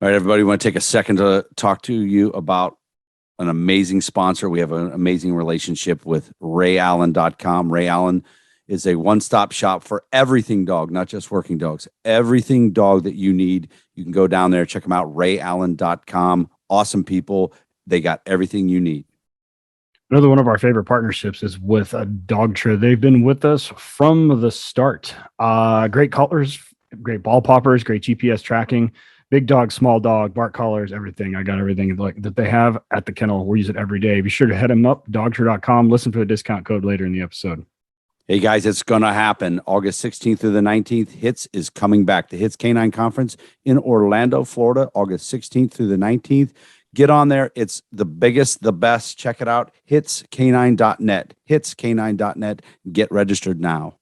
All right, everybody, want to take a second to talk to you about an amazing sponsor. We have an amazing relationship with RayAllen.com. Ray Allen is a one-stop shop for everything dog, not just working dogs. Everything dog that you need, you can go down there, check them out, RayAllen.com. Awesome people. They got everything you need. Another one of our favorite partnerships is with Dogtra. They've been with us from the start. Great colors, great ball poppers, great GPS tracking. Big dog, small dog, bark collars, everything. I got everything like that they have at the kennel. We use it every day. Be sure to head them up, dogtra.com. Listen for the discount code later in the episode. Hey, guys, it's going to happen. August 16th through the 19th. HITS is coming back. The HITS Canine Conference in Orlando, Florida, August 16th through the 19th. Get on there. It's the biggest, the best. Check it out. HitsCanine.net. HitsCanine.net. Get registered now.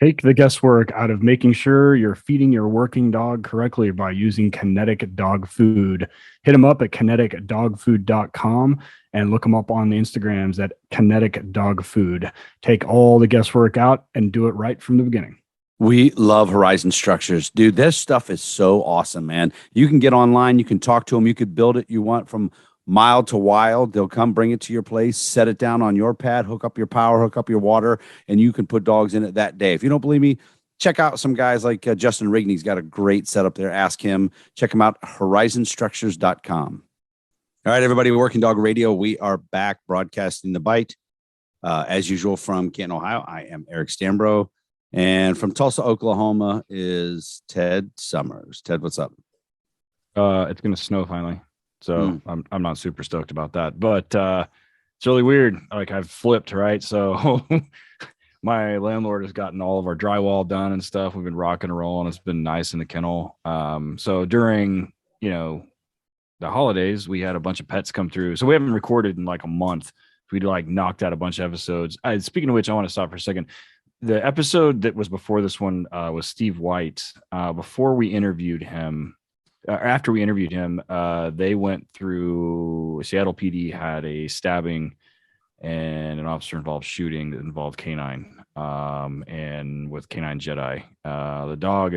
Take the guesswork out of making sure you're feeding your working dog correctly by using Kinetic Dog Food. Hit them up at kineticdogfood.com and look them up on the Instagrams at Kinetic Dog Food. Take all the guesswork out and do it right from the beginning. We love Horizon Structures. Dude, this stuff is so awesome, man. You can get online. You can talk to them. You could build it you want from mild to wild. They'll come bring it to your place, set it down on your pad, hook up your power, hook up your water, and you can put dogs in it that day. If you don't believe me, check out some guys like Justin Rigney's got a great setup there. Ask him. Check him out, horizonstructures.com. All right, everybody, Working Dog Radio. We are back broadcasting the bite. As usual from Canton, Ohio, I am Eric Stambro. And from Tulsa, Oklahoma is Ted Summers. Ted, what's up? It's going to snow finally. So I'm not super stoked about that, but it's really weird. Like I've flipped, right? So my landlord has gotten all of our drywall done and stuff. We've been rocking and rolling. It's been nice in the kennel. So during, the holidays, we had a bunch of pets come through. So we haven't recorded in like a month. We knocked out a bunch of episodes. Speaking of which, I want to stop for a second. The episode that was before this one was Steve White. Before we interviewed him, after we interviewed him, they went through Seattle PD had a stabbing and an officer involved shooting that involved canine, and with Canine Jedi. The dog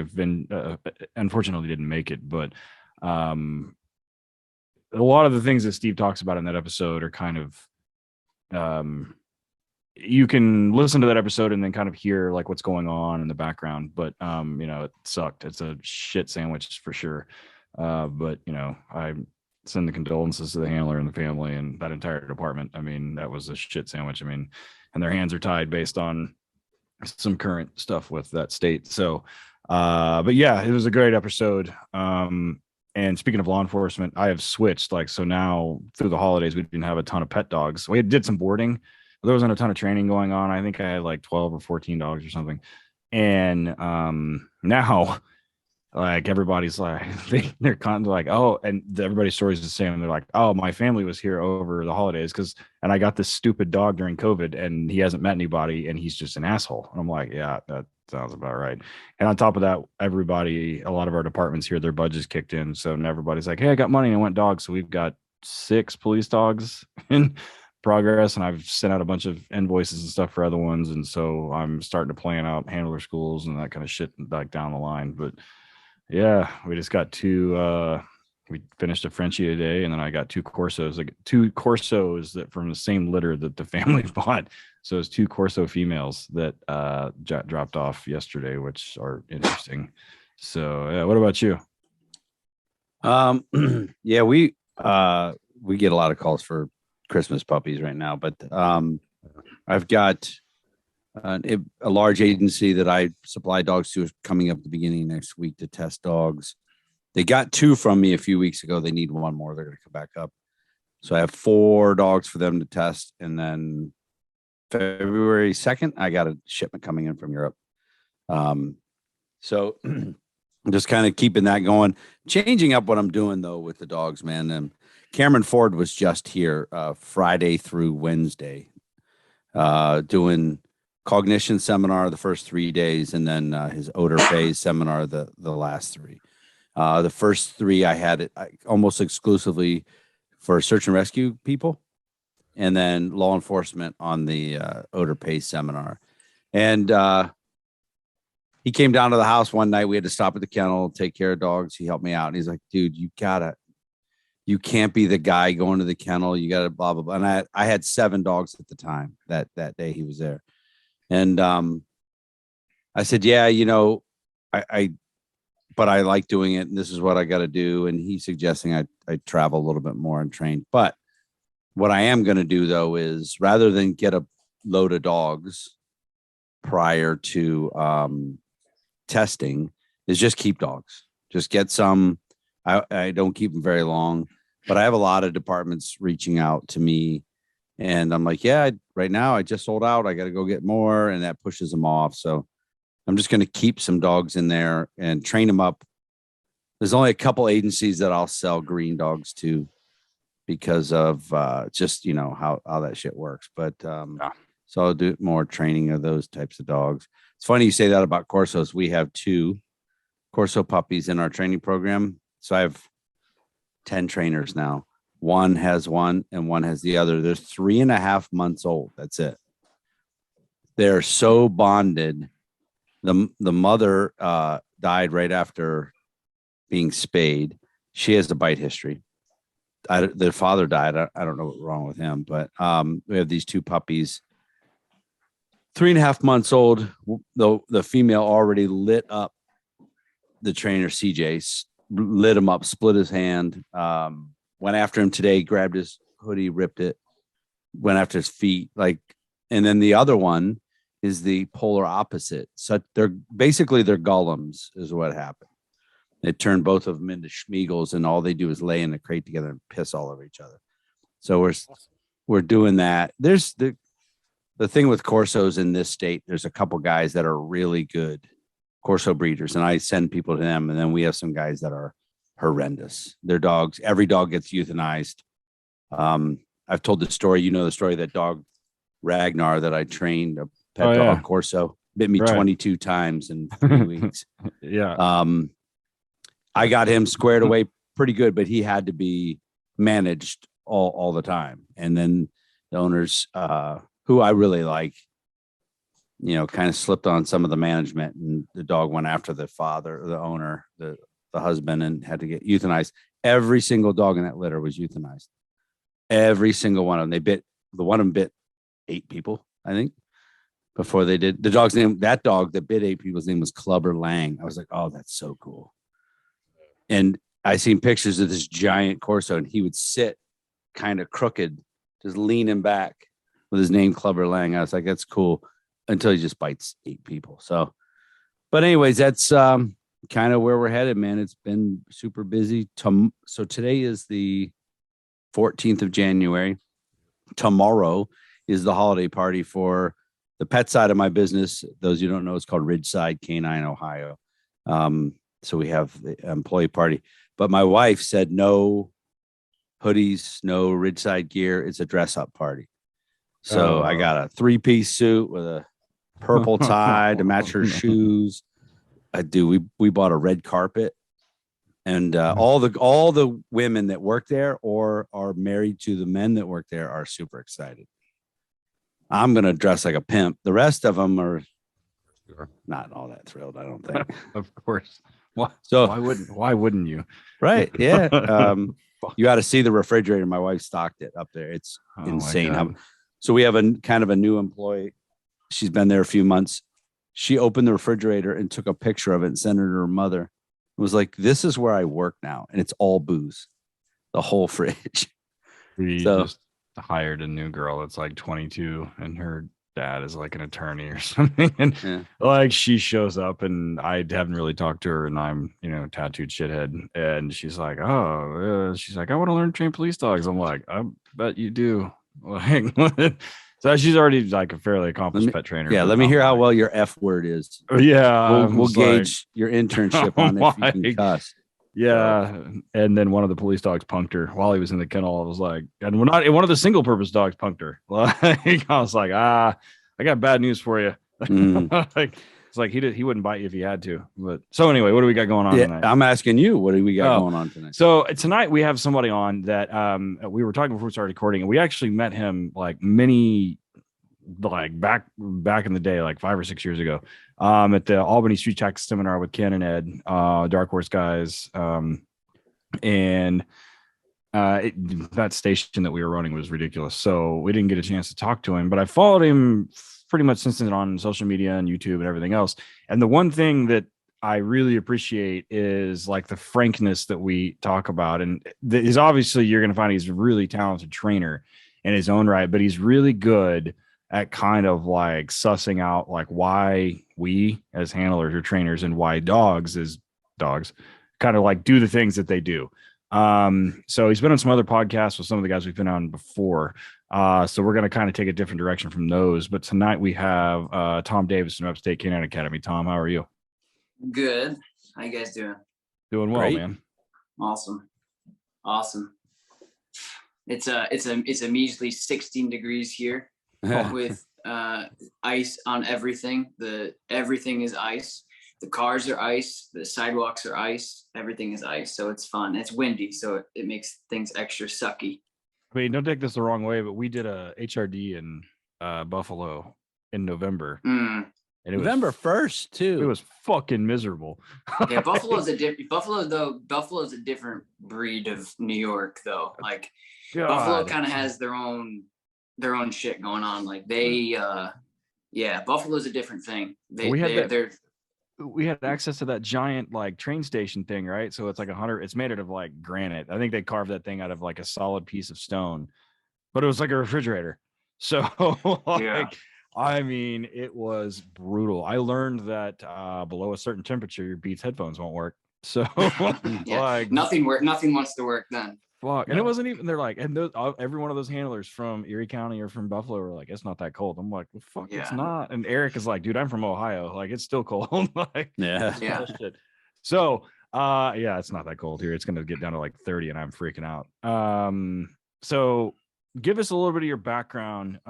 unfortunately didn't make it, but a lot of the things that Steve talks about in that episode are kind of you can listen to that episode and then kind of hear like what's going on in the background, but it sucked. It's a shit sandwich for sure. But I send the condolences to the handler and the family and that entire department. I mean, that was a shit sandwich. I mean, and their hands are tied based on some current stuff with that state. So, but yeah, it was a great episode. And speaking of law enforcement, I have switched. So now through the holidays, we didn't have a ton of pet dogs. We did some boarding. There wasn't a ton of training going on. I think I had like 12 or 14 dogs or something. And now, like everybody's like, they're kind of like, oh, and everybody's story is the same. They're like, oh, my family was here over the holidays and I got this stupid dog during COVID and he hasn't met anybody and he's just an asshole. And I'm like, yeah, that sounds about right. And on top of that, a lot of our departments here, their budgets kicked in. So everybody's like, hey, I got money and I went dogs. So we've got 6 police dogs in progress, and I've sent out a bunch of invoices and stuff for other ones, and so I'm starting to plan out handler schools and that kind of shit like down the line. But yeah, we just got 2 we finished a Frenchie today, and then I got 2 Corsos, like 2 Corsos that from the same litter that the family bought. So it's 2 Corso females that dropped off yesterday, which are interesting. So yeah, what about you? Yeah, we get a lot of calls for Christmas puppies right now, but I've got a large agency that I supply dogs to is coming up at the beginning of next week to test dogs. They got 2 from me a few weeks ago. They need 1 more. They're going to come back up. So I have 4 dogs for them to test. And then February 2nd, I got a shipment coming in from Europe. So I'm just kind of keeping that going, changing up what I'm doing though with the dogs, man. Cameron Ford was just here Friday through Wednesday doing cognition seminar the first 3 days, and then his odor phase seminar the last 3. The first 3 I had it almost exclusively for search and rescue people, and then law enforcement on the odor phase seminar. And he came down to the house one night. We had to stop at the kennel, take care of dogs. He helped me out. And he's like, dude, you can't be the guy going to the kennel. You got to blah, blah, blah. And I had 7 dogs at the time that day he was there. And I said, yeah, but I like doing it. And this is what I got to do. And he's suggesting I travel a little bit more and train. But what I am going to do, though, is rather than get a load of dogs prior to testing, is just keep dogs. Just get some. I don't keep them very long, but I have a lot of departments reaching out to me. And I'm like, yeah, right now I just sold out. I got to go get more. And that pushes them off. So I'm just going to keep some dogs in there and train them up. There's only a couple agencies that I'll sell green dogs to because of just, how that shit works. But so I'll do more training of those types of dogs. It's funny you say that about Corsos. We have 2 Corso puppies in our training program. So I have 10 trainers now. One has one and one has the other. They're 3.5 months old. That's it. They're so bonded. The mother died right after being spayed. She has a bite history. Their father died. I don't know what's wrong with him, but we have these 2 puppies. 3.5 months old. The female already lit up the trainer CJ, lit him up, split his hand, went after him today, grabbed his hoodie, ripped it, went after his feet. And then the other one is the polar opposite. So they're golems is what happened. They turned both of them into Schmeagles, and all they do is lay in the crate together and piss all over each other. So we're doing that. There's the thing with Corsos in this state. There's a couple guys that are really good Corso breeders, and I send people to them. And then we have some guys that are horrendous. Their dogs, every dog gets euthanized. I've told the story. The story, that dog Ragnar that I trained, a pet dog Corso, bit me 22 times in 3 weeks. Yeah. I got him squared away pretty good, but he had to be managed all the time. And then the owners, who I really like, kind of slipped on some of the management, and the dog went after the father, the owner, the husband, and had to get euthanized. Every single dog in that litter was euthanized. Every single one of them. The one of them bit 8 people, I think, before they did. The dog's name, that dog that bit 8 people's name was Clubber Lang. I was like, oh, that's so cool. And I seen pictures of this giant Corso, and he would sit kind of crooked, just leaning back with his name Clubber Lang. I was like, that's cool, until he just bites 8 people. So, but anyways, that's kind of where we're headed, man. It's been super busy. So today is the 14th of January. Tomorrow is the holiday party for the pet side of my business. Those you don't know, it's called Ridgeside Canine, Ohio. So we have the employee party, but my wife said no hoodies, no Ridgeside gear. It's a dress up party. So I got a 3-piece suit with a purple tie to match her shoes. We bought a red carpet, and all the women that work there or are married to the men that work there are super excited. I'm going to dress like a pimp. The rest of them are not all that thrilled, I don't think. Of course. So why wouldn't you? Right. Yeah. You got to see the refrigerator. My wife stocked it up there. It's insane. So we have a kind of a new employee. She's been there a few months. She opened the refrigerator and took a picture of it and sent it to her mother. It was like, this is where I work now. And it's all booze, the whole fridge. We just hired a new girl that's like 22, and her dad is like an attorney or something. And like, she shows up, and I haven't really talked to her, and I'm, tattooed shithead. And she's like, I want to learn to train police dogs. I'm like, I bet you do. Like, so she's already like a fairly accomplished pet trainer. Yeah. Let me hear how well your F word is. Yeah. We'll gauge your internship on if you can cuss. Yeah. And then one of the police dogs punked her while he was in the kennel. I was like, and one of the single purpose dogs punked her. Like, I was like, I got bad news for you. Like, it's like he wouldn't bite you if he had to. But so anyway, what do we got going on tonight? I'm asking you, what do we got going on tonight? So tonight we have somebody on that we were talking before we started recording, and we actually met him like many like back in the day, like 5 or 6 years ago, at the Albany Street Tax Seminar with Canine Ed, Dark Horse guys, and that station that we were running was ridiculous. So we didn't get a chance to talk to him, but I followed him pretty much since then on social media and YouTube and everything else. And the one thing that I really appreciate is like the frankness that we talk about. And is obviously you're going to find he's a really talented trainer in his own right, but he's really good at kind of like sussing out like why we as handlers or trainers and why dogs as dogs kind of like do the things that they do. So he's been on some other podcasts with some of the guys we've been on before. So we're going to kind of take a different direction from those. But tonight we have Tom Davis from Upstate Canine Academy. Tom, how are you? Good. How you guys doing? Doing well, Great. man. Awesome. It's a measly 16 degrees here with ice on everything. Everything is ice. The cars are ice, the sidewalks are ice, everything is ice. So it's fun. It's windy, so it makes things extra sucky. I mean, don't take this the wrong way, but we did a HRD in Buffalo in November. And it November was 1st too. It was fucking miserable. Yeah, Buffalo's a different breed of New York though. Like God. Buffalo kind of has their own shit going on. Like they Buffalo's a different thing. We had access to that giant like train station thing, right? So it's like it's made out of like granite. I think they carved that thing out of like a solid piece of stone, but it was like a refrigerator. So I mean, it was brutal. I learned that below a certain temperature, your Beats headphones won't work. So like nothing wants to work then. Fuck. And it wasn't even, they're like, and every one of those handlers from Erie County or from Buffalo were like, it's not that cold. I'm like, well, fuck, it's not. And Eric is like, dude, I'm from Ohio. Like, it's still cold. Like, yeah. Shit. So, it's not that cold here. It's going to get down to like 30 and I'm freaking out. So give us a little bit of your background.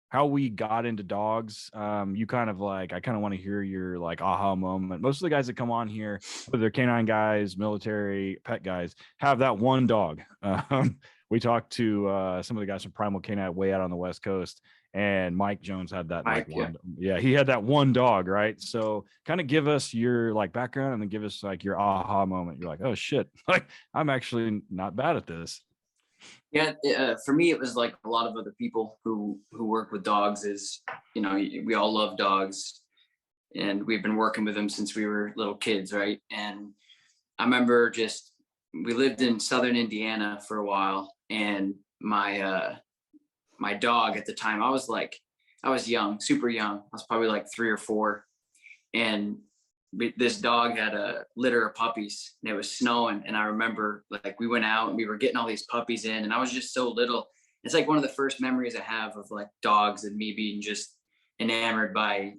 How we got into dogs. You kind of like, I kind of want to hear your like aha moment. Most of the guys that come on here, whether they're canine guys, military, pet guys, have that one dog. We talked to some of the guys from Primal Canine way out on the West Coast, and Mike Jones had that he had that one dog, right? So kind of give us your like background and then give us like your aha moment. You're like, oh shit, like I'm actually not bad at this. Yeah, for me, it was like a lot of other people who work with dogs is, we all love dogs and we've been working with them since we were little kids, right? And I remember we lived in Southern Indiana for a while, and my dog at the time, I was young, super young. I was probably like 3 or 4. And this dog had a litter of puppies and it was snowing. And I remember like we went out and we were getting all these puppies in, and I was just so little. It's like one of the first memories I have of like dogs and me being just enamored by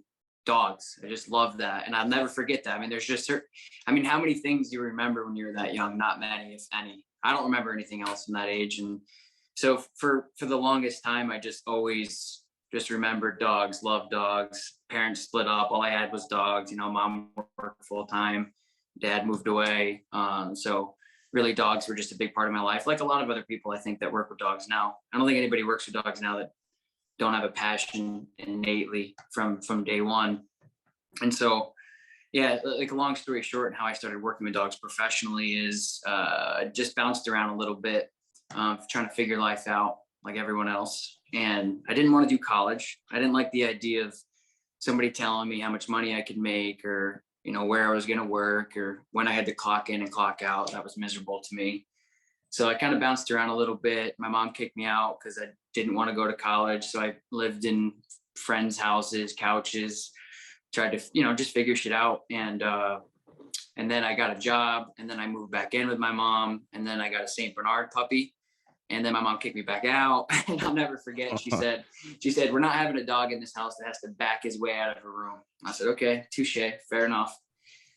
dogs. I just love that. And I'll never forget that. I mean, how many things do you remember when you were that young? Not many, if any. I don't remember anything else from that age. And so for the longest time, I just always just remembered dogs, loved dogs. Parents split up. All I had was dogs. Mom worked full time. Dad moved away. So really dogs were just a big part of my life. Like a lot of other people, I think, that work with dogs now. I don't think anybody works with dogs now that don't have a passion innately from day one. And so, like a long story short, and how I started working with dogs professionally is just bounced around a little bit, trying to figure life out like everyone else. And I didn't want to do college. I didn't like the idea of somebody telling me how much money I could make, or, where I was going to work, or when I had to clock in and clock out. That was miserable to me. So I kind of bounced around a little bit. My mom kicked me out because I didn't want to go to college. So I lived in friends' houses, couches, tried to, just figure shit out. And then I got a job, and then I moved back in with my mom, and then I got a Saint Bernard puppy. And then my mom kicked me back out. And I'll never forget. She said, we're not having a dog in this house that has to back his way out of a room. I said, okay, touche, fair enough.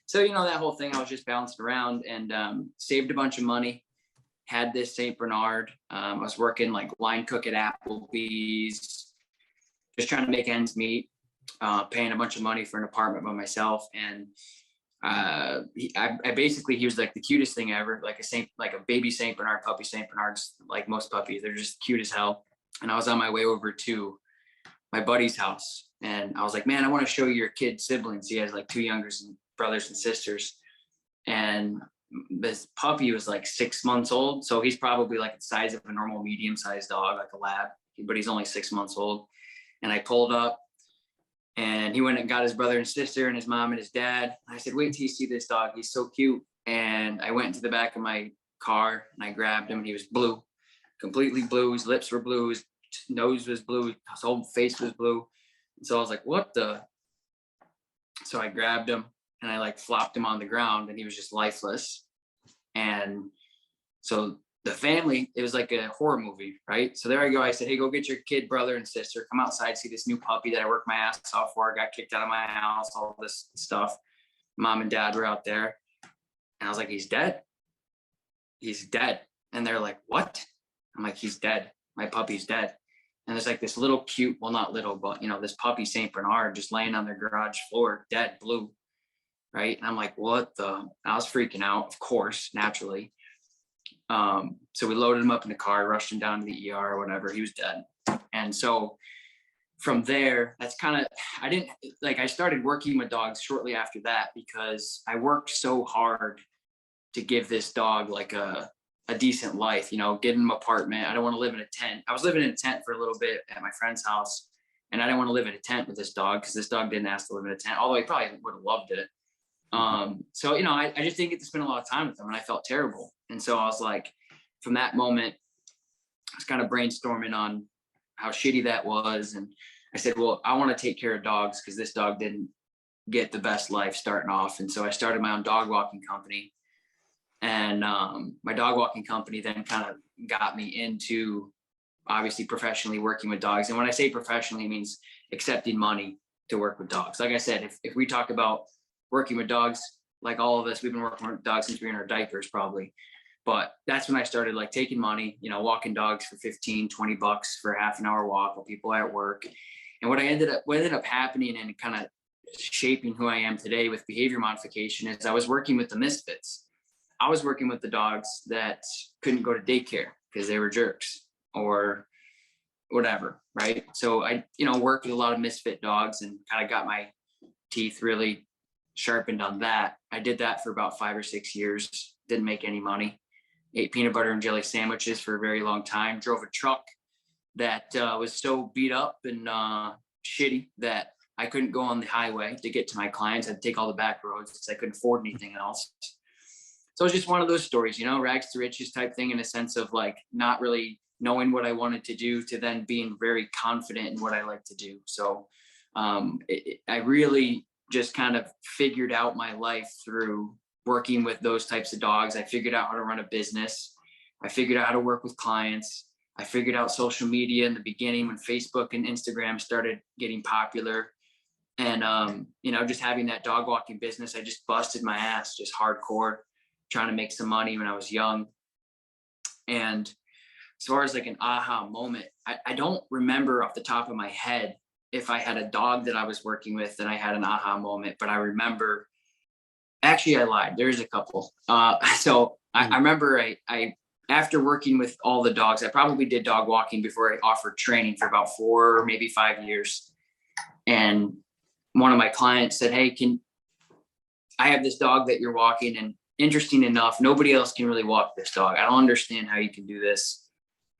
So, that whole thing, I was just bouncing around and saved a bunch of money, had this Saint Bernard. I was working like line cook at Applebee's, just trying to make ends meet, paying a bunch of money for an apartment by myself. And he was like the cutest thing ever, like a baby Saint Bernard puppy. Saint Bernards, like most puppies, they're just cute as hell. And I was on my way over to my buddy's house. And I was like, man, I want to show you your kid siblings. He has like 2 younger brothers and sisters. And this puppy was like 6 months old. So he's probably like the size of a normal medium-sized dog, like a lab, but he's only 6 months old. And I pulled up and he went and got his brother and sister and his mom and his dad. I said, wait till you see this dog. He's so cute. And I went into the back of my car and I grabbed him and he was blue, completely blue. His lips were blue. His nose was blue. His whole face was blue. And so I was like, what the? So I grabbed him and I like flopped him on the ground and he was just lifeless. And so the family, it was like a horror movie, right? So there I go. I said, hey, go get your kid, brother and sister. Come outside, see this new puppy that I worked my ass off for. I got kicked out of my house, all this stuff. Mom and dad were out there. And I was like, he's dead. He's dead. And they're like, what? I'm like, he's dead. My puppy's dead. And there's like this little cute, well, not little, but this puppy St. Bernard just laying on their garage floor, dead, blue. Right. And I'm like, what the? I was freaking out, of course, naturally. So we loaded him up in the car, rushed him down to the ER or whatever. He was dead. And so from there, that's kind of, I started working with dogs shortly after that because I worked so hard to give this dog like a decent life, get him an apartment. I don't want to live in a tent. I was living in a tent for a little bit at my friend's house and I didn't want to live in a tent with this dog because this dog didn't ask to live in a tent, although he probably would have loved it. So, I just didn't get to spend a lot of time with him and I felt terrible. And so I was like, from that moment, I was kind of brainstorming on how shitty that was. And I said, well, I want to take care of dogs because this dog didn't get the best life starting off. And so I started my own dog walking company. And my dog walking company then kind of got me into obviously professionally working with dogs. And when I say professionally, it means accepting money to work with dogs. Like I said, if we talk about working with dogs, like all of us, we've been working with dogs since we were in our diapers probably. But that's when I started like taking money, walking dogs for $15, $20 for a half an hour walk while people are at work. And what ended up happening and kind of shaping who I am today with behavior modification is I was working with the misfits. I was working with the dogs that couldn't go to daycare because they were jerks or whatever, right? So I, worked with a lot of misfit dogs and kind of got my teeth really sharpened on that. I did that for about 5 or 6 years, didn't make any money, ate peanut butter and jelly sandwiches for a very long time, drove a truck that was so beat up and shitty that I couldn't go on the highway to get to my clients. I'd take all the back roads because I couldn't afford anything else. So it was just one of those stories, rags to riches type thing in a sense of like not really knowing what I wanted to do to then being very confident in what I like to do. So I really just kind of figured out my life through working with those types of dogs. I figured out how to run a business. I figured out how to work with clients. I figured out social media in the beginning when Facebook and Instagram started getting popular. And, just having that dog walking business, I just busted my ass, just hardcore, trying to make some money when I was young. And as far as like an aha moment, I don't remember off the top of my head if I had a dog that I was working with and I had an aha moment, but I remember, actually I lied. There's a couple. I remember I after working with all the dogs, I probably did dog walking before I offered training for about 4 or maybe 5 years. And one of my clients said, hey, I have this dog that you're walking, and interesting enough, nobody else can really walk this dog. I don't understand how you can do this.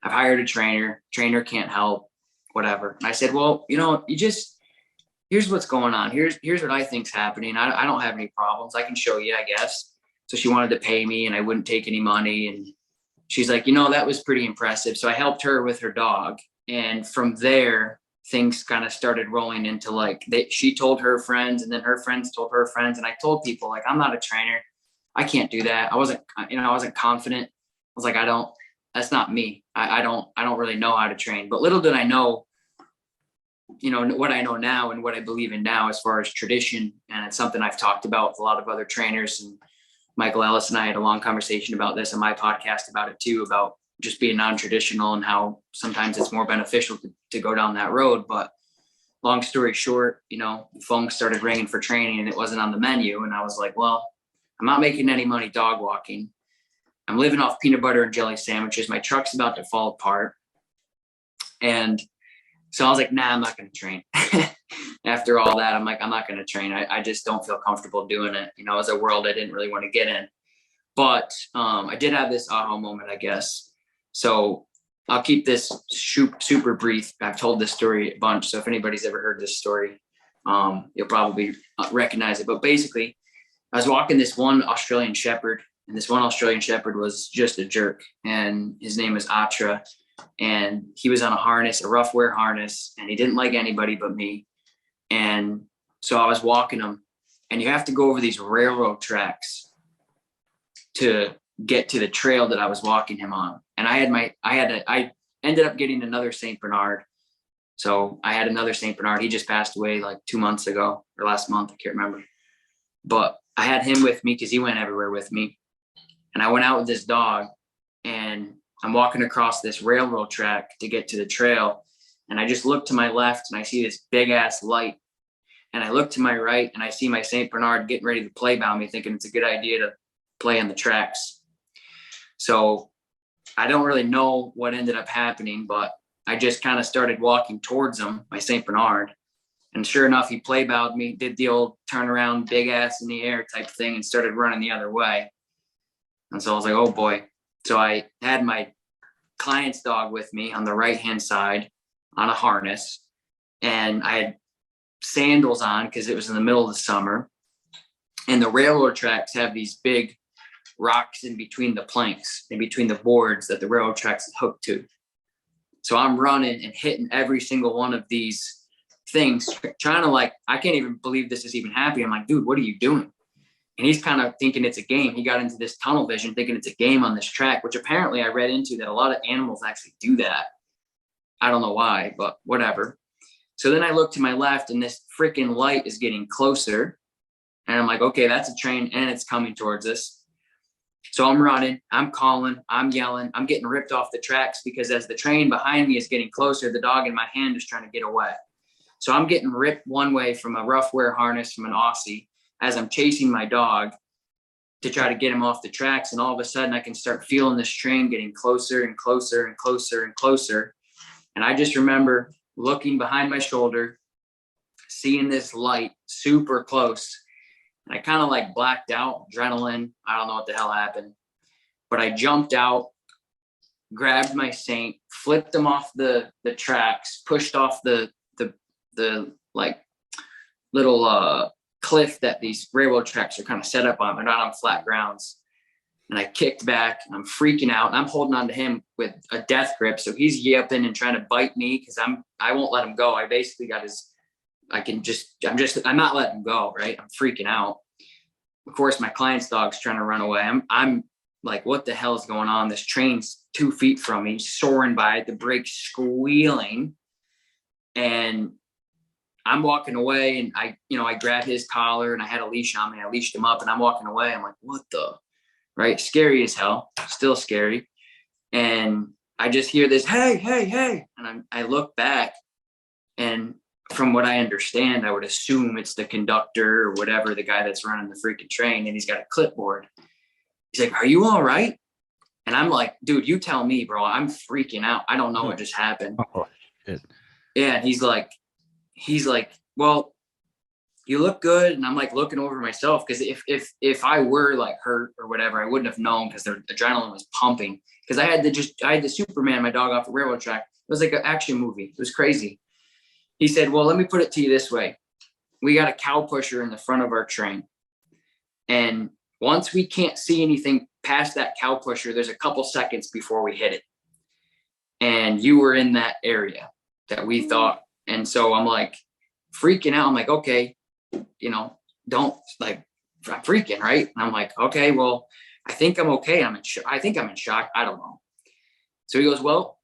I've hired a trainer can't help, whatever. And I said, well, here's what's going on. Here's what I think's happening. I don't have any problems. I can show you, I guess. So she wanted to pay me and I wouldn't take any money. And she's like, that was pretty impressive. So I helped her with her dog. And from there, things kind of started rolling into like, she told her friends and then her friends told her friends. And I told people like, I'm not a trainer. I can't do that. I wasn't confident. I was like, that's not me. I don't really know how to train, but little did I know, what I know now and what I believe in now as far as tradition. And it's something I've talked about with a lot of other trainers, and Michael Ellis and I had a long conversation about this on my podcast about it too, about just being non-traditional and how sometimes it's more beneficial to go down that road. But long story short, the phone started ringing for training and it wasn't on the menu. And I was like, well, I'm not making any money dog walking. I'm living off peanut butter and jelly sandwiches. My truck's about to fall apart. And So I was like, nah, I'm not going to train. After all that, I'm like, I'm not going to train. I just don't feel comfortable doing it. You know, as a world I didn't really want to get in. But I did have this aha moment, I guess. So I'll keep this super brief. I've told this story a bunch. So if anybody's ever heard this story, you'll probably recognize it. But basically, I was walking this one Australian Shepherd, and this one Australian Shepherd was just a jerk. And his name is Dogtra. And he was on a harness, a rough wear harness, and he didn't like anybody but me. And so I was walking him, and you have to go over these railroad tracks to get to the trail that I was walking him on. And I ended up getting another St. Bernard. So I had another St. Bernard. He just passed away like 2 months ago or last month. I can't remember. But I had him with me because he went everywhere with me. And I went out with this dog, and I'm walking across this railroad track to get to the trail. And I just look to my left, and I see this big ass light. And I look to my right, and I see my St. Bernard getting ready to play by me, thinking it's a good idea to play on the tracks. So I don't really know what ended up happening, but I just kind of started walking towards him, my St. Bernard. And sure enough, he play bowed me, did the old turn around, big ass in the air type thing, and started running the other way. And so I was like, oh boy. So I had my client's dog with me on the right-hand side on a harness, and I had sandals on because it was in the middle of the summer. And the railroad tracks have these big rocks in between the planks, in between the boards that the railroad tracks is hooked to. So I'm running and hitting every single one of these things, trying to like, I can't even believe this is even happening. I'm like, dude, what are you doing? And he's kind of thinking it's a game. He got into this tunnel vision thinking it's a game on this track, which apparently I read into that a lot of animals actually do that. I don't know why, but whatever. So then I look to my left, and this freaking light is getting closer. And I'm like, okay, that's a train, and it's coming towards us. So I'm running, I'm calling, I'm yelling, I'm getting ripped off the tracks because as the train behind me is getting closer, the dog in my hand is trying to get away. So I'm getting ripped one way from a rough wear harness from an Aussie as I'm chasing my dog to try to get him off the tracks. And all of a sudden I can start feeling this train getting closer and closer and closer and closer. And I just remember looking behind my shoulder, seeing this light super close. And I kind of like blacked out, adrenaline. I don't know what the hell happened, but I jumped out, grabbed my Saint, flipped him off the tracks, pushed off the like little cliff that these railroad tracks are kind of set up on. They're not on flat grounds. And I kicked back, and I'm freaking out, and I'm holding on to him with a death grip. So he's yipping and trying to bite me because I won't let him go. I basically got I'm not letting him go, right? I'm freaking out. Of course, my client's dog's trying to run away. I'm like, what the hell is going on? This train's 2 feet from me, soaring by, the brakes squealing. And I'm walking away, and I grabbed his collar, and I had a leash on me. I leashed him up, and I'm walking away. I'm like, what the, right? Scary as hell, still scary. And I just hear this, hey, hey, hey. And I look back, and from what I understand, I would assume it's the conductor or whatever, the guy that's running the freaking train, and he's got a clipboard. He's like, are you all right? And I'm like, dude, you tell me, bro. I'm freaking out. I don't know what just happened. Oh, shit. Yeah, and he's like, well, you look good. And I'm like looking over myself because if I were like hurt or whatever, I wouldn't have known because the adrenaline was pumping. Because I had the Superman, my dog, off the railroad track. It was like an action movie. It was crazy. He said, well, let me put it to you this way. We got a cow pusher in the front of our train. And once we can't see anything past that cow pusher, there's a couple seconds before we hit it. And you were in that area that we thought. And so I'm like freaking out. I'm like, okay, don't like, I'm freaking, right? And I'm like, okay, well, I think I'm okay. I think I'm in shock. I don't know. So he goes, well,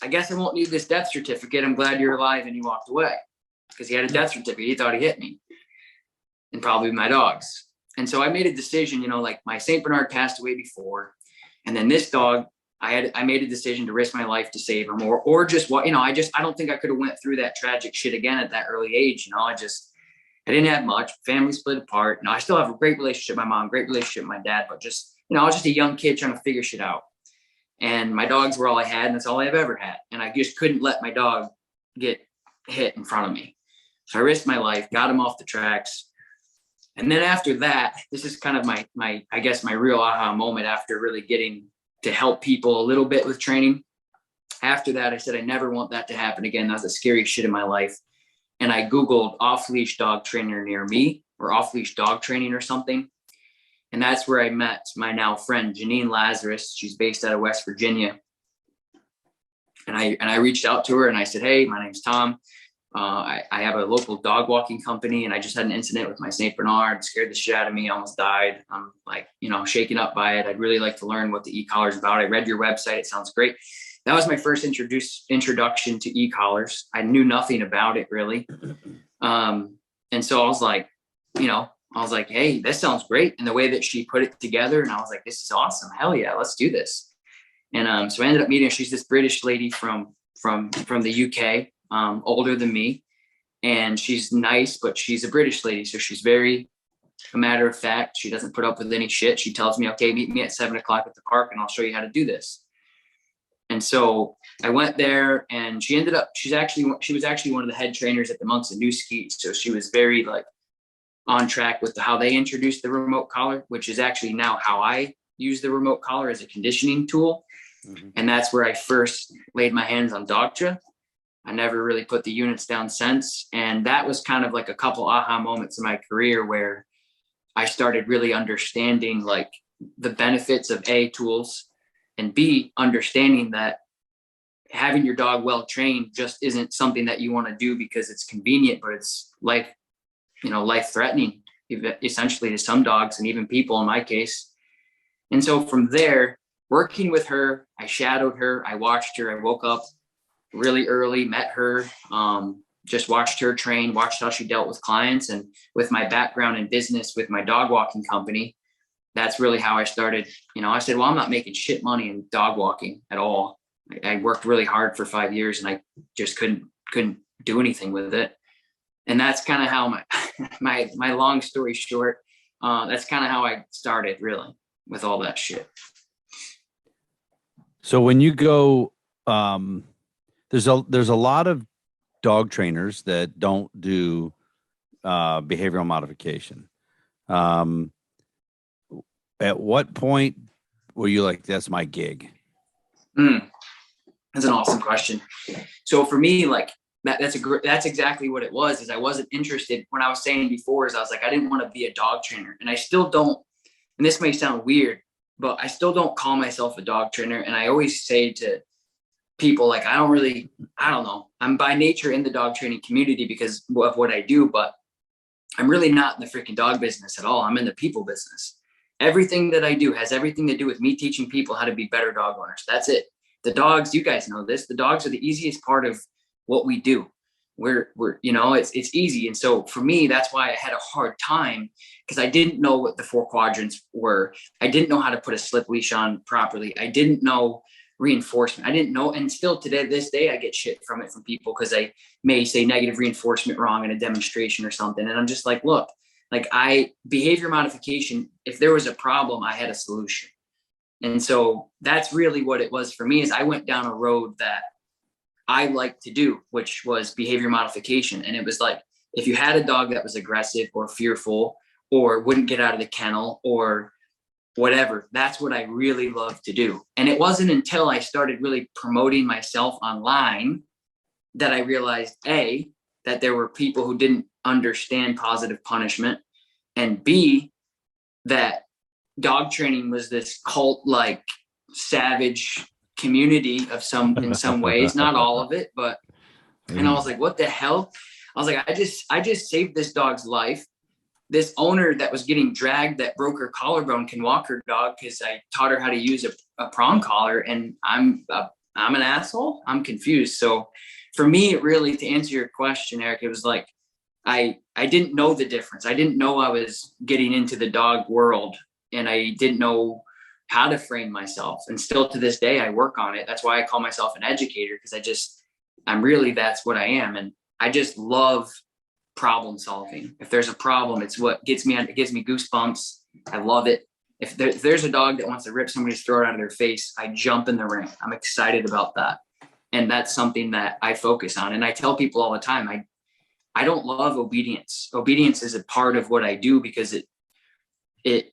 I guess I won't need this death certificate. I'm glad you're alive. And he walked away because he had a death certificate. He thought he hit me and probably my dogs. And so I made a decision, like my St. Bernard passed away before. And then this dog, I made a decision to risk my life to save him or just what, I don't think I could have went through that tragic shit again at that early age. I didn't have much. Family split apart. I still have a great relationship with my mom, great relationship with my dad, but just, I was just a young kid trying to figure shit out. And my dogs were all I had, and that's all I've ever had. And I just couldn't let my dog get hit in front of me. So I risked my life, got him off the tracks. And then after that, this is kind of my I guess my real aha moment after really getting to help people a little bit with training. After that, I said, I never want that to happen again. That was the scariest shit in my life. And I Googled off-leash dog trainer near me, or off-leash dog training or something. And that's where I met my now friend, Janine Lazarus. She's based out of West Virginia. And I reached out to her and I said, hey, my name's Tom. I have a local dog walking company, and I just had an incident with my St. Bernard, scared the shit out of me, almost died. I'm like, shaken up by it. I'd really like to learn what the e-collar is about. I read your website. It sounds great. That was my first introduction to e-collars. I knew nothing about it really. And so I was like, hey, this sounds great. And the way that she put it together, and I was like, this is awesome. Hell yeah, let's do this. And so I ended up meeting her. She's this British lady from the UK. Older than me, and she's nice, but she's a British lady. So she's very a matter of fact. She doesn't put up with any shit. She tells me, okay, meet me at 7 o'clock at the park and I'll show you how to do this. And so I went there, and she was actually one of the head trainers at the Monks and New Ski. So she was very like on track with how they introduced the remote collar, which is actually now how I use the remote collar as a conditioning tool. Mm-hmm. And that's where I first laid my hands on Dogtra. I never really put the units down since. And that was kind of like a couple aha moments in my career where I started really understanding like the benefits of A, tools, and B, understanding that having your dog well trained just isn't something that you want to do because it's convenient, but it's life threatening essentially to some dogs and even people in my case. And so from there, working with her, I shadowed her, I watched her, I woke up really early, met her, just watched her train, watched how she dealt with clients. And with my background in business with my dog walking company, that's really how I started. I said, well, I'm not making shit money in dog walking at all. I worked really hard for 5 years and I just couldn't do anything with it. And that's kind of how my long story short, that's kind of how I started really with all that shit. So when you go, there's a lot of dog trainers that don't do behavioral modification. At what point were you like, that's my gig? That's an awesome question. So for me, like that's exactly what it was. Is I wasn't interested. When I was saying before, is I was like, I didn't want to be a dog trainer, and I still don't. And this may sound weird, but I still don't call myself a dog trainer. And I always say to people, like, I don't know. I'm by nature in the dog training community because of what I do, but I'm really not in the freaking dog business at all. I'm in the people business. Everything that I do has everything to do with me teaching people how to be better dog owners. That's it. The dogs, you guys know this, the dogs are the easiest part of what we do. We're it's easy. And so for me, that's why I had a hard time, because I didn't know what the 4 quadrants were. I didn't know how to put a slip leash on properly. I didn't know reinforcement. I didn't know. And still today, this day, I get shit from people because I may say negative reinforcement wrong in a demonstration or something. And I'm just like, look, like behavior modification, if there was a problem, I had a solution. And so that's really what it was for me, is I went down a road that I like to do, which was behavior modification. And it was like, if you had a dog that was aggressive or fearful or wouldn't get out of the kennel or whatever, that's what I really love to do. And it wasn't until I started really promoting myself online that I realized, A, that there were people who didn't understand positive punishment, and B, that dog training was this cult like savage community in some ways, not all of it, but and I was like, what the hell? I was like, I just saved this dog's life. This owner that was getting dragged, that broke her collarbone, can walk her dog because I taught her how to use a prong collar, and I'm an asshole. I'm confused. So for me, it really, to answer your question, Eric, it was like I didn't know the difference. I didn't know I was getting into the dog world, and I didn't know how to frame myself. And still to this day, I work on it. That's why I call myself an educator, because that's what I am. And I just love problem solving. If there's a problem, it's what gets me. It gives me goosebumps. I love it. If there's a dog that wants to rip somebody's throat out of their face, I jump in the ring. I'm excited about that. And that's something that I focus on. And I tell people all the time, I don't love obedience. Obedience is a part of what I do because it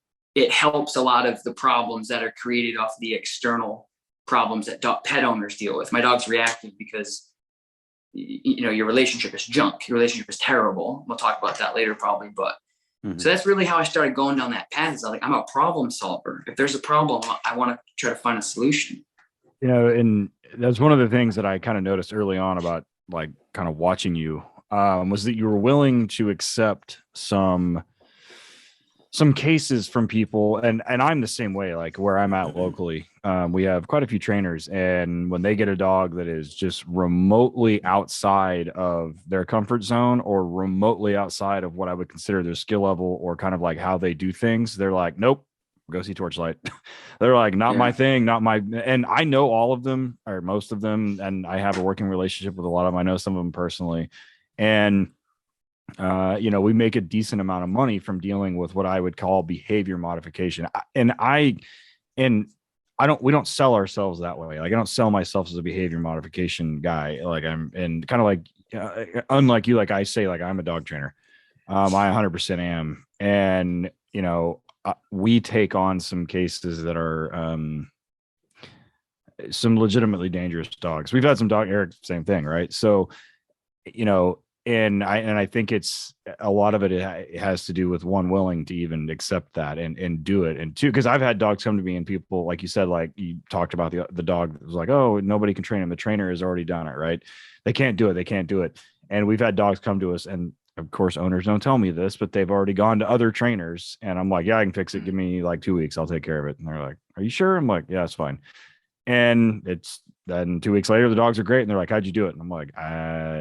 helps a lot of the problems that are created off the external problems that pet owners deal with. My dog's reactive because, you know, your relationship is junk. Your relationship is terrible. We'll talk about that later probably, but so that's really how I started going down that path. Is like, I'm a problem solver. If there's a problem, I want to try to find a solution. You know, and that's one of the things that I kind of noticed early on about like kind of watching you, was that you were willing to accept some cases from people, and I'm the same way. Like where I'm at locally, we have quite a few trainers, and when they get a dog that is just remotely outside of their comfort zone or remotely outside of what I would consider their skill level or kind of like how they do things, they're like, nope, go see Torchlight. They're like, not my thing, not my. And I know all of them or most of them, and I have a working relationship with a lot of them. I know some of them personally, and you know, we make a decent amount of money from dealing with what I would call behavior modification. We don't sell ourselves that way. Like I don't sell myself as a behavior modification guy. Like and kind of like, unlike you, like I say, like I'm a dog trainer. I 100% am. And, you know, we take on some cases that are, some legitimately dangerous dogs. We've had some Eric, same thing. Right. So, you know, and I think it's a lot of it has to do with one willing to even accept that and do it. And two, because I've had dogs come to me and people, like you said, like you talked about the dog was like, oh, nobody can train him. The trainer has already done it. Right. They can't do it. And we've had dogs come to us, and of course owners don't tell me this, but they've already gone to other trainers. And I'm like, yeah, I can fix it. Give me like 2 weeks. I'll take care of it. And they're like, are you sure? I'm like, yeah, it's fine. And it's then 2 weeks later, the dogs are great. And they're like, how'd you do it? And I'm like,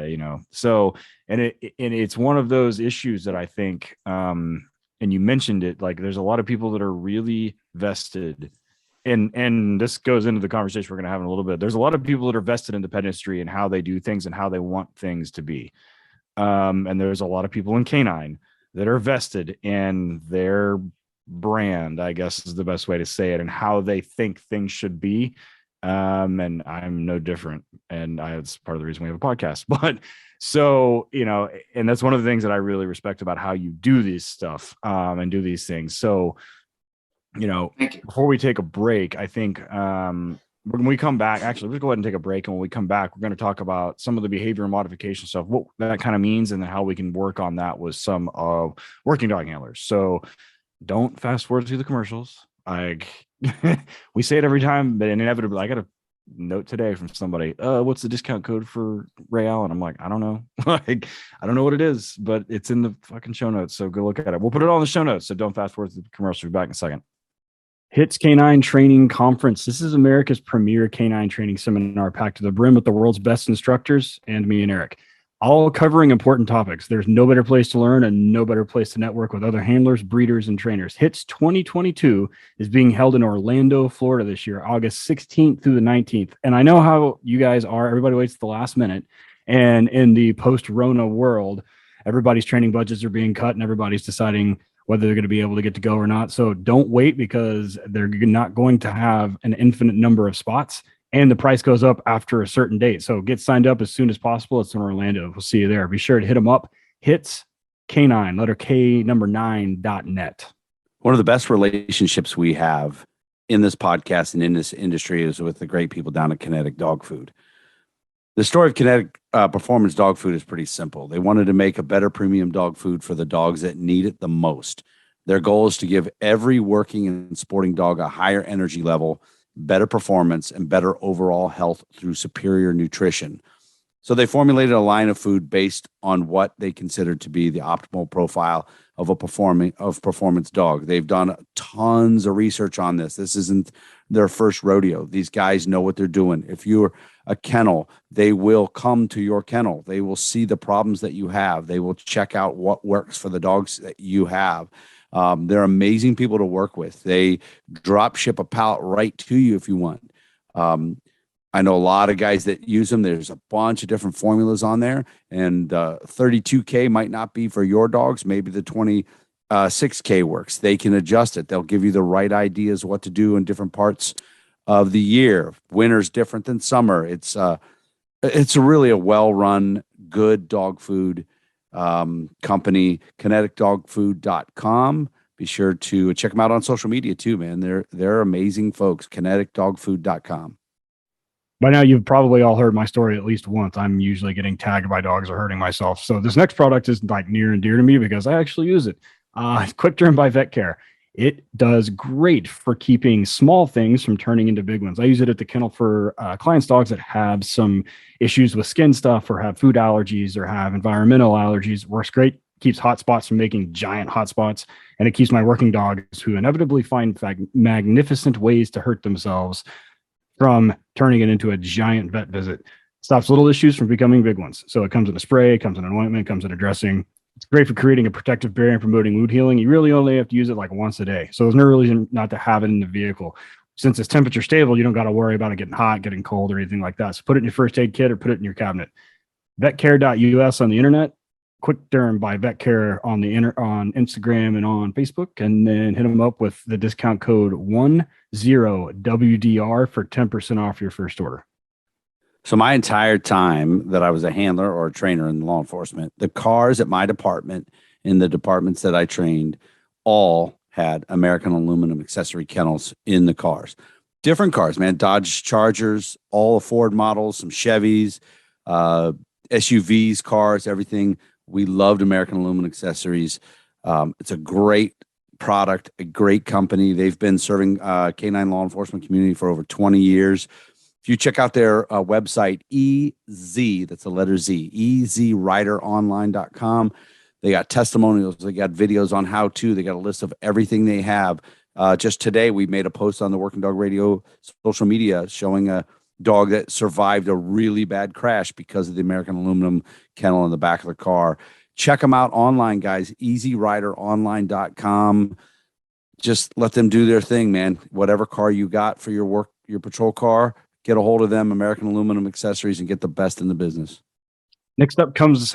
you know, so, and it's one of those issues that I think, and you mentioned it, like there's a lot of people that are really vested and this goes into the conversation we're going to have in a little bit. There's a lot of people that are vested in the pet industry and how they do things and how they want things to be. And there's a lot of people in canine that are vested in their brand, I guess is the best way to say it, and how they think things should be. And I'm no different. And it's part of the reason we have a podcast. But so, you know, and that's one of the things that I really respect about how you do this stuff, and do these things. So, you know, before we take a break, I think, when we come back, actually, let's go ahead and take a break. And when we come back, we're going to talk about some of the behavior modification stuff, what that kind of means, and then how we can work on that with some of working dog handlers. So don't fast forward through the commercials. We say it every time, but inevitably I got a note today from somebody, what's the discount code for Ray Allen? I'm like, I don't know. Like, I don't know what it is, but it's in the fucking show notes. So go look at it. We'll put it all in the show notes. So don't fast forward through the commercial. We'll be back in a second. HITS Canine Training Conference. This is America's premier canine training seminar, packed to the brim with the world's best instructors and me and Eric, all covering important topics. There's no better place to learn and no better place to network with other handlers, breeders, and trainers. HITS 2022 is being held in Orlando, Florida this year, August 16th through the 19th. And I know how you guys are. Everybody waits at the last minute. And in the post-Rona world, everybody's training budgets are being cut and everybody's deciding whether they're going to be able to get to go or not. So don't wait, because they're not going to have an infinite number of spots. And the price goes up after a certain date. So get signed up as soon as possible. It's in Orlando. We'll see you there. Be sure to hit them up. HITS Canine, letter K, number 9.net. One of the best relationships we have in this podcast and in this industry is with the great people down at Kinetic Dog Food. The story of Kinetic Performance Dog Food is pretty simple. They wanted to make a better premium dog food for the dogs that need it the most. Their goal is to give every working and sporting dog a higher energy level, better performance, and better overall health through superior nutrition. So they formulated a line of food based on what they considered to be the optimal profile of a performance dog. They've done tons of research on this. This isn't their first rodeo. These guys know what they're doing. If you're a kennel, they will come to your kennel. They will see the problems that you have. They will check out what works for the dogs that you have. They're amazing people to work with. They drop ship a pallet right to you if you want. I know a lot of guys that use them. There's a bunch of different formulas on there, and 32K might not be for your dogs. Maybe the 26K works. They can adjust it. They'll give you the right ideas what to do in different parts of the year. Winter's different than summer. It's It's really a well-run, good dog food company, kineticdogfood.com. Be sure to check them out on social media too, man. They're amazing folks. Kineticdogfood.com. By now, you've probably all heard my story at least once. I'm usually getting tagged by dogs or hurting myself. So this next product is like near and dear to me because I actually use it. Quick Turn by Vet Care. It does great for keeping small things from turning into big ones. I use it at the kennel for clients' dogs that have some issues with skin stuff or have food allergies or have environmental allergies. Works great, keeps hot spots from making giant hot spots, and it keeps my working dogs who inevitably find magnificent ways to hurt themselves from turning it into a giant vet visit. Stops little issues from becoming big ones. So it comes in a spray, it comes in an ointment, it comes in a dressing. It's great for creating a protective barrier and promoting wound healing. You really only have to use it like once a day. So there's no reason not to have it in the vehicle. Since it's temperature stable, you don't got to worry about it getting hot, getting cold, or anything like that. So put it in your first aid kit or put it in your cabinet. Vetcare.us on the internet. Quick Derm by Vet Care on on Instagram and on Facebook, and then hit them up with the discount code 10WDR for 10% off your first order. So my entire time that I was a handler or a trainer in law enforcement, the cars at my department, in the departments that I trained, all had American aluminum accessory kennels in the cars. Different cars, man. Dodge Chargers, all Ford models, some Chevys, SUVs, cars, everything. We loved American aluminum accessories. It's a great product, a great company. They've been serving canine law enforcement community for over 20 years. If you check out their website, EZ, that's the letter Z, EZWriterOnline.com. They got testimonials. They got videos on how to. They got a list of everything they have. Just today, we made a post on the Working Dog Radio social media showing a dog that survived a really bad crash because of the American aluminum kennel in the back of the car. Check them out online, guys. EZWriterOnline.com. Just let them do their thing, man. Whatever car you got for your work, your patrol car, get a hold of them, American aluminum accessories, and get the best in the business. Next up comes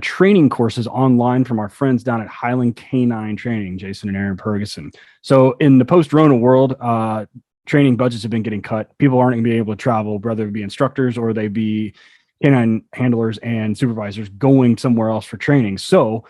training courses online from our friends down at Highland Canine Training, Jason and Aaron Ferguson. So in the post-Rona world, training budgets have been getting cut. People aren't going to be able to travel, whether it be instructors or they be canine handlers and supervisors going somewhere else for training. So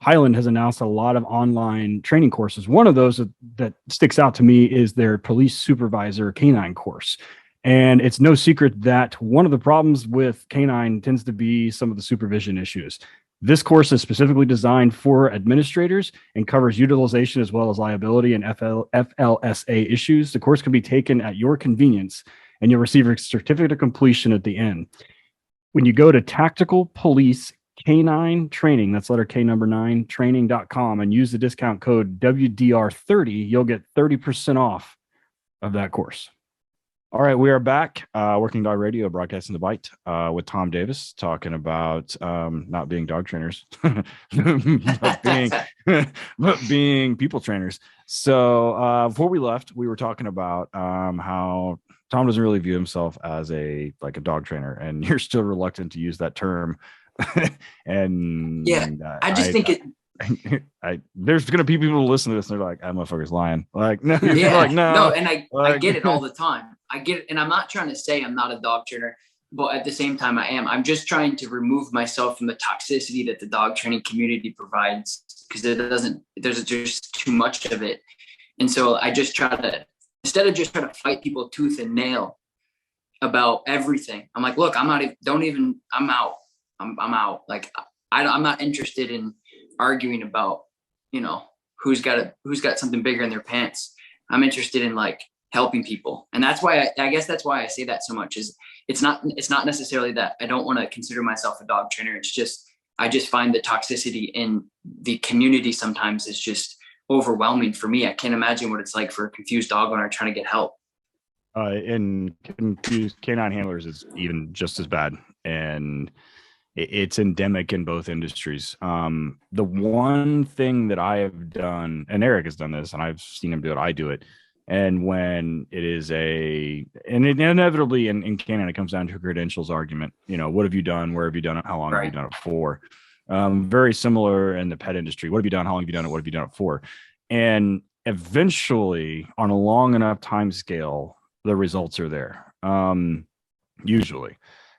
Highland has announced a lot of online training courses. One of those that sticks out to me is their police supervisor canine course. And it's no secret that one of the problems with canine tends to be some of the supervision issues. This course is specifically designed for administrators and covers utilization as well as liability and FLSA issues. The course can be taken at your convenience, and you'll receive a certificate of completion at the end. When you go to Tactical Police Canine Training, that's letter K number 9, training.com, and use the discount code WDR30, you'll get 30% off of that course. All right, we are back. Working Dog Radio, broadcasting the bite with Tom Davis, talking about not being dog trainers, but being people trainers. So before we left, we were talking about how Tom doesn't really view himself as a dog trainer, and you're still reluctant to use that term. And yeah, I just think it. There's gonna be people who listen to this and they're like, "That motherfucker's lying." Like, no, yeah, like, no, and I get it all the time. I get it, and I'm not trying to say I'm not a dog trainer, but at the same time, I am. I'm just trying to remove myself from the toxicity that the dog training community provides because there's just too much of it, and so I just try to, instead of just trying to fight people tooth and nail about everything, I'm like, look, I'm out. I'm out. I'm out. Like, I'm not interested in arguing about, who's got something bigger in their pants. I'm interested in helping people. And that's why I guess that's why I say that so much is it's not necessarily that I don't want to consider myself a dog trainer. It's just, I just find the toxicity in the community sometimes is just overwhelming for me. I can't imagine what it's like for a confused dog owner trying to get help. And confused canine handlers is even just as bad. And it's endemic in both industries. The one thing that I have done, and Eric has done this, and I've seen him do it, I do it. And when it is and inevitably in Canada, it comes down to a credentials argument. What have you done? Where have you done it? How long have you done it for? Very similar in the pet industry. What have you done? How long have you done it? What have you done it for? And eventually, on a long enough time scale, the results are there. Usually.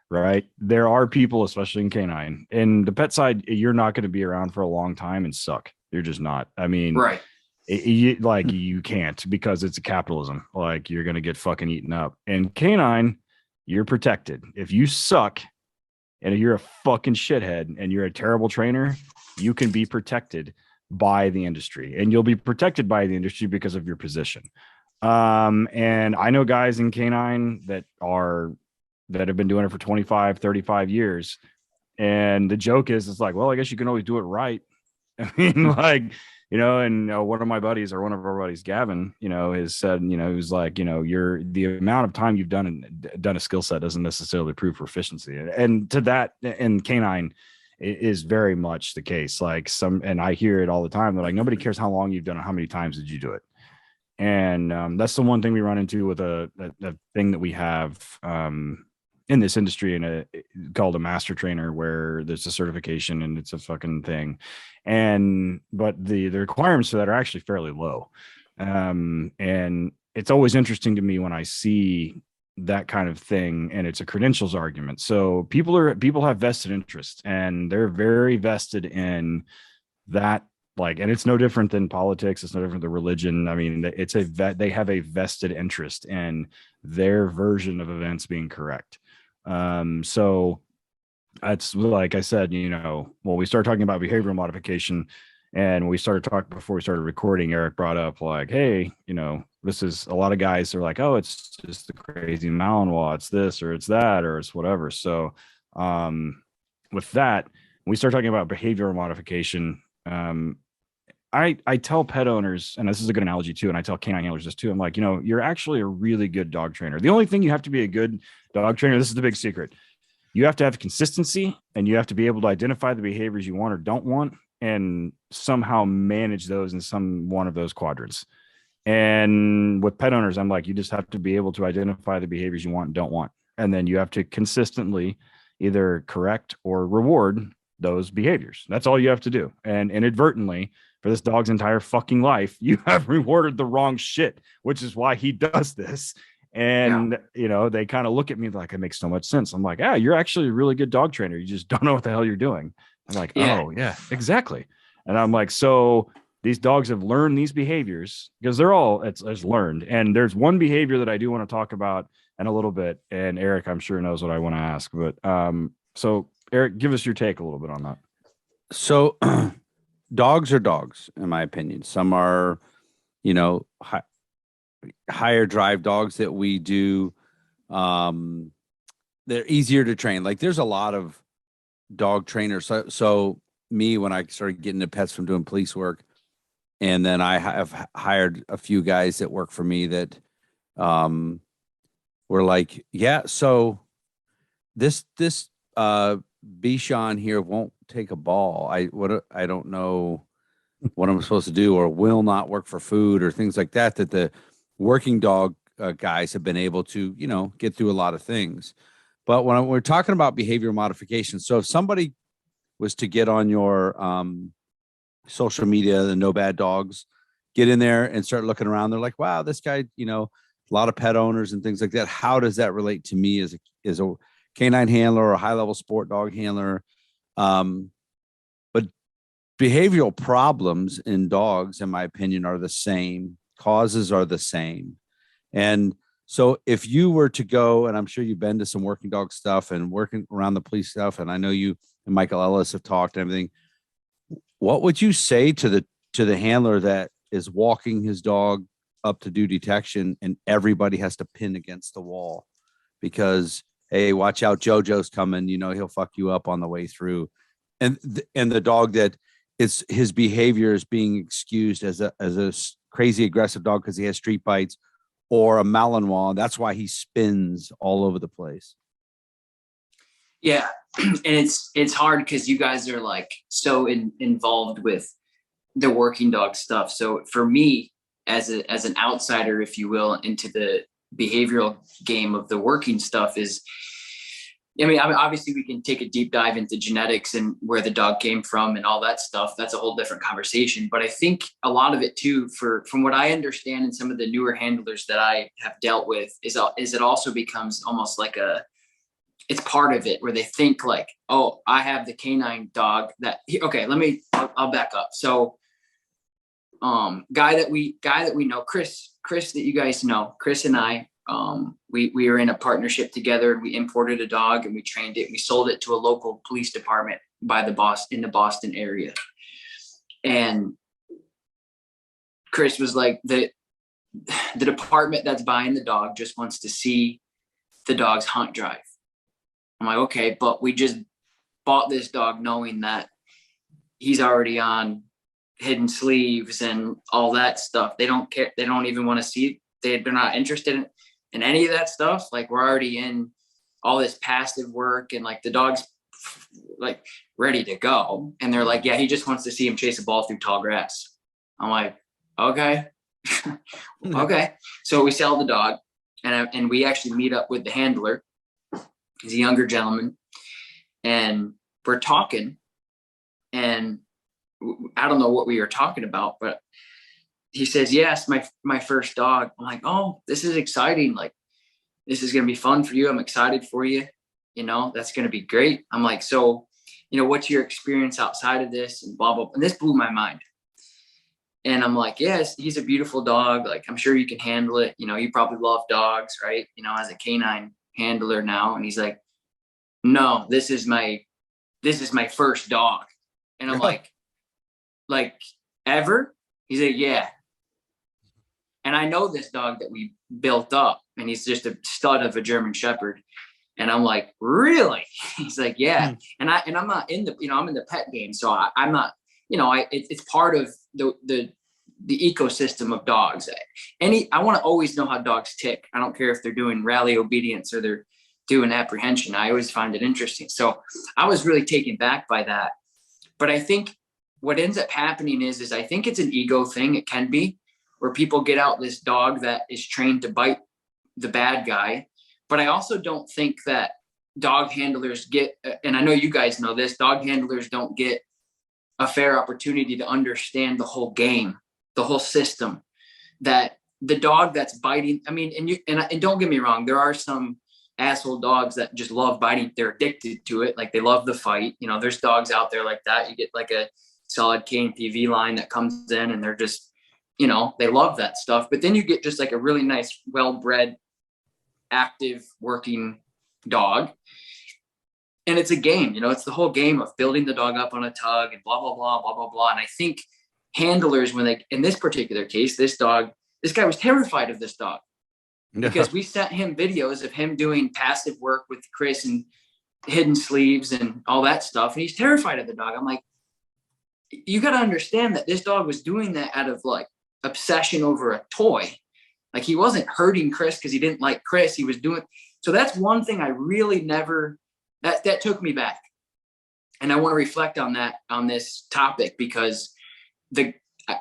right? There are people, especially in canine, and the pet side, you're not going to be around for a long time and suck. You're just not. I mean, Right. like you can't, because it's a capitalism. Like you're going to get fucking eaten up. And canine, you're protected. If you suck and you're a fucking shithead and you're a terrible trainer, you can be protected by the industry, and you'll be protected by the industry because of your position. And I know guys in canine that have been doing it for 25, 35 years. And the joke is, it's like, well, I guess you can always do it right. I mean, like, and one of our buddies, Gavin, has said, he was like, the amount of time you've done a skill set doesn't necessarily prove proficiency. And to that, and canine is very much the case. Like and I hear it all the time. They're like, nobody cares how long you've done it. How many times did you do it? And that's the one thing we run into with a thing that we have in this industry, called a master trainer, where there's a certification and it's a fucking thing. But the requirements for that are actually fairly low. And it's always interesting to me when I see that kind of thing, and it's a credentials argument. So people have vested interest, and they're very vested in that. Like, and it's no different than politics. It's no different than religion. I mean, they have a vested interest in their version of events being correct. So that's, like I said, when we started talking about behavioral modification, and we started talking before we started recording, Eric brought up like, hey, this is, a lot of guys are like, oh, it's just the crazy Malinois, it's this or it's that or it's whatever. So with that, when we start talking about behavioral modification, I tell pet owners, and this is a good analogy too, and I tell canine handlers this too. I'm like, you're actually a really good dog trainer. The only thing you have to be a good dog trainer, this is the big secret, you have to have consistency, and you have to be able to identify the behaviors you want or don't want, and somehow manage those in some one of those quadrants. And with pet owners, I'm like, you just have to be able to identify the behaviors you want and don't want. And then you have to consistently either correct or reward those behaviors. That's all you have to do. And inadvertently, for this dog's entire fucking life, you have rewarded the wrong shit, which is why he does this. And, they kind of look at me like, it makes so much sense. I'm like, you're actually a really good dog trainer. You just don't know what the hell you're doing. I'm like, oh, yeah, exactly. And I'm like, so these dogs have learned these behaviors, because they're all, it's learned. And there's one behavior that I do want to talk about in a little bit. And Eric, I'm sure, knows what I want to ask. But so Eric, give us your take a little bit on that. So dogs are dogs, in my opinion. Some are, higher drive dogs that we do. They're easier to train. Like, there's a lot of dog trainers. So me, when I started getting into pets from doing police work, and then I have hired a few guys that work for me that were like, yeah, so this Bichon here won't take a ball. I don't know what I'm supposed to do, or will not work for food, or things like that the working dog guys have been able to, get through a lot of things. But when we're talking about behavior modification, so if somebody was to get on your social media, the No Bad Dogs, get in there and start looking around, they're like, wow, this guy, a lot of pet owners and things like that. How does that relate to me as a canine handler or a high-level sport dog handler? But behavioral problems in dogs, in my opinion, are the same. Causes are the same. And so if you were to go, and I'm sure you've been to some working dog stuff and working around the police stuff, and I know you and Michael Ellis have talked and everything, what would you say to the handler that is walking his dog up to do detection, and everybody has to pin against the wall because, hey, watch out, JoJo's coming, he'll fuck you up on the way through. And the dog that his behavior is being excused as a crazy aggressive dog because he has street bites, or a Malinois. That's why he spins all over the place. Yeah. And it's hard because you guys are like so involved with the working dog stuff. So for me, as an outsider, if you will, into the behavioral game of the working stuff is, obviously we can take a deep dive into genetics and where the dog came from and all that stuff. That's a whole different conversation. But I think a lot of it too, from what I understand, and some of the newer handlers that I have dealt with, is it also becomes almost like it's part of it where they think like, oh, I have the canine dog that, okay, I'll back up. So, guy that we know, Chris, that you guys know, Chris and I, we were in a partnership together, and we imported a dog and we trained it. We sold it to a local police department in the Boston area. And Chris was like, the department that's buying the dog just wants to see the dog's hunt drive. I'm like, okay, but we just bought this dog knowing that he's already on hidden sleeves and all that stuff. They don't care. They don't even want to see. They're not interested in any of that stuff. Like, we're already in all this passive work, and like the dog's like ready to go. And they're like, yeah, he just wants to see him chase a ball through tall grass. I'm like, okay. Okay. So we sell the dog, and we actually meet up with the handler. He's a younger gentleman, and we're talking, and I don't know what we were talking about, but he says, yes, my first dog. I'm like, oh, this is exciting. Like, this is going to be fun for you. I'm excited for you. You know, that's going to be great. I'm like, so, you know, what's your experience outside of this, and blah, blah, blah. And this blew my mind. And I'm like, yes, he's a beautiful dog. Like, I'm sure you can handle it. You know, you probably love dogs, right? You know, as a canine handler now. And he's like, no, this is my first dog. And I'm like ever? He's like, yeah. And I know this dog that we built up, and he's just a stud of a German Shepherd. And I'm like, really? He's like, yeah. And I'm not in the, you know, I'm in the pet game. So I'm not, you know, it's part of the ecosystem of dogs. I want to always know how dogs tick. I don't care if they're doing rally obedience or they're doing apprehension. I always find it interesting. So I was really taken back by that. But I think what ends up happening is I think it's an ego thing. It can be, where people get out this dog that is trained to bite the bad guy. But I also don't think that dog handlers get, and I know you guys know this, dog handlers don't get a fair opportunity to understand the whole game, the whole system, that the dog that's biting, I mean, and don't get me wrong, there are some asshole dogs that just love biting. They're addicted to it. Like, they love the fight. You know, there's dogs out there like that. You get like a solid KNPV line that comes in, and they're just, you know, they love that stuff. But then you get just like a really nice, well-bred, active working dog. And it's a game, you know, it's the whole game of building the dog up on a tug and blah, blah, blah, blah, blah, blah. And I think handlers, when they, in this particular case, this guy was terrified of this dog, because we sent him videos of him doing passive work with Chris and hidden sleeves and all that stuff. And he's terrified of the dog. I'm like, you got to understand that this dog was doing that out of like obsession over a toy. Like, he wasn't hurting Chris because he didn't like Chris. He was doing. So that's one thing I really never, that took me back. And I want to reflect on that, on this topic, because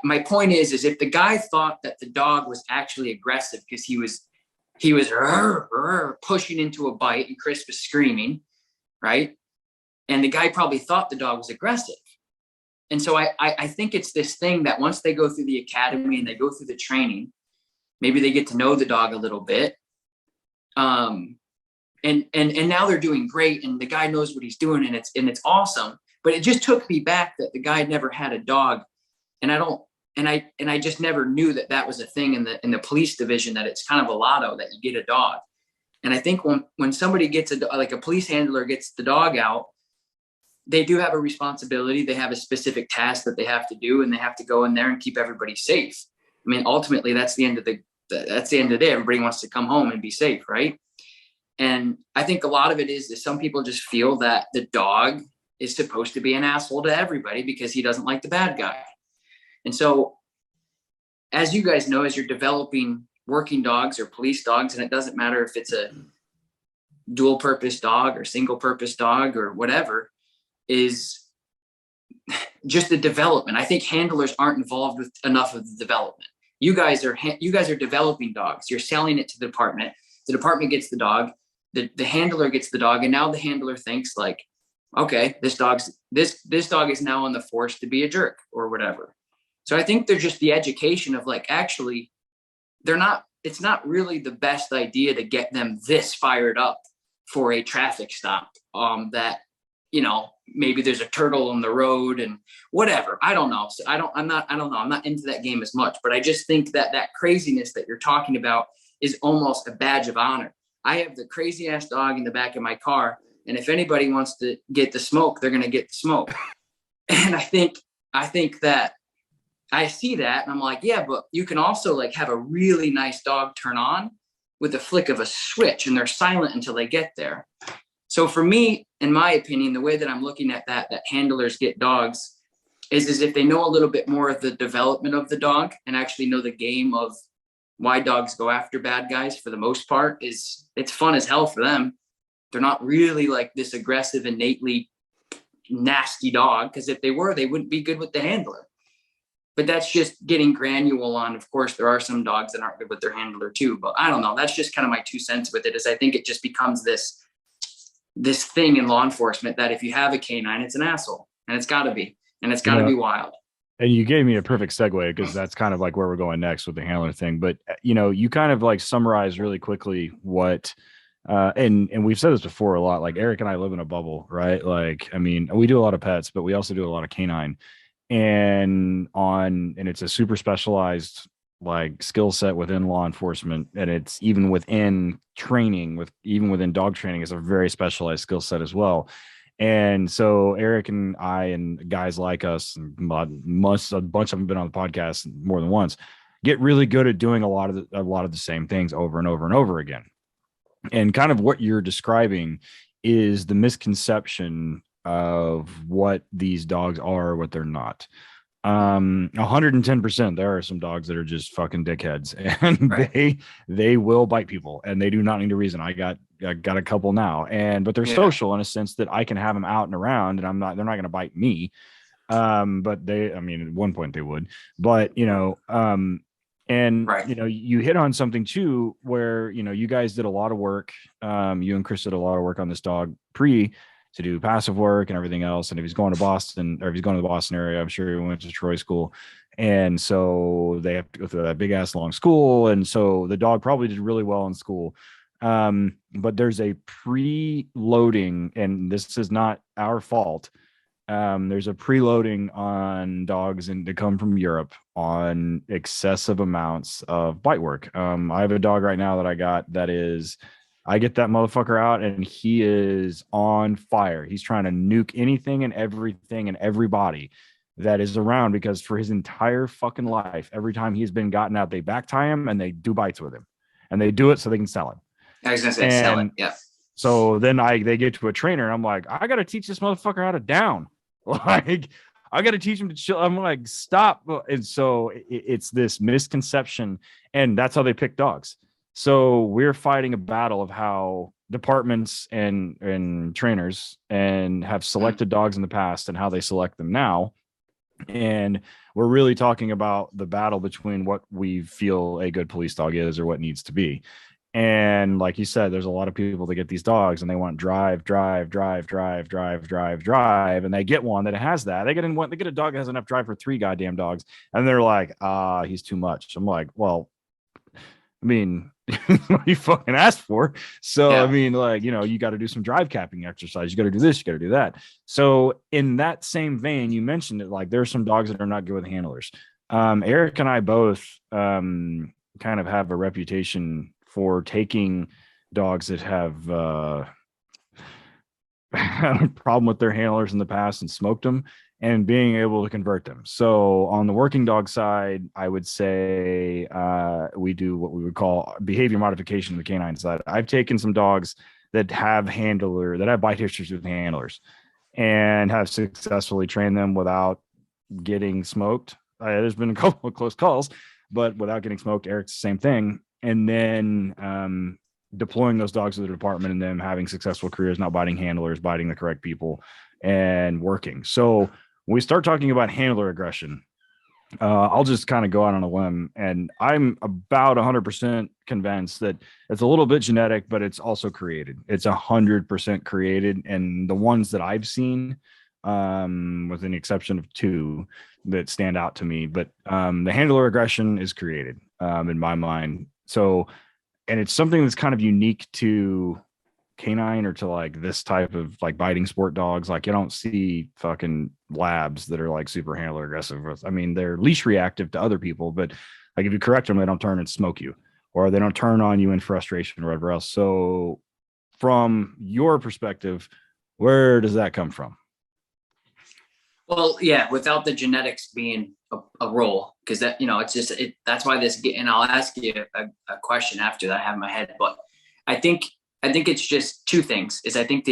my point is if the guy thought that the dog was actually aggressive because he was pushing into a bite and Chris was screaming, right? And the guy probably thought the dog was aggressive. And so I think it's this thing that once they go through the academy and they go through the training, maybe they get to know the dog a little bit. And now they're doing great, and the guy knows what he's doing, and it's awesome. But it just took me back that the guy never had a dog. And I just never knew that was a thing in the police division, that it's kind of a lotto that you get a dog. And I think when somebody gets like a police handler gets the dog out, they do have a responsibility. They have a specific task that they have to do, and they have to go in there and keep everybody safe. I mean, ultimately, that's the end of the day. Everybody wants to come home and be safe, right? And I think a lot of it is some people just feel that the dog is supposed to be an asshole to everybody because he doesn't like the bad guy. And so, as you guys know, as you're developing working dogs or police dogs, and it doesn't matter if it's a dual purpose dog or single purpose dog or whatever, is just the development. I think handlers aren't involved with enough of the development. You guys are developing dogs. You're selling it to the department. The department gets the dog. The handler gets the dog, and now the handler thinks like, okay, this dog is now on the force to be a jerk or whatever. So I think they're just the education of like, actually, it's not really the best idea to get them this fired up for a traffic stop, that, you know, maybe there's a turtle on the road and whatever. I don't know. So I'm not into that game as much, but I just think that that craziness that you're talking about is almost a badge of honor. I have the crazy ass dog in the back of my car, and if anybody wants to get the smoke, they're going to get the smoke. And I think that I see that and I'm like, yeah, but you can also like have a really nice dog turn on with a flick of a switch, and they're silent until they get there. So for me, in my opinion, the way that I'm looking at that handlers get dogs is if they know a little bit more of the development of the dog and actually know the game of why dogs go after bad guys, for the most part, is it's fun as hell for them. They're not really like this aggressive, innately nasty dog, because if they were, they wouldn't be good with the handler. But that's just getting granular on. Of course, there are some dogs that aren't good with their handler too, but I don't know. That's just kind of my 2 cents with it, is I think it just becomes this thing in law enforcement that if you have a canine, it's an asshole, and it's got to be, and it's got to be wild. And you gave me a perfect segue, because that's kind of like where we're going next with the handler thing. But, you know, you kind of like summarize really quickly what, and we've said this before a lot, like Eric and I live in a bubble, right? Like, I mean, we do a lot of pets, but we also do a lot of canine, and it's a super specialized like skill set within law enforcement. And it's even within training, even within dog training, is a very specialized skill set as well. And so Eric and I and guys like us, a bunch of them have been on the podcast more than once, get really good at doing a lot of the same things over and over and over again. And kind of what you're describing is the misconception of what these dogs are, what they're not. 110%. There are some dogs that are just fucking dickheads, and right. they will bite people, and they do not need a reason. I got a couple now, but they're social in a sense that I can have them out and around, and they're not going to bite me. But I mean, at one point they would, but you know, and right. You know, you hit on something too, where, you know, you guys did a lot of work. You and Chris did a lot of work on this dog to do passive work and everything else. And if he's going to Boston, or if he's going to the Boston area, I'm sure he went to Troy school. And so they have to go through that big ass long school. And so the dog probably did really well in school. But there's a preloading, and this is not our fault. There's a preloading on dogs to come from Europe on excessive amounts of bite work. I have a dog right now that I got I get that motherfucker out and he is on fire. He's trying to nuke anything and everything and everybody that is around, because for his entire fucking life, every time he's been gotten out, they back tie him and they do bites with him, and they do it so they can sell him. I was gonna say sell it. Yeah. So then they get to a trainer and I'm like, I got to teach this motherfucker how to down. Like, I got to teach him to chill. I'm like, stop. And so it's this misconception, and that's how they pick dogs. So we're fighting a battle of how departments and trainers and have selected dogs in the past and how they select them now. And we're really talking about the battle between what we feel a good police dog is, or what needs to be. And like you said, there's a lot of people that get these dogs and they want drive, and they get one that has that. They get a dog that has enough drive for 3 goddamn dogs, and they're like, he's too much. I'm like, well, I mean, what you fucking asked for. So yeah. I mean, like, you know, you got to do some drive capping exercise. You got to do this, you got to do that. So in that same vein, you mentioned it, like, there's some dogs that are not good with handlers. Eric and I both kind of have a reputation for taking dogs that have had a problem with their handlers in the past and smoked them, and being able to convert them. So on the working dog side, I would say we do what we would call behavior modification on the canine side. I've taken some dogs that have bite histories with handlers, and have successfully trained them without getting smoked. There's been a couple of close calls, but without getting smoked. Eric's the same thing. And then deploying those dogs to the department, and them having successful careers, not biting handlers, biting the correct people, and working. So when we start talking about handler aggression, I'll just kind of go out on a limb, and I'm about 100% convinced that it's a little bit genetic, but it's also created. It's 100% created. And the ones that I've seen, with an exception of 2 that stand out to me, but the handler aggression is created in my mind. So, and it's something that's kind of unique to canine or to like this type of like biting sport dogs. Like you don't see fucking labs that are like super handler aggressive with. I mean, they're leash reactive to other people, but like if you correct them, they don't turn and smoke you, or they don't turn on you in frustration or whatever else. So from your perspective, where does that come from? Well, yeah, without the genetics being a role, because that, it's just, that's why and I'll ask you a question after that I have in my head, but I think it's just two things is I think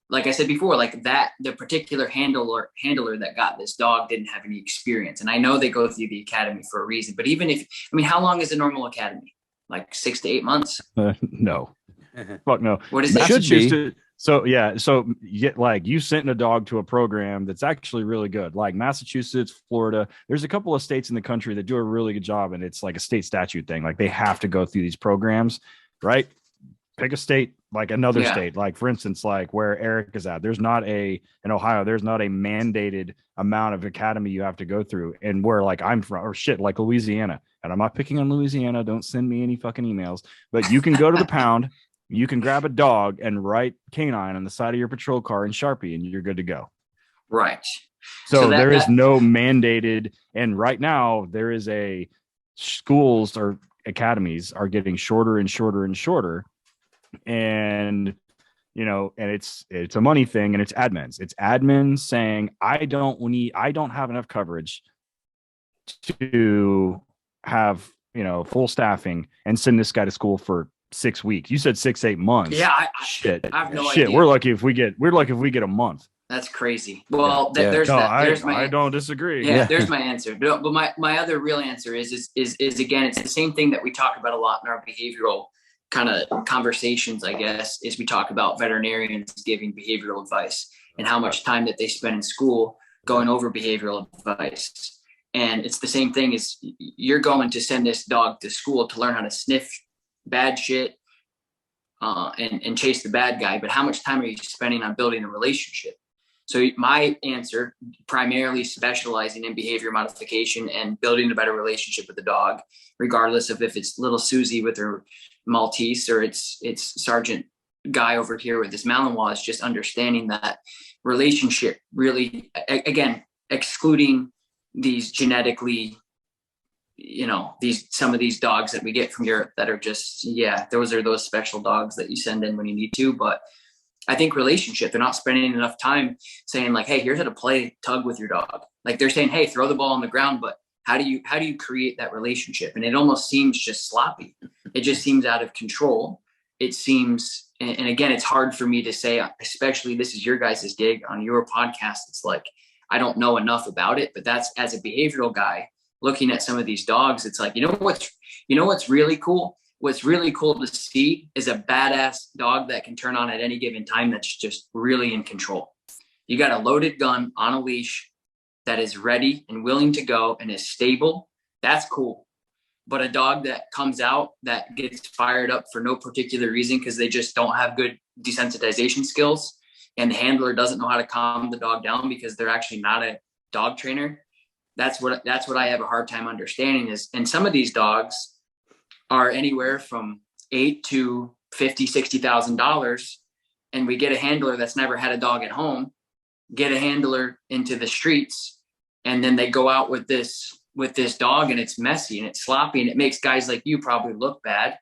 like I said before, like that, the particular handler that got this dog didn't have any experience. And I know they go through the academy for a reason, but how long is a normal academy? Like 6 to 8 months? No, fuck no. What is that? Should be. So yeah, like you sent a dog to a program that's actually really good, like Massachusetts, Florida. There's a couple of states in the country that do a really good job, and it's like a state statute thing. Like they have to go through these programs, right? Pick a state, like another state, like for instance, like where Eric is at. In Ohio, there's not a mandated amount of academy you have to go through, and where like I'm from, or shit, like Louisiana. And I'm not picking on Louisiana. Don't send me any fucking emails, but you can go to the pound. You can grab a dog and write canine on the side of your patrol car in Sharpie, and you're good to go. Right. So there is no mandated. And right now there is schools or academies are getting shorter and shorter and shorter. And, and it's a money thing, and it's admins. It's admins saying, I don't have enough coverage to have, full staffing and send this guy to school for 6 weeks. You said 6-8 months. Yeah. I have no idea. We're lucky if we get a month. That's crazy. Well, I don't disagree. Yeah, there's my answer. But my other real answer is again, it's the same thing that we talk about a lot in our behavioral kind of conversations, I guess, is we talk about veterinarians giving behavioral advice and how much time that they spend in school going over behavioral advice. And it's the same thing as you're going to send this dog to school to learn how to sniff bad shit and chase the bad guy. But how much time are you spending on building a relationship? So my answer, primarily specializing in behavior modification and building a better relationship with the dog, regardless of if it's little Susie with her Maltese or it's Sergeant Guy over here with this Malinois, is just understanding that relationship really, again, excluding these genetically, some of these dogs that we get from Europe that are just, those are those special dogs that you send in when you need to. But I think relationship, they're not spending enough time saying like, hey, here's how to play tug with your dog. Like they're saying, hey, throw the ball on the ground, but how do you create that relationship? And it almost seems just sloppy. It just seems out of control. It seems, and again, it's hard for me to say, especially this is your guys' gig on your podcast. It's like, I don't know enough about it, but that's, as a behavioral guy looking at some of these dogs, it's like, what's really cool? What's really cool to see is a badass dog that can turn on at any given time. That's just really in control. You got a loaded gun on a leash that is ready and willing to go and is stable. That's cool. But a dog that comes out that gets fired up for no particular reason because they just don't have good desensitization skills, and the handler doesn't know how to calm the dog down because they're actually not a dog trainer. That's what I have a hard time understanding is, and some of these dogs are anywhere from $8,000 to $50,000, $60,000. And we get a handler that's never had a dog at home, get a handler into the streets, and then they go out with this dog, and it's messy and it's sloppy, and it makes guys like you probably look bad,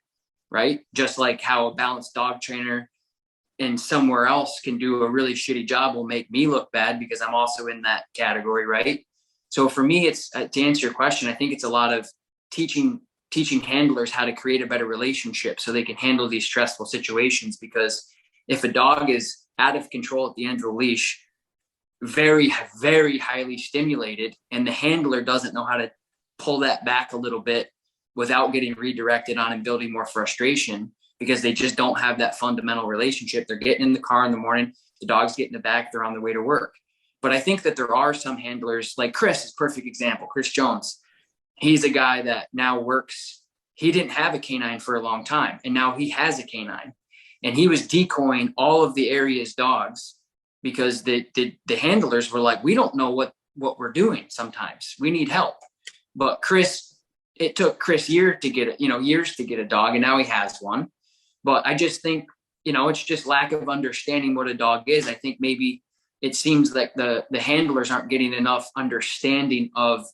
right? Just like how a balanced dog trainer and somewhere else can do a really shitty job will make me look bad because I'm also in that category, right? So for me, it's to answer your question, I think it's a lot of teaching handlers how to create a better relationship so they can handle these stressful situations. Because if a dog is out of control at the end of the leash, very, very highly stimulated, and the handler doesn't know how to pull that back a little bit without getting redirected on and building more frustration, because they just don't have that fundamental relationship. They're getting in the car in the morning, the dog's getting the back, they're on their way to work. But I think that there are some handlers, like Chris is a perfect example, Chris Jones. He's a guy that now works. He didn't have a canine for a long time, and now he has a canine, and he was decoying all of the area's dogs because the handlers were like, we don't know what we're doing. Sometimes we need help. But it took Chris years to get a dog, and now he has one. But I just think it's just lack of understanding what a dog is. I think maybe it seems like the handlers aren't getting enough understanding of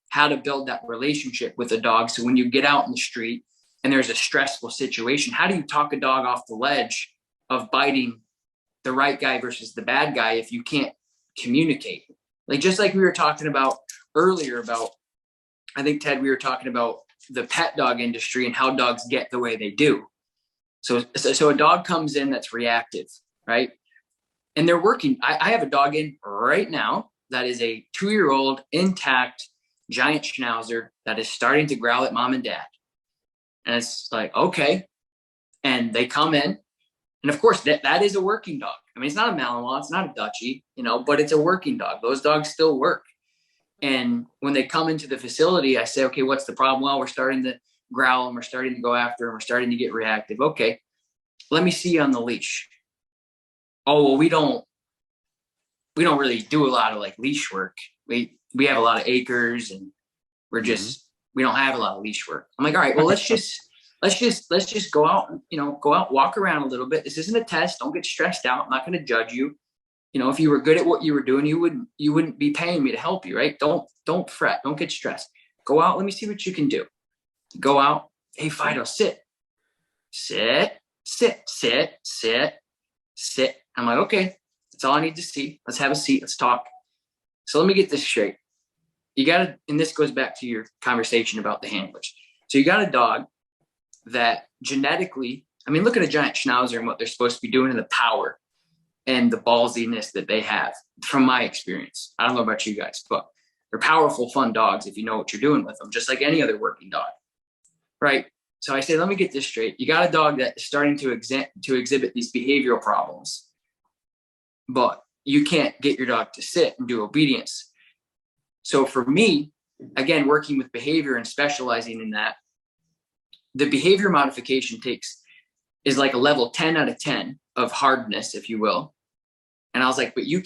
how to build that relationship with a dog. So when you get out in the street and there's a stressful situation, how do you talk a dog off the ledge of biting the right guy versus the bad guy if you can't communicate? Like, just like we were talking about earlier about, I think, Ted, we were talking about the pet dog industry and how dogs get the way they do. So a dog comes in that's reactive, right? And they're working. I have a dog in right now that is a 2-year-old intact giant schnauzer that is starting to growl at mom and dad. And it's like, okay. And they come in. And of course, that is a working dog. I mean, it's not a Malinois, it's not a Dutchie, but it's a working dog. Those dogs still work. And when they come into the facility, I say, okay, what's the problem? Well, we're starting to growl and we're starting to go after and we're starting to get reactive. Okay, let me see you on the leash. Oh, well, we don't really do a lot of like leash work. We have a lot of acres and we don't have a lot of leash work. I'm like, all right, well, let's just go out and, walk around a little bit. This isn't a test. Don't get stressed out. I'm not going to judge you. If you were good at what you were doing, you wouldn't be paying me to help you, right? Don't fret. Don't get stressed. Go out. Let me see what you can do. Go out. Hey, Fido, sit. I'm like, okay, that's all I need to see. Let's have a seat. Let's talk. So let me get this straight. And this goes back to your conversation about the handlers. So you got a dog that genetically, I mean, look at a giant schnauzer and what they're supposed to be doing and the power and the ballsiness that they have from my experience. I don't know about you guys, but they're powerful, fun dogs if you know what you're doing with them, just like any other working dog, right? So I say, let me get this straight. You got a dog that is starting to exhibit these behavioral problems, but you can't get your dog to sit and do obedience. So for me, again, working with behavior and specializing in that, the behavior modification is like a level 10 out of 10 of hardness, if you will. And I was like, but you're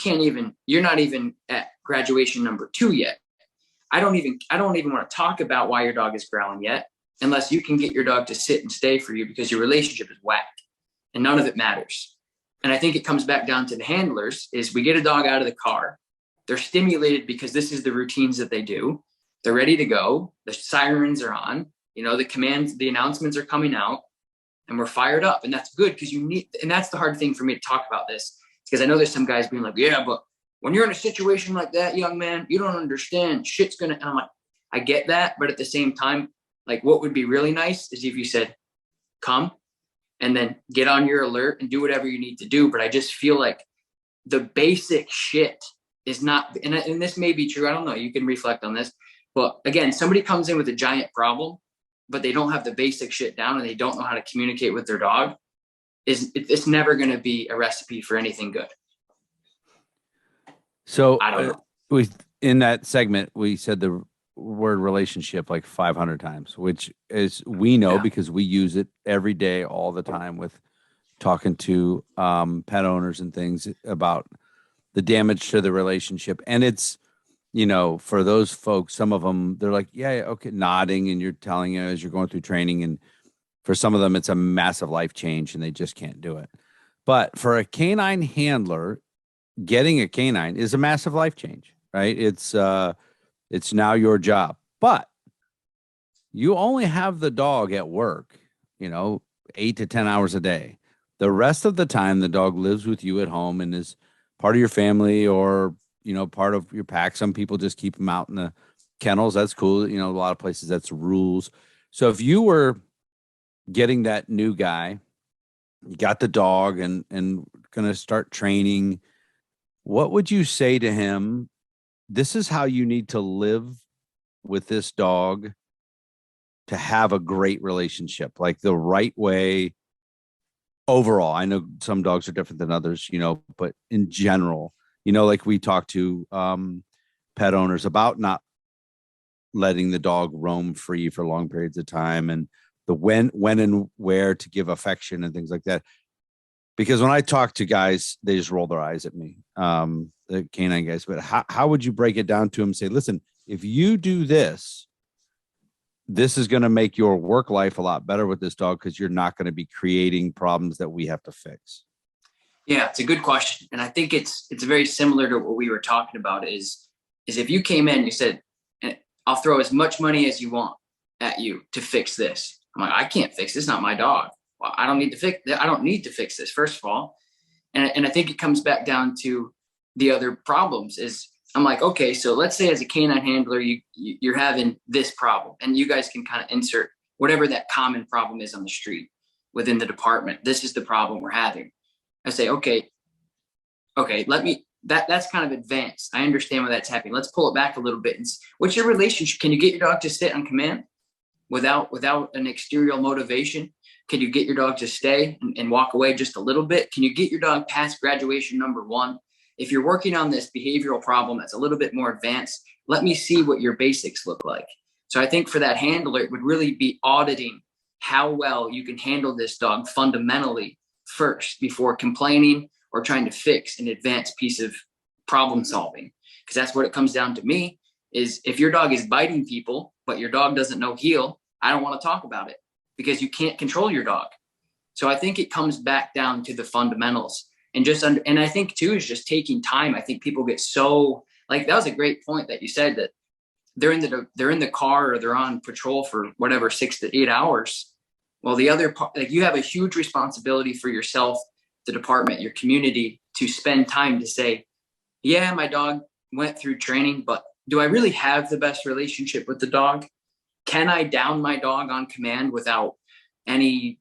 not even at graduation number 2 yet. I don't even want to talk about why your dog is growling yet, unless you can get your dog to sit and stay for you because your relationship is whack and none of it matters. And I think it comes back down to the handlers is we get a dog out of the car. They're stimulated because this is the routines that they do. They're ready to go. The sirens are on, the commands, the announcements are coming out and we're fired up. And that's good because and that's the hard thing for me to talk about this because I know there's some guys being like, yeah, but when you're in a situation like that, young man, you don't understand and I'm like, I get that. But at the same time, like what would be really nice is if you said, come and then get on your alert and do whatever you need to do. But I just feel like the basic shit is not, and this may be true. I don't know. You can reflect on this. But again, somebody comes in with a giant problem, but they don't have the basic shit down and they don't know how to communicate with their dog. It's never going to be a recipe for anything good. So I don't know. In that segment, we said the word relationship like 500 times, which is, we know because we use it every day, all the time with talking to pet owners and things about the damage to the relationship. And it's, for those folks, some of them, they're like, yeah, okay, nodding. And you're telling as you're going through training. And for some of them, it's a massive life change and they just can't do it. But for a canine handler, getting a canine is a massive life change, right? It's now your job, but you only have the dog at work, 8 to 10 hours a day. The rest of the time, the dog lives with you at home and is part of your family or, part of your pack. Some people just keep them out in the kennels. That's cool. A lot of places that's rules. So if you were getting that new guy, you got the dog and going to start training, what would you say to him? This is how you need to live with this dog to have a great relationship, like the right way overall. I know some dogs are different than others, but in general, like we talk to pet owners about not letting the dog roam free for long periods of time and the when and where to give affection and things like that. Because when I talk to guys, they just roll their eyes at me, the canine guys. But how would you break it down to them? Say, listen, if you do this, this is going to make your work life a lot better with this dog because you're not going to be creating problems that we have to fix. Yeah, it's a good question. And I think it's very similar to what we were talking about is if you came in, you said, I'll throw as much money as you want at you to fix this. I'm like, I can't fix this. It's not my dog. Well, I don't need to fix this, first of all. And I think it comes back down to the other problems is I'm like, okay, so let's say as a canine handler, you're having this problem and you guys can kind of insert whatever that common problem is on the street within the department. This is the problem we're having. I say, okay, that's kind of advanced. I understand why that's happening. Let's pull it back a little bit. What's your relationship? Can you get your dog to sit on command without an exterior motivation? Can you get your dog to stay and walk away just a little bit? Can you get your dog past graduation number 1? If you're working on this behavioral problem that's a little bit more advanced, let me see what your basics look like. So I think for that handler, it would really be auditing how well you can handle this dog fundamentally first before complaining or trying to fix an advanced piece of problem solving. Because that's what it comes down to me is if your dog is biting people, but your dog doesn't know heel, I don't want to talk about it because you can't control your dog. So I think it comes back down to the fundamentals and and I think too, is just taking time. I think people get so like, that was a great point that you said that they're in the car or they're on patrol for whatever, 6 to 8 hours. Well, the other part, like you have a huge responsibility for yourself, the department, your community to spend time to say, yeah, my dog went through training, but do I really have the best relationship with the dog? Can I down my dog on command without any,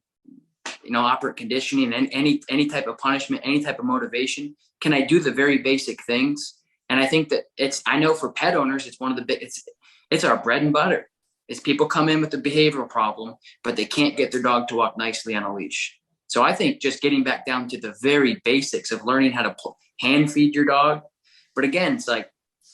operant conditioning and any type of punishment, any type of motivation? Can I do the very basic things? And I think that I know for pet owners, it's one of the big, it's our bread and butter. Is people come in with a behavioral problem, but they can't get their dog to walk nicely on a leash. So I think just getting back down to the very basics of learning how to hand feed your dog. But again, it's like,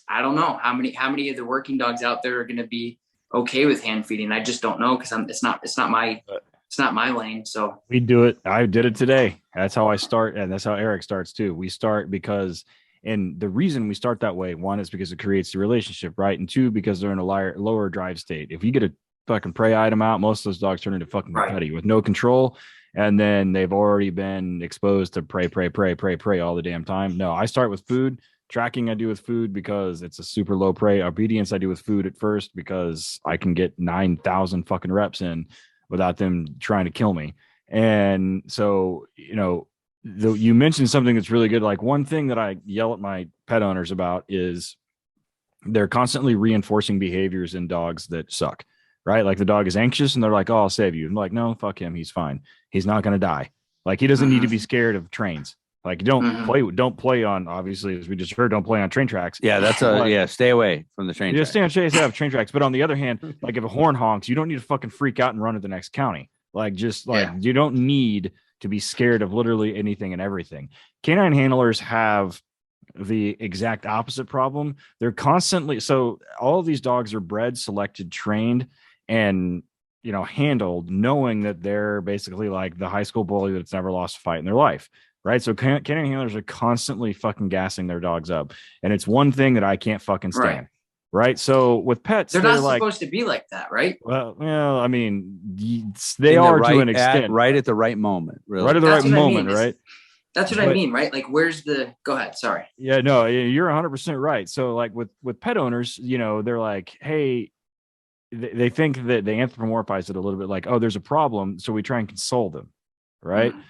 I don't know how many of the working dogs out there are going to be okay with hand feeding. I just don't know because it's not my lane. So we do it. I did it today. That's how I start, and that's how Eric starts too. We start because, and the reason we start that way, one is because it creates the relationship, right? And two, because they're in a lower drive state. If you get a fucking prey item out, most of those dogs turn into fucking confetti with no control. And then they've already been exposed to prey all the damn time. No, I start with food. Tracking I do with food because it's a super low prey. Obedience I do with food at first because I can get 9,000 fucking reps in without them trying to kill me. And so, you mentioned something that's really good. Like one thing that I yell at my pet owners about is they're constantly reinforcing behaviors in dogs that suck, right? Like the dog is anxious and they're like, oh, I'll save you. I'm like, no, fuck him. He's fine. He's not going to die. Like he doesn't need to be scared of trains. Like don't play on, obviously, as we just heard, don't play on train tracks. Yeah, that's stay away from the train tracks. Stay off train tracks. But on the other hand, like if a horn honks, you don't need to fucking freak out and run to the next county. You don't need to be scared of literally anything and everything. Canine handlers have the exact opposite problem. They're constantly, so all of these dogs are bred, selected, trained, and handled knowing that they're basically like the high school bully that's never lost a fight in their life. Right. So canine handlers are constantly fucking gassing their dogs up. And it's one thing that I can't fucking stand. Right. So with pets, they're not supposed to be like that. Right. Well, I mean, they are to an extent. Right at the right moment. Really. Right at the right moment. Right. That's what I mean. Right. Like where's go ahead. Sorry. Yeah, no, you're 100% right. So like with pet owners, they're like, hey, they think that they anthropomorphize it a little bit like, oh, there's a problem. So we try and console them. Right. Mm-hmm.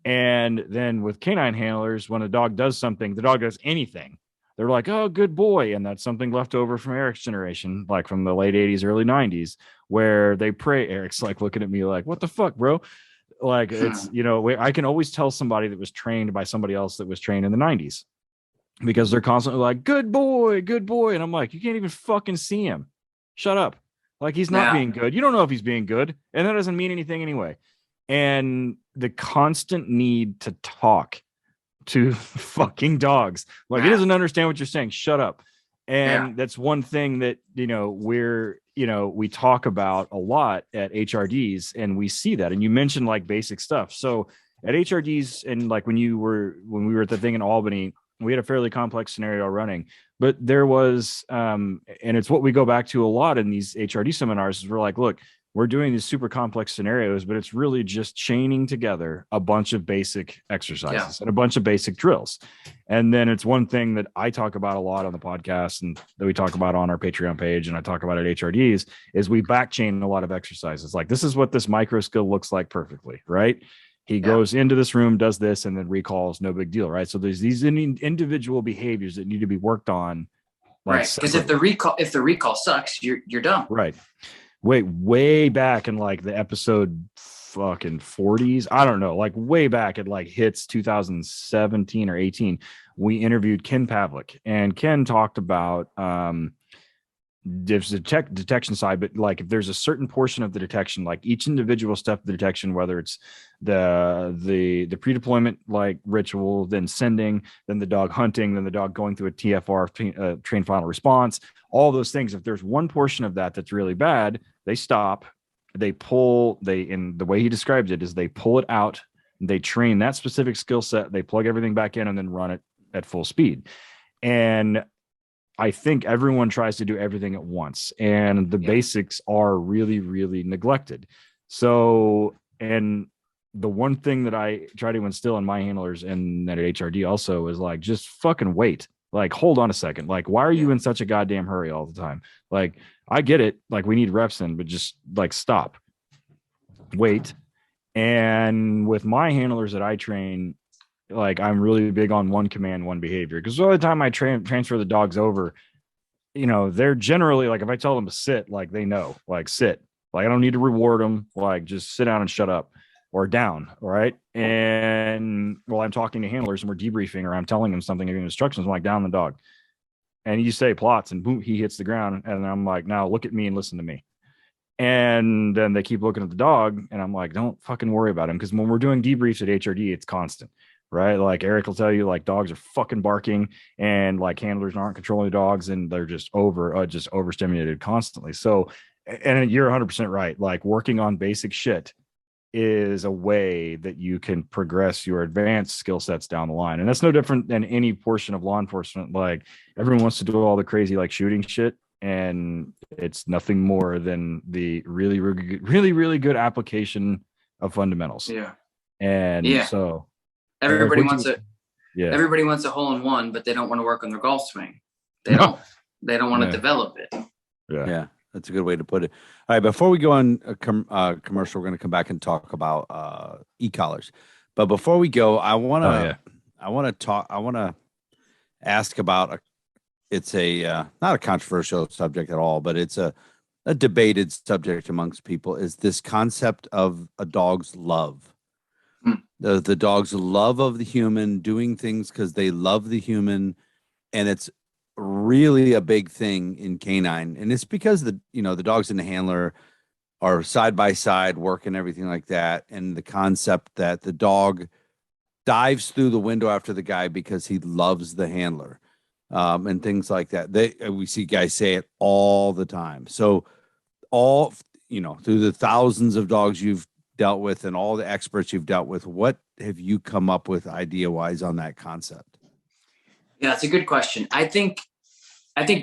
And then with canine handlers, when a dog does something, the dog does anything, they're like, oh, good boy. And that's something left over from Eric's generation, like from the late 80s, early 90s, where they pray. Eric's like looking at me like, what the fuck, bro? Like it's, I can always tell somebody that was trained by somebody else that was trained in the 90s because they're constantly like, good boy. And I'm like, you can't even fucking see him. Shut up. Like he's not being good. You don't know if he's being good. And that doesn't mean anything anyway. And the constant need to talk to fucking dogs. Like he doesn't understand what you're saying. Shut up. And that's one thing that, we talk about a lot at HRDs and we see that. And you mentioned like basic stuff. So at HRDs and like when we were at the thing in Albany, we had a fairly complex scenario running, but there was, and it's what we go back to a lot in these HRD seminars is we're like, look, we're doing these super complex scenarios, but it's really just chaining together a bunch of basic exercises and a bunch of basic drills. And then it's one thing that I talk about a lot on the podcast and that we talk about on our Patreon page and I talk about at HRDs is we back chain a lot of exercises. Like this is what this micro skill looks like perfectly, right? He goes into this room, does this, and then recalls, no big deal, right? So there's these individual behaviors that need to be worked on. Like right. Because if the recall sucks, you're done. Right. Way back in like the episode fucking 40s. I don't know, like way back at like hits 2017 or 18, we interviewed Ken Pavlik and Ken talked about there's the detection side, but like if there's a certain portion of the detection, like each individual step of the detection, whether it's the pre-deployment like ritual, then sending, then the dog hunting, then the dog going through a TFR, train final response, all those things. If there's one portion of that that's really bad, they stop, they pull, in the way he described it is they pull it out, they train that specific skill set, they plug everything back in and then run it at full speed. And I think everyone tries to do everything at once and the basics are really, really neglected. So, and the one thing that I try to instill in my handlers and at HRD also is like, just fucking wait. Like, hold on a second. Like, why are you in such a goddamn hurry all the time? Like, I get it. Like, we need reps in, but just like stop, wait. And with my handlers that I train, like I'm really big on one command, one behavior. Because all the time I transfer the dogs over, you know, they're generally like, if I tell them to sit, like they know, like sit, like I don't need to reward them, like just sit down and shut up or down. Right. And while I'm talking to handlers and we're debriefing or I'm telling them something, giving instructions, I'm like down the dog. And you say plots and boom, he hits the ground. And I'm like, now look at me and listen to me. And then they keep looking at the dog and I'm like, don't fucking worry about him. Because when we're doing debriefs at HRD, it's constant. Right. Like Eric will tell you, like dogs are fucking barking and like handlers aren't controlling the dogs and they're just overstimulated constantly. So, and you're 100% right. Like working on basic shit is a way that you can progress your advanced skill sets down the line. And that's no different than any portion of law enforcement. Like everyone wants to do all the crazy, like shooting shit. And it's nothing more than the really, really good application of fundamentals. Yeah. And so everybody wants a hole in one, but they don't want to work on their golf swing. They don't want to develop it. Yeah. That's a good way to put it. All right. Before we go on a commercial, we're going to come back and talk about e-collars. But before we go, I want to ask about it's not a controversial subject at all, but it's a debated subject amongst people is this concept of a dog's love. The dog's love of the human, doing things because they love the human. And it's really a big thing in canine. And it's because the dogs and the handler are side by side working, everything like that. And the concept that the dog dives through the window after the guy because he loves the handler, and things like that. We see guys say it all the time. So through the thousands of dogs you've dealt with and all the experts you've dealt with, what have you come up with idea wise on that concept? Yeah, it's a good question. I think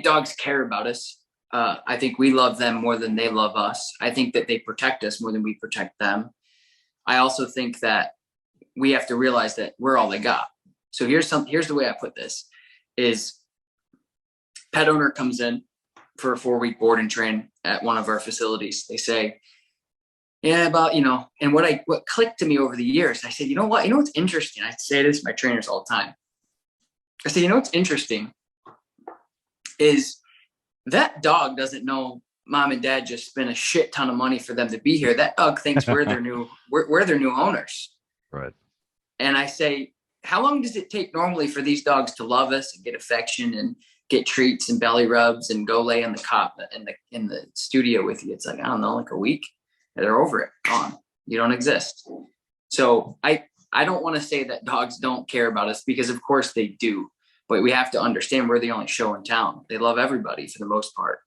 dogs care about us. I think we love them more than they love us. I think that they protect us more than we protect them. I also think that we have to realize that we're all they got. So here's the way I put this is pet owner comes in for a 4-week board and train at one of our facilities. They say, and what clicked to me over the years, I said, you know what's interesting? I say this to my trainers all the time. I said, what's interesting is that dog doesn't know mom and dad just spent a shit ton of money for them to be here. That dog thinks we're their new owners. Right. And I say, how long does it take normally for these dogs to love us and get affection and get treats and belly rubs and go lay on the cot in the studio with you? It's like, I don't know, like a week. And they're over it. Gone. You don't exist. So I don't want to say that dogs don't care about us because of course they do. But we have to understand we're the only show in town. They love everybody for the most part.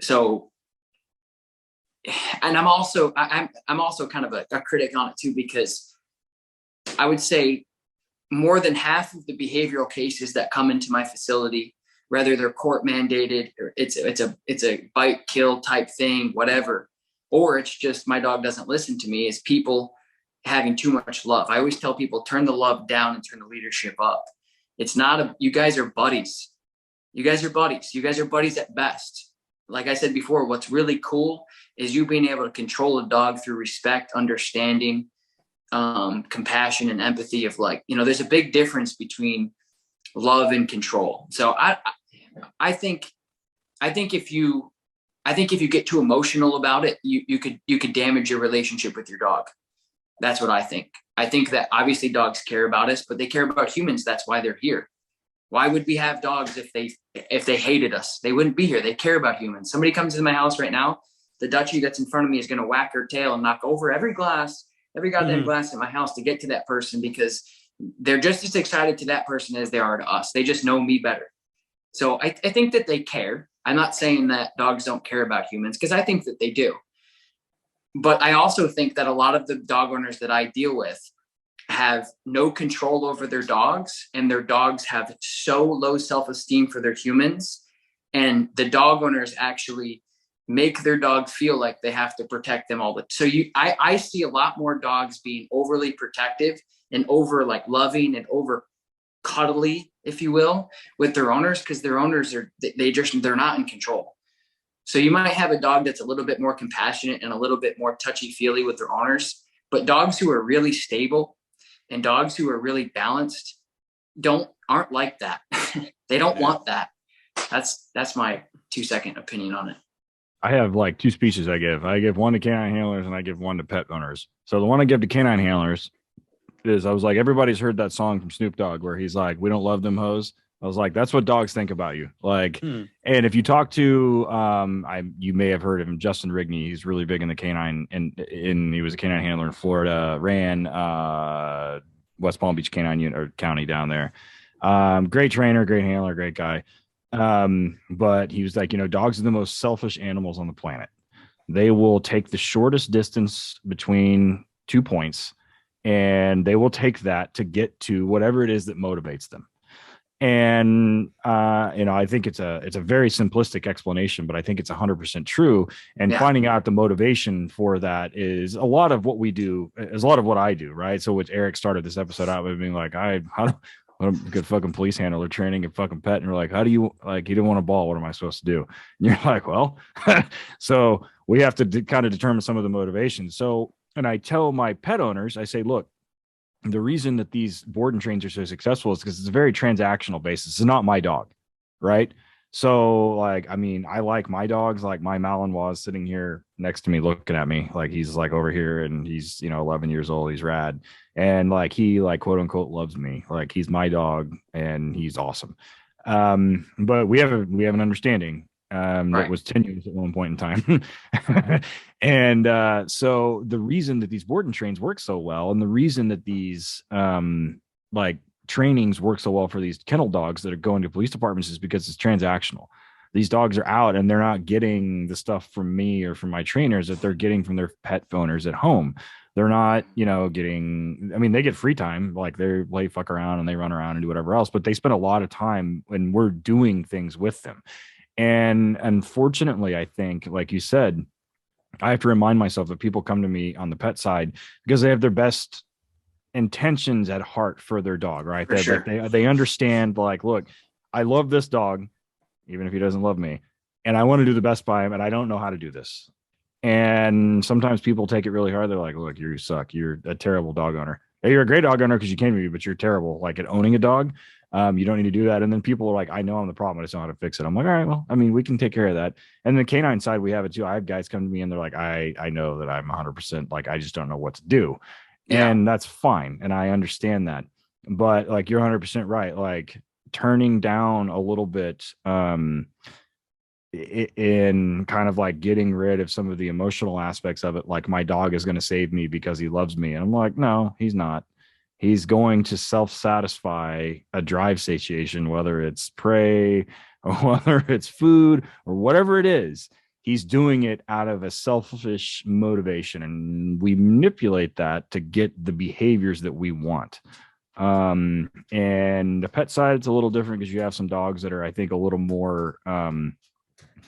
So, and I'm also kind of a critic on it too, because I would say more than half of the behavioral cases that come into my facility, whether they're court mandated or it's a bite kill type thing, whatever, or it's just my dog doesn't listen to me, is people having too much love. I always tell people, turn the love down and turn the leadership up. It's not you guys are buddies. You guys are buddies. You guys are buddies at best. Like I said before, what's really cool is you being able to control a dog through respect, understanding, compassion, and empathy of, like, there's a big difference between love and control. So I think if you get too emotional about it, you could damage your relationship with your dog. That's what I think. I think that obviously dogs care about us, but they care about humans. That's why they're here. Why would we have dogs if they hated us? They wouldn't be here. They care about humans. Somebody comes into my house right now, the Dutchie that's in front of me is going to whack her tail and knock over every goddamn glass in my house to get to that person, because they're just as excited to that person as they are to us. They just know me better. So I think that they care. I'm not saying that dogs don't care about humans, because I think that they do. But I also think that a lot of the dog owners that I deal with have no control over their dogs, and their dogs have so low self-esteem for their humans. And the dog owners actually make their dog feel like they have to protect them all the time. So I see a lot more dogs being overly protective and over like loving and over cuddly, if you will, with their owners, because their owners they're not in control. So you might have a dog that's a little bit more compassionate and a little bit more touchy-feely with their owners, but dogs who are really stable and dogs who are really balanced aren't like that. They don't want that. That's my 2-second opinion on it. I have like two species I give. I give one to canine handlers and I give one to pet owners. So the one I give to canine handlers is, I was like, everybody's heard that song from Snoop Dogg where he's like, we don't love them hoes. I was like, that's what dogs think about you. Like, and if you talk to, you may have heard of him, Justin Rigney. He's really big in the canine, and he was a canine handler in Florida, ran West Palm Beach Canine or County down there. Great trainer, great handler, great guy. But he was like, dogs are the most selfish animals on the planet. They will take the shortest distance between 2 points, and they will take that to get to whatever it is that motivates them. And I think it's a very simplistic explanation, but I think it's 100% true. And finding out the motivation for that is a lot of what we do, is a lot of what I do, right? So which Eric started this episode out with being like, I'm a good fucking police handler training a fucking pet, and you're like, how do you, like, you don't want a ball, what am I supposed to do? And you're like, well, so we have to kind of determine some of the motivation. So, and I tell my pet owners, I say, look, the reason that these board and trains are so successful is because it's a very transactional basis. It's not my dog, right? So, like, I mean, I like my dogs. Like my Malinois is sitting here next to me looking at me, like he's like over here, and he's 11 years old. He's rad, and like he like quote unquote loves me. Like he's my dog, and he's awesome. But we have an understanding that was tenuous at one point in time. And so the reason that these board and trains work so well, and the reason that these like trainings work so well for these kennel dogs that are going to police departments, is because it's transactional. These dogs are out and they're not getting the stuff from me or from my trainers that they're getting from their pet owners at home. They're not, getting, I mean, they get free time, like they play fuck around and they run around and do whatever else, but they spend a lot of time when we're doing things with them. And unfortunately, I think, like you said, I have to remind myself that people come to me on the pet side because they have their best intentions at heart for their dog, right? They understand, like, look, I love this dog, even if he doesn't love me, and I want to do the best by him, and I don't know how to do this. And sometimes people take it really hard. They're like, look, you suck. You're a terrible dog owner. Hey, you're a great dog owner because you came to me, but you're terrible, like, at owning a dog. You don't need to do that. And then people are like, I know I'm the problem. I just don't know how to fix it. I'm like, all right, well, I mean, we can take care of that. And the canine side, we have it too. I have guys come to me and they're like, I know that I'm 100%, like, I just don't know what to do. Yeah. And that's fine. And I understand that. But like, you're 100% right. Like turning down a little bit, in kind of like getting rid of some of the emotional aspects of it. Like my dog is going to save me because he loves me. And I'm like, no, he's not. He's going to self-satisfy a drive satiation, whether it's prey or whether it's food or whatever it is. He's doing it out of a selfish motivation, and we manipulate that to get the behaviors that we want. And the pet side, it's a little different because you have some dogs that are, I think, a little more,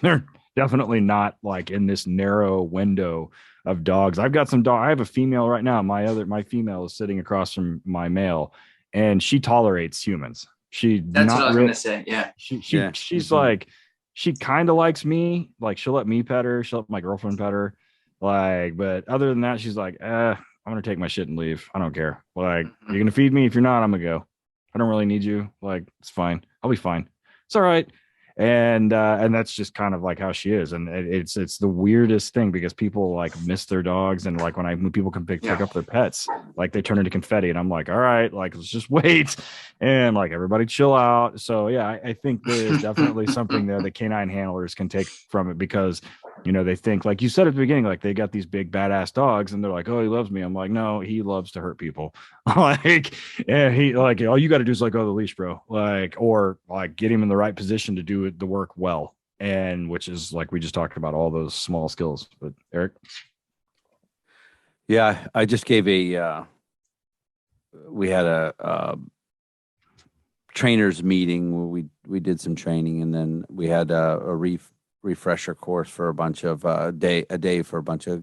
they're definitely not like in this narrow window of dogs. I've got some dog. I have a female right now. My female is sitting across from my male, and she tolerates humans. That's what I was gonna say. Yeah. She's like, she kind of likes me. Like, she'll let me pet her. She'll let my girlfriend pet her. Like, but other than that, she's like, I'm gonna take my shit and leave. I don't care. Like, you're gonna feed me. If you're not, I'm gonna go. I don't really need you. Like, it's fine. I'll be fine. It's all right. And that's just kind of like how she is. And it's the weirdest thing because people like miss their dogs, and like when people can pick up their pets, like they turn into confetti, and I'm like, all right, like let's just wait and like everybody chill out. So yeah, I think there is definitely something there that canine handlers can take from it, because they think, like you said at the beginning, like they got these big badass dogs and they're like, oh, he loves me. I'm like, no, he loves to hurt people. Like, and he like, all you got to do is like, go the leash, bro. Like, or like get him in the right position to do the work well. And which is like, we just talked about all those small skills. But Eric. Yeah, I just gave we had a trainers meeting where we did some training, and then we had a refresher course for a bunch of a day for a bunch of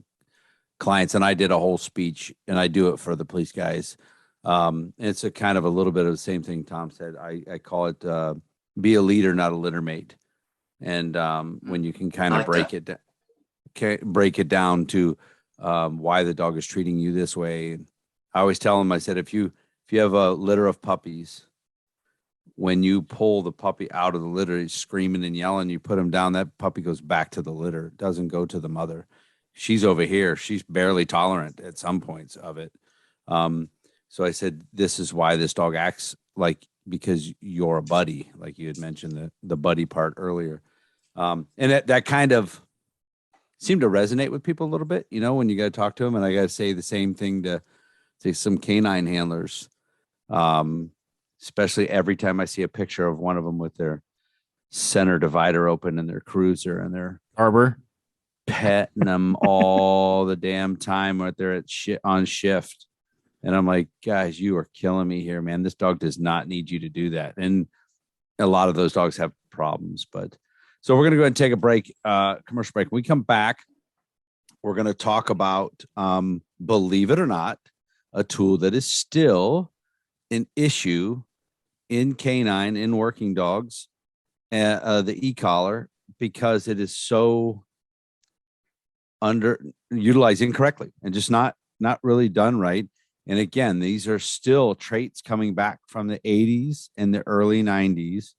clients, and I did a whole speech, and I do it for the police guys. It's a kind of a little bit of the same thing Tom said. I call it be a leader, not a litter mate. And when you can kind of break it down to why the dog is treating you this way. I always tell them, I said, if you have a litter of puppies, when you pull the puppy out of the litter, he's screaming and yelling, you put him down, that puppy goes back to the litter. It doesn't go to the mother. She's over here. She's barely tolerant at some points of it. So I said, this is why this dog acts like, because you're a buddy, like you had mentioned the buddy part earlier. And that kind of seemed to resonate with people a little bit, when you got to talk to them. And I got to say the same thing to say some canine handlers. Especially every time I see a picture of one of them with their center divider open and their cruiser and their Arbor, petting them all the damn time right there on shift. And I'm like, guys, you are killing me here, man. This dog does not need you to do that. And a lot of those dogs have problems. But so we're going to go ahead and take a break, commercial break. When we come back, we're going to talk about, believe it or not, a tool that is still an issue in canine, in working dogs, the e-collar, because it is so underutilized incorrectly and just not really done right. And again, these are still traits coming back from the 80s and the early 90s,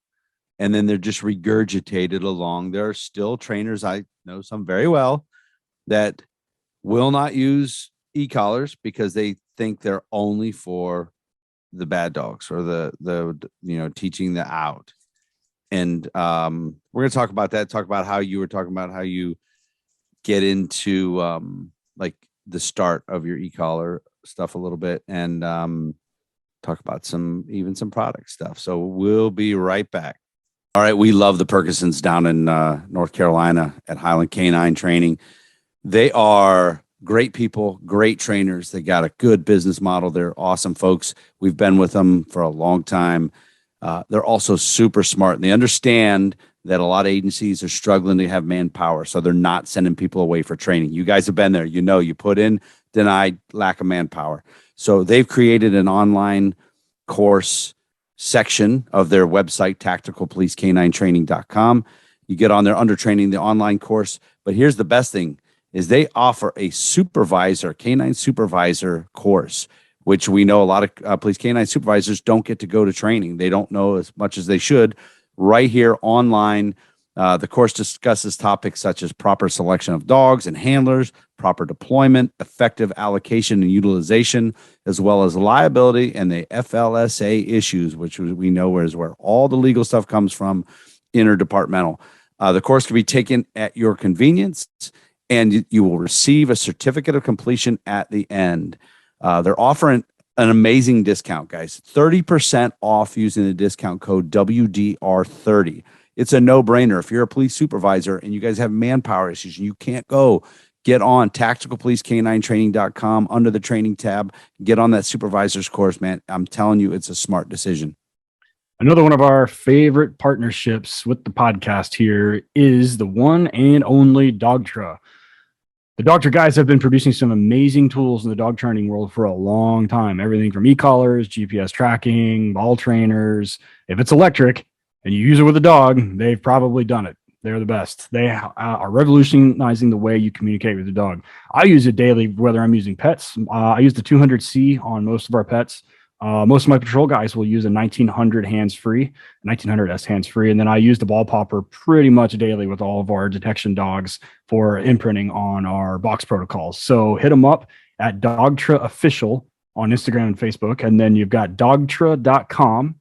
and then they're just regurgitated along. There are still trainers, I know some very well, that will not use e-collars because they think they're only for the bad dogs or the teaching the out. And we're going to talk about that, talk about how you were talking about how you get into like the start of your e-collar stuff a little bit, and talk about some product stuff. So we'll be right back. All right. We love the Perkinsons down in North Carolina at Highland Canine Training. They are great people, great trainers. They got a good business model. They're awesome folks. We've been with them for a long time. They're also super smart, and they understand that a lot of agencies are struggling to have manpower. So they're not sending people away for training. You guys have been there. You put in, denied, lack of manpower. So they've created an online course section of their website, tacticalpolicecaninetraining.com. You get on there under training, the online course. But here's the best thing is they offer a canine supervisor course, which we know a lot of police canine supervisors don't get to go to training. They don't know as much as they should. Right here online, the course discusses topics such as proper selection of dogs and handlers, proper deployment, effective allocation and utilization, as well as liability and the FLSA issues, which we know is where all the legal stuff comes from, interdepartmental. The course can be taken at your convenience, and you will receive a certificate of completion at the end. They're offering an amazing discount, guys. 30% off using the discount code WDR30. It's a no-brainer. If you're a police supervisor and you guys have manpower issues and you can't go get on tacticalpolicecaninetraining.com under the training tab. Get on that supervisor's course, man. I'm telling you, it's a smart decision. Another one of our favorite partnerships with the podcast here is the one and only Dogtra. The Dogtra guys have been producing some amazing tools in the dog training world for a long time. Everything from e-collars, GPS tracking, ball trainers. If it's electric and you use it with a dog, they've probably done it. They're the best. They are revolutionizing the way you communicate with the dog. I use it daily, whether I'm using pets. I use the 200C on most of our pets. Most of my patrol guys will use a 1900 hands-free, 1900S hands-free, and then I use the ball popper pretty much daily with all of our detection dogs for imprinting on our box protocols. So hit them up at Dogtra Official on Instagram and Facebook, and then you've got dogtra.com.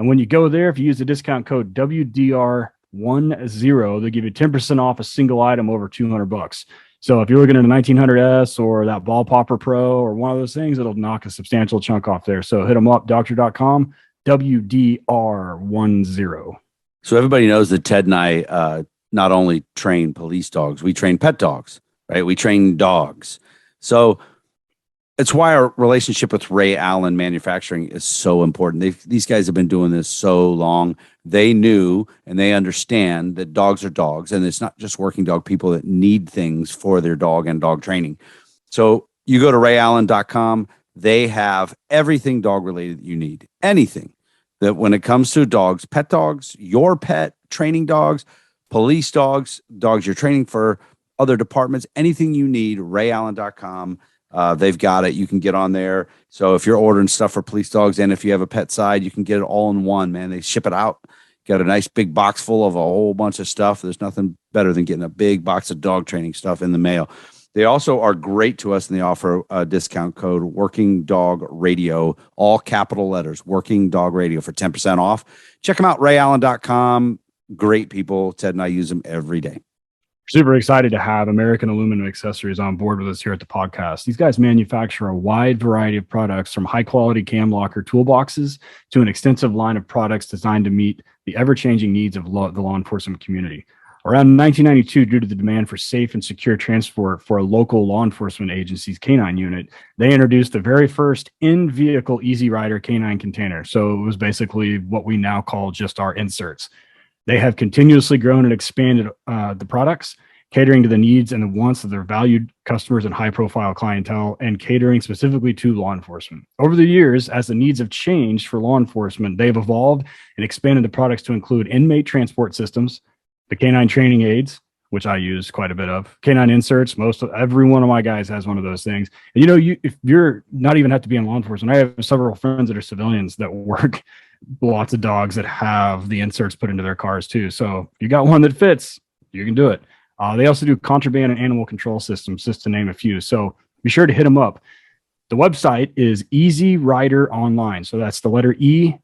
And when you go there, if you use the discount code WDR10, they'll give you 10% off a single item over $200. So if you're looking at a 1900S or that Ball Popper Pro or one of those things, it'll knock a substantial chunk off there. So hit them up, Dogtra.com, WDR10. So everybody knows that Ted and I not only train police dogs, we train pet dogs, right? We train dogs. So it's why our relationship with Ray Allen Manufacturing is so important. These guys have been doing this so long. They knew and they understand that dogs are dogs, and it's not just working dog people that need things for their dog and dog training. So you go to rayallen.com. They have everything dog related that you need. Anything that when it comes to dogs, pet dogs, your pet, training dogs, police dogs, dogs you're training for other departments, anything you need, rayallen.com. They've got it. You can get on there. So if you're ordering stuff for police dogs, and if you have a pet side, you can get it all in one, man. They ship it out. Got a nice big box full of a whole bunch of stuff. There's nothing better than getting a big box of dog training stuff in the mail. They also are great to us, and they offer a discount code Working Dog Radio, all capital letters, Working Dog Radio, for 10% off. Check them out, rayallen.com. Great people. Ted and I use them every day. Super excited to have American Aluminum Accessories on board with us here at the podcast. These guys manufacture a wide variety of products, from high-quality cam locker toolboxes to an extensive line of products designed to meet the ever-changing needs of the law enforcement community. Around 1992, due to the demand for safe and secure transport for a local law enforcement agency's canine unit, they introduced the very first in-vehicle Easy Rider canine container. So it was basically what we now call just our inserts. They have continuously grown and expanded the products, catering to the needs and the wants of their valued customers and high-profile clientele, and catering specifically to law enforcement. Over the years, as the needs have changed for law enforcement, they've evolved and expanded the products to include inmate transport systems, the canine training aids, which I use quite a bit of, canine inserts. Every one of my guys has one of those things. And if you're not even have to be in law enforcement, I have several friends that are civilians that work lots of dogs that have the inserts put into their cars too. So if you got one that fits, you can do it. They also do contraband and animal control systems, just to name a few. So be sure to hit them up. The website is Easy Rider Online. So that's the letter E,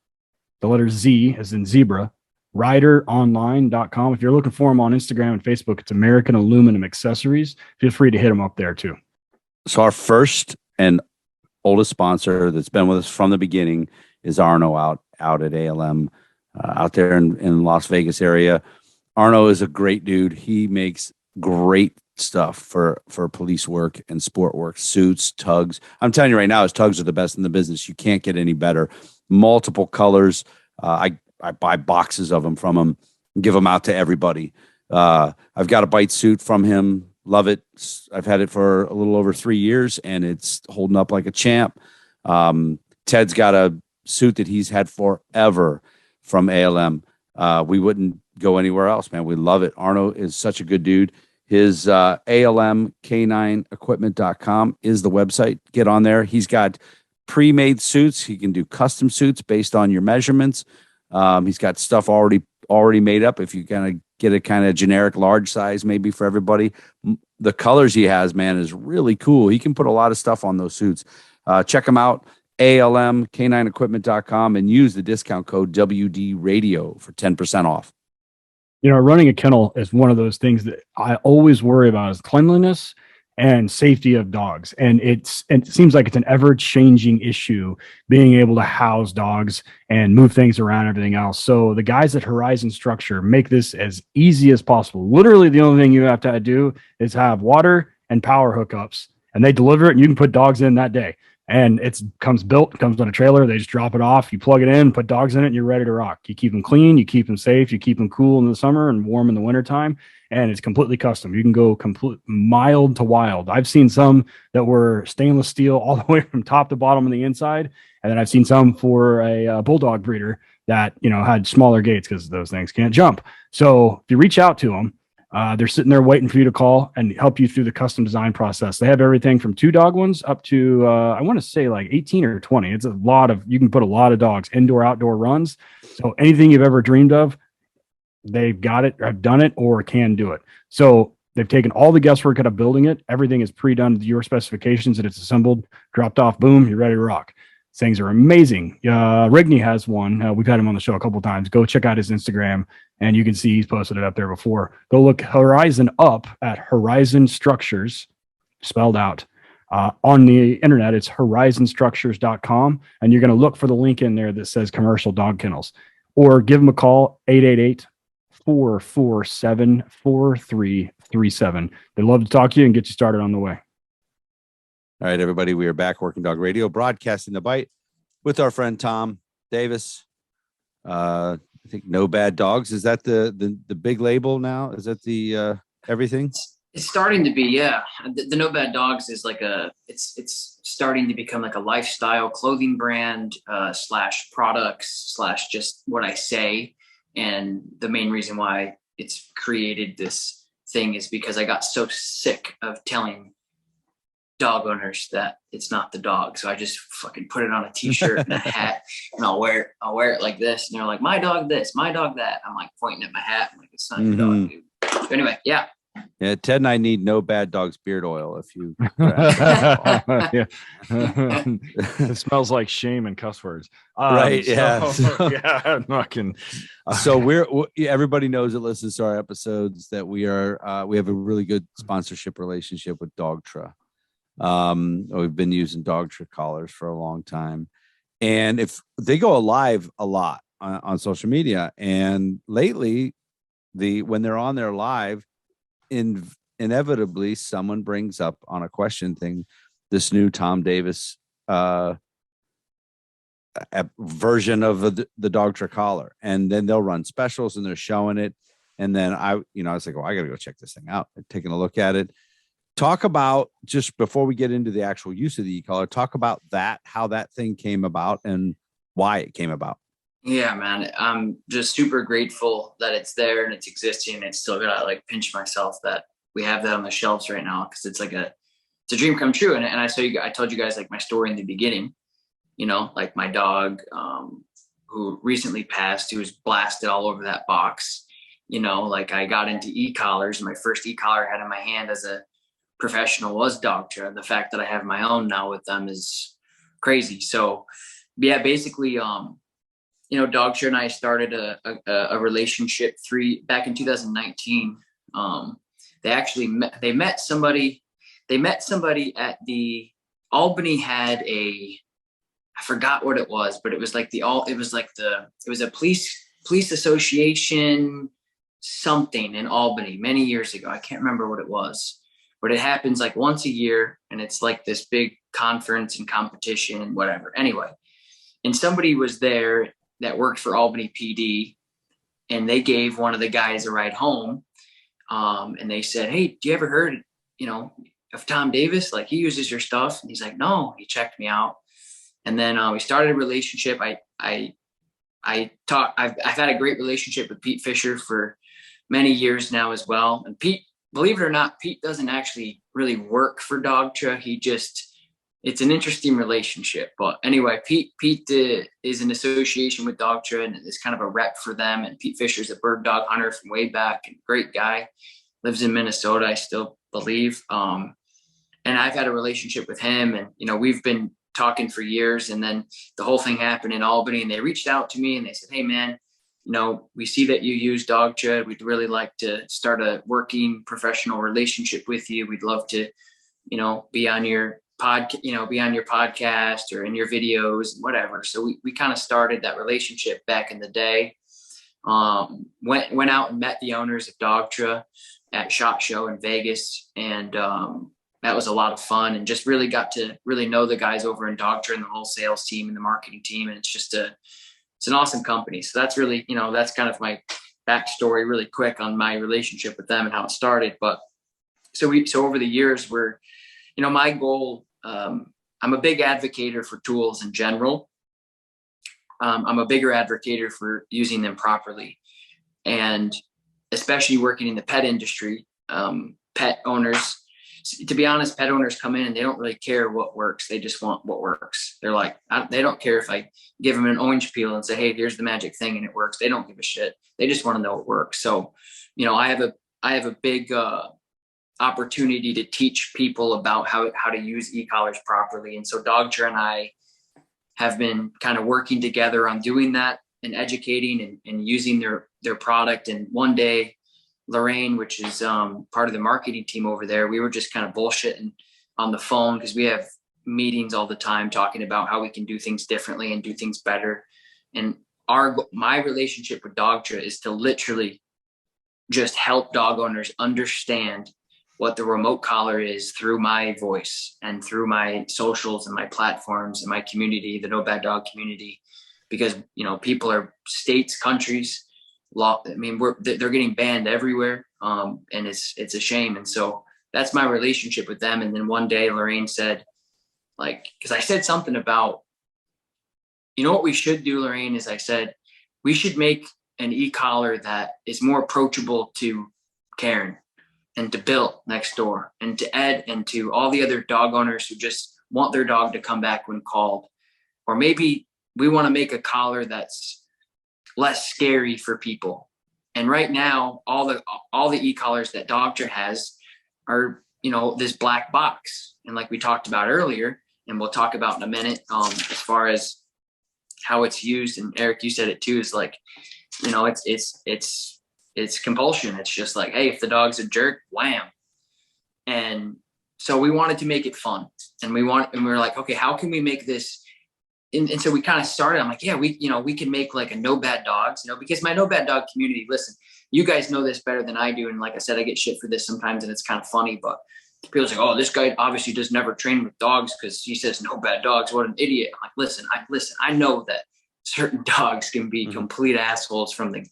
the letter Z as in zebra, rideronline.com. If you're looking for them on Instagram and Facebook, it's American Aluminum Accessories. Feel free to hit them up there too. So our first and oldest sponsor that's been with us from the beginning is Arno out at ALM, out there in Las Vegas area. Arno is a great dude. He makes great stuff for police work and sport work, suits, tugs. I'm telling you right now, his tugs are the best in the business. You can't get any better. Multiple colors. I buy boxes of them from him and give them out to everybody. I've got a bite suit from him. Love it. I've had it for a little over 3 years, and it's holding up like a champ. Ted's got a suit that he's had forever from ALM. We wouldn't go anywhere else, man. We love it. Arno is such a good dude. His ALMcanineequipment.com is the website. Get on there. He's got pre-made suits. He can do custom suits based on your measurements. He's got stuff already made up. If you kind of get a kind of generic large size, maybe for everybody, the colors he has, man, is really cool. He can put a lot of stuff on those suits. Check him out. ALMcanineequipment.com and use the discount code WD Radio for 10% off. Running a kennel is one of those things that I always worry about, is cleanliness and safety of dogs. And it seems like it's an ever-changing issue, being able to house dogs and move things around, everything else. So the guys at Horizon Structure make this as easy as possible. Literally, the only thing you have to do is have water and power hookups, and they deliver it, and you can put dogs in that day. And it comes on a trailer. They just drop it off. You plug it in, put dogs in it, and you're ready to rock. You keep them clean, you keep them safe, you keep them cool in the summer and warm in the wintertime. And it's completely custom. You can go complete mild to wild. I've seen some that were stainless steel all the way from top to bottom on the inside. And then I've seen some for a bulldog breeder that, had smaller gates because those things can't jump. So if you reach out to them, they're sitting there waiting for you to call and help you through the custom design process. They have everything from 2-dog ones up to, I want to say like 18 or 20. It's you can put a lot of dogs, indoor, outdoor runs. So anything you've ever dreamed of, they've got it, have done it, or can do it. So they've taken all the guesswork out of building it. Everything is pre-done to your specifications, and it's assembled, dropped off, boom, you're ready to rock. Things are amazing. Rigney has one. We've had him on the show a couple of times. Go check out his Instagram, and you can see he's posted it up there before. Go look Horizon up at Horizon Structures, spelled out. On the internet, it's horizonstructures.com, and you're going to look for the link in there that says commercial dog kennels, or give them a call, 888-447-4337. They'd love to talk to you and get you started on the way. All right, everybody, we are back, Working Dog Radio, broadcasting the bite with our friend Tom Davis. I think No Bad Dogs. Is that the big label now? Is that the everything? It's starting to be, yeah. The No Bad Dogs is like it's starting to become like a lifestyle clothing brand slash products slash just what I say. And the main reason why it's created this thing is because I got so sick of telling dog owners that it's not the dog. So I just fucking put it on a t-shirt and a hat, and I'll wear it like this. And they're like, my dog this, my dog that. I'm like pointing at my hat. I'm like, it's not your dog, dude. So anyway, yeah. Yeah, Ted and I need No Bad Dogs beard oil. If you, yeah, it smells like shame and cuss words, right? Yeah, yeah. Fucking. So everybody knows that listens to our episodes that we have a really good sponsorship relationship with Dogtra. We've been using Dogtra collars for a long time, and if they go live a lot on social media, and lately, when they're on their live, inevitably someone brings up on a question thing this new Tom Davis version of the Dogtra collar, and then they'll run specials and they're showing it, and then I was like, I gotta go check this thing out. And taking a look at it. Talk about, just before we get into the actual use of the e-collar, talk about that, how that thing came about and why it came about. Yeah, man. I'm just super grateful that it's there and it's existing. And it's still gotta like pinch myself that we have that on the shelves right now, because it's like it's a dream come true. And I told you guys like my story in the beginning, like my dog who recently passed, who was blasted all over that box. Like I got into e-collars, and my first e-collar I had in my hand as a professional was Dogtra. The fact that I have my own now with them is crazy. So yeah, basically, Dogtra and I started a relationship back in 2019. They met somebody at the Albany had I forgot what it was, but it was like it was a police association something in Albany many years ago. I can't remember what it was. But it happens like once a year, and it's like this big conference and competition and whatever. Anyway, and somebody was there that worked for Albany PD, and they gave one of the guys a ride home. And they said, "Hey, do you ever heard, of Tom Davis? Like he uses your stuff?" And he's like, "No." He checked me out, and then we started a relationship. I've had a great relationship with Pete Fisher for many years now as well, and Pete. Believe it or not, Pete doesn't actually really work for Dogtra. It's an interesting relationship. But anyway, Pete is an association with Dogtra and is kind of a rep for them. And Pete Fisher's a bird dog hunter from way back, and great guy, lives in Minnesota, I still believe. And I've had a relationship with him, and, we've been talking for years. And then the whole thing happened in Albany, and they reached out to me and they said, "Hey man, we see that you use Dogtra. We'd really like to start a working professional relationship with you. We'd love to, be on your podcast or in your videos, whatever." So we kind of started that relationship back in the day. Went out and met the owners of Dogtra at SHOT Show in Vegas, and that was a lot of fun, and just really got to really know the guys over in Dogtra and the whole sales team and the marketing team. And it's an awesome company. So that's really, that's kind of my backstory really quick on my relationship with them and how it started. But so over the years my goal, I'm a big advocator for tools in general. I'm a bigger advocator for using them properly. And especially working in the pet industry, pet owners, to be honest, pet owners come in and they don't really care what works. They just want what works. They're like, they don't care if I give them an orange peel and say, hey, here's the magic thing, and it works. They don't give a shit. They just want to know it works. So, I have a big opportunity to teach people about how to use e-collars properly. And so Dogtra and I have been kind of working together on doing that and educating and using their product. And one day, Lorraine, which is part of the marketing team over there, we were just kind of bullshitting on the phone because we have meetings all the time talking about how we can do things differently and do things better. And my relationship with Dogtra is to literally just help dog owners understand what the remote collar is through my voice and through my socials and my platforms and my community, the No Bad Dog community, because, people are states, countries, law. I mean, they're getting banned everywhere. And it's a shame. And so that's my relationship with them. And then one day Lorraine said, cause I said something about, what we should do, Lorraine, is I said, we should make an e-collar that is more approachable to Karen and to Bill next door and to Ed and to all the other dog owners who just want their dog to come back when called. Or maybe we want to make a collar that's less scary for people. And right now, all the e-collars that Dogtra has are, this black box. And like we talked about earlier, and we'll talk about in a minute, as far as how it's used. And Eric, you said it too, is like, it's compulsion. It's just like, hey, if the dog's a jerk, wham. And so we wanted to make it fun. And we were like, okay, how can we make this? And so we kind of started, I'm like, yeah, we can make like a No Bad Dogs, because my No Bad Dog community, listen, you guys know this better than I do. And like I said, I get shit for this sometimes and it's kind of funny, but people say, oh, this guy obviously does never train with dogs because he says no bad dogs. What an idiot. I'm like, listen, I know that certain dogs can be complete assholes from the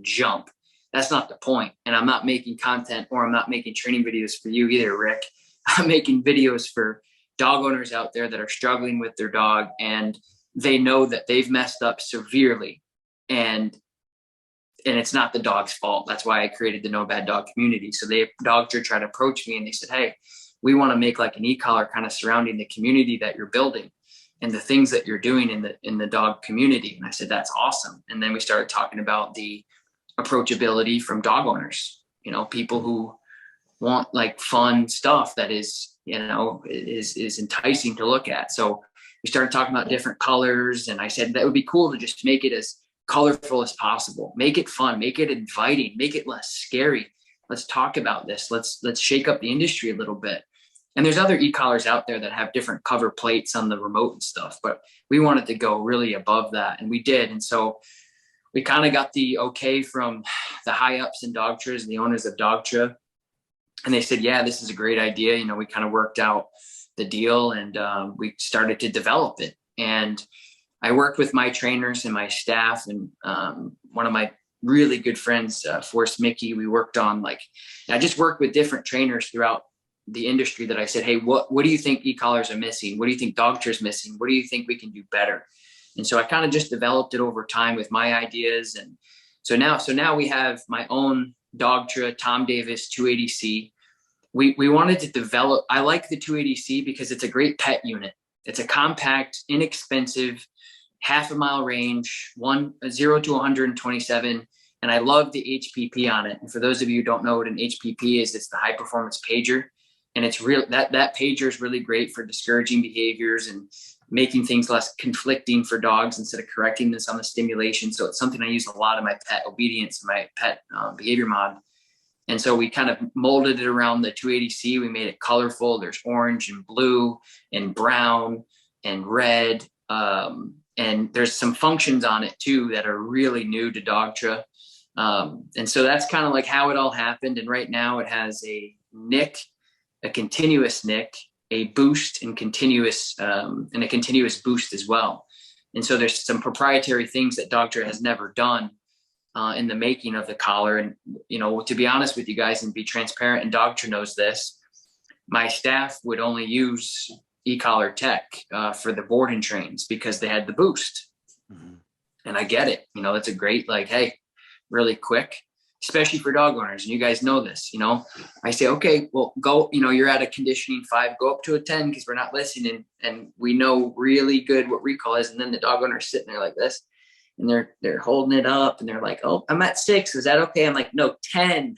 jump. That's not the point. And I'm not making content, or I'm not making training videos for you either, Rick. I'm making videos for dog owners out there that are struggling with their dog, and they know that they've messed up severely, and it's not the dog's fault. That's why I created the No Bad Dog community. So Dogtra tried to approach me and they said, hey, we want to make like an e-collar kind of surrounding the community that you're building and the things that you're doing in the dog community. And I said, that's awesome. And then we started talking about the approachability from dog owners, people who want like fun stuff that is enticing to look at. So we started talking about different colors, and I said that would be cool to just make it as colorful as possible, make it fun, make it inviting, make it less scary. Let's talk about this. Let's shake up the industry a little bit. And there's other e-collars out there that have different cover plates on the remote and stuff, but we wanted to go really above that, and we did. And so we kind of got the okay from the high ups in Dogtra and the owners of Dogtra. And they said, yeah, this is a great idea. We kind of worked out the deal, and we started to develop it. And I worked with my trainers and my staff, and one of my really good friends, Forrest Mickey, we worked on I just worked with different trainers throughout the industry that I said, hey, what do you think e-collars are missing? What do you think Dogtra is missing? What do you think we can do better? And so I kind of just developed it over time with my ideas. And so now we have my own Dogtra Tom Davis 280C. We wanted to develop, I like the 280C because it's a great pet unit. It's a compact, inexpensive, half a mile range, 0 to 127. And I love the HPP on it. And for those of you who don't know what an HPP is, it's the high performance pager. And it's real, that pager is really great for discouraging behaviors and making things less conflicting for dogs instead of correcting this on the stimulation. So it's something I use a lot in my pet obedience and my pet behavior mod. And so we kind of molded it around the 280C. We made it colorful. There's orange and blue and brown and red. And there's some functions on it too that are really new to Dogtra. And so that's kind of like how it all happened. And right now it has a nick a continuous nick, a boost, and a continuous boost as well. And so there's some proprietary things that Dogtra has never done in the making of the collar. And, you know, to be honest with you guys and be transparent, and Dogtra knows this, my staff would only use e-collar tech for the board and trains because they had the boost. Mm-hmm. And I get it. You know, that's a great, like, hey, really quick, especially for dog owners. And you guys know this, you know, I say, okay, well, go, you know, you're at a conditioning 5, go up to a 10 because we're not listening. And we know really good what recall is. And then the dog owner is sitting there like this, and they're holding it up and they're like, oh, I'm at 6. Is that okay? I'm like, no, 10.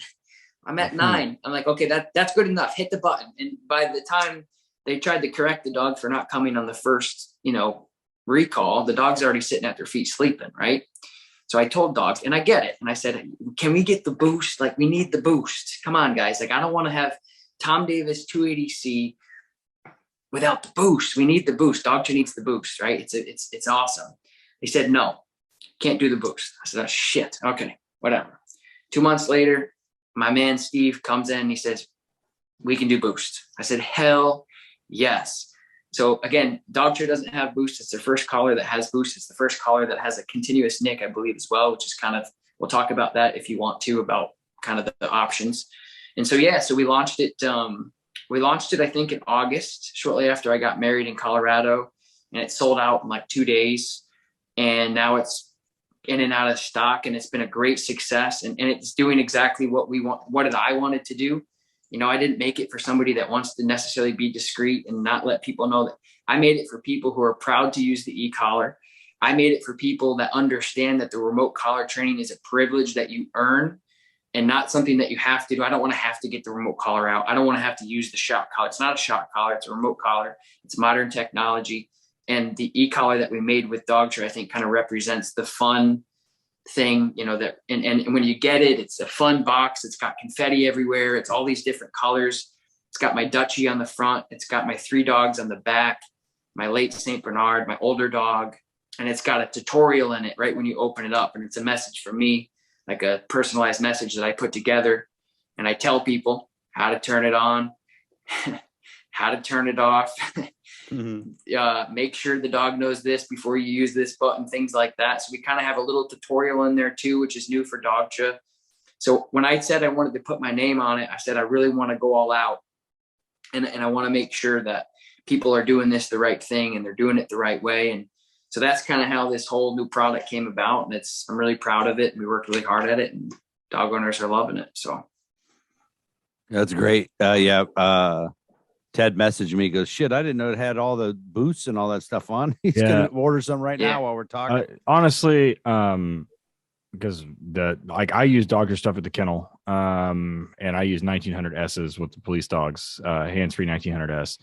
I'm at 9. I'm like, okay, that's good enough. Hit the button. And by the time they tried to correct the dog for not coming on the first, you know, recall, the dog's already sitting at their feet sleeping, right? So I told dogs, and I get it. And I said, can we get the boost? Like, we need the boost. Come on, guys. Like, I don't want to have Tom Davis 280C without the boost. We need the boost. Dogtra needs the boost, right? It's awesome. They said, no, can't do the boost. I said, oh, shit. Okay, whatever. 2 months later, my man Steve comes in and he says, we can do boost. I said, hell yes. So again, Dogtra doesn't have boost. It's their first collar that has boost. It's the first collar that has a continuous nick, I believe, as well, which is kind of, we'll talk about that if you want to, about kind of the options. And so, yeah, so we launched it. I think in August, shortly after I got married in Colorado, and it sold out in like 2 days. And now it's in and out of stock, and it's been a great success. And it's doing exactly what we want, what I wanted to do. You know, I didn't make it for somebody that wants to necessarily be discreet and not let people know that. I made it for people who are proud to use the e-collar. I made it for people that understand that the remote collar training is a privilege that you earn and not something that you have to do. I don't want to have to get the remote collar out. I don't want to have to use the shock collar. It's not a shock collar. It's a remote collar. It's modern technology. And the e-collar that we made with Dogtra, I think, kind of represents the fun thing, you know, that, and when you get it, it's a fun box. It's got confetti everywhere. It's all these different colors. It's got my Dutchie on the front. It's got my 3 dogs on the back, my late St. Bernard, my older dog. And it's got a tutorial in it right when you open it up. And it's a message from me, like a personalized message that I put together. And I tell people how to turn it on, how to turn it off. Make sure the dog knows this before you use this button, things like that. So we kind of have a little tutorial in there too, which is new for Dogtra. So when I said I wanted to put my name on it, I said I really want to go all out, and I want to make sure that people are doing this the right thing and they're doing it the right way. And so that's kind of how this whole new product came about. And I'm really proud of it. We worked really hard at it, and dog owners are loving it. So that's great. Ted messaged me, goes, shit, I didn't know it had all the boosts and all that stuff on. He's going to order some right now while we're talking. Honestly, because I use Dogtra stuff at the kennel, and I use 1900S's with the police dogs, hands-free 1900S,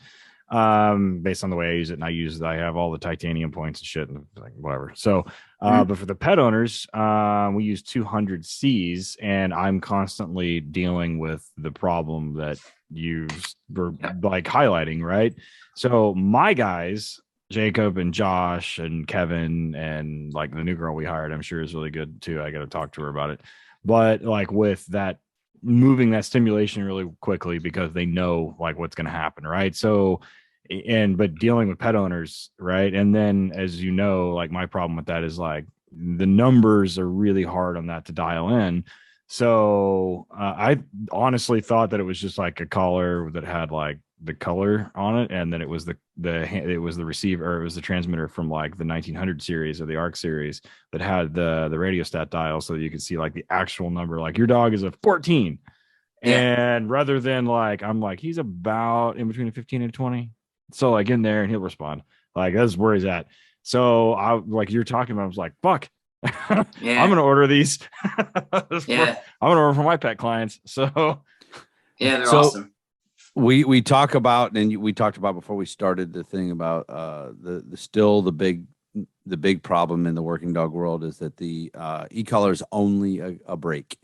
based on the way I use it. And I have all the titanium points and shit and like whatever. So, but for the pet owners, we use 200Cs, and I'm constantly dealing with the problem that you were like highlighting, right? So my guys, Jacob and Josh and Kevin, and like the new girl we hired, I'm sure is really good too. I got to talk to her about it. But like with that, moving that stimulation really quickly because they know like what's going to happen, right? So, but dealing with pet owners, right? And then, as you know, like my problem with that is like the numbers are really hard on that to dial in. So I honestly thought that it was just like a collar that had like the color on it, and then it was the receiver, or it was the transmitter from like the 1900 series or the ARC series that had the radiostat dial, so that you could see like the actual number, like your dog is a 14, and rather than like I'm like he's about in between a 15 and 20, so like in there, and he'll respond. Like that's where he's at. So I like you're talking about, I was like, fuck. I'm gonna order these. I'm gonna order for my pet clients. So they're awesome. We talk about, and we talked about before we started the thing about the big problem in the working dog world is that the e-collar is only a brake.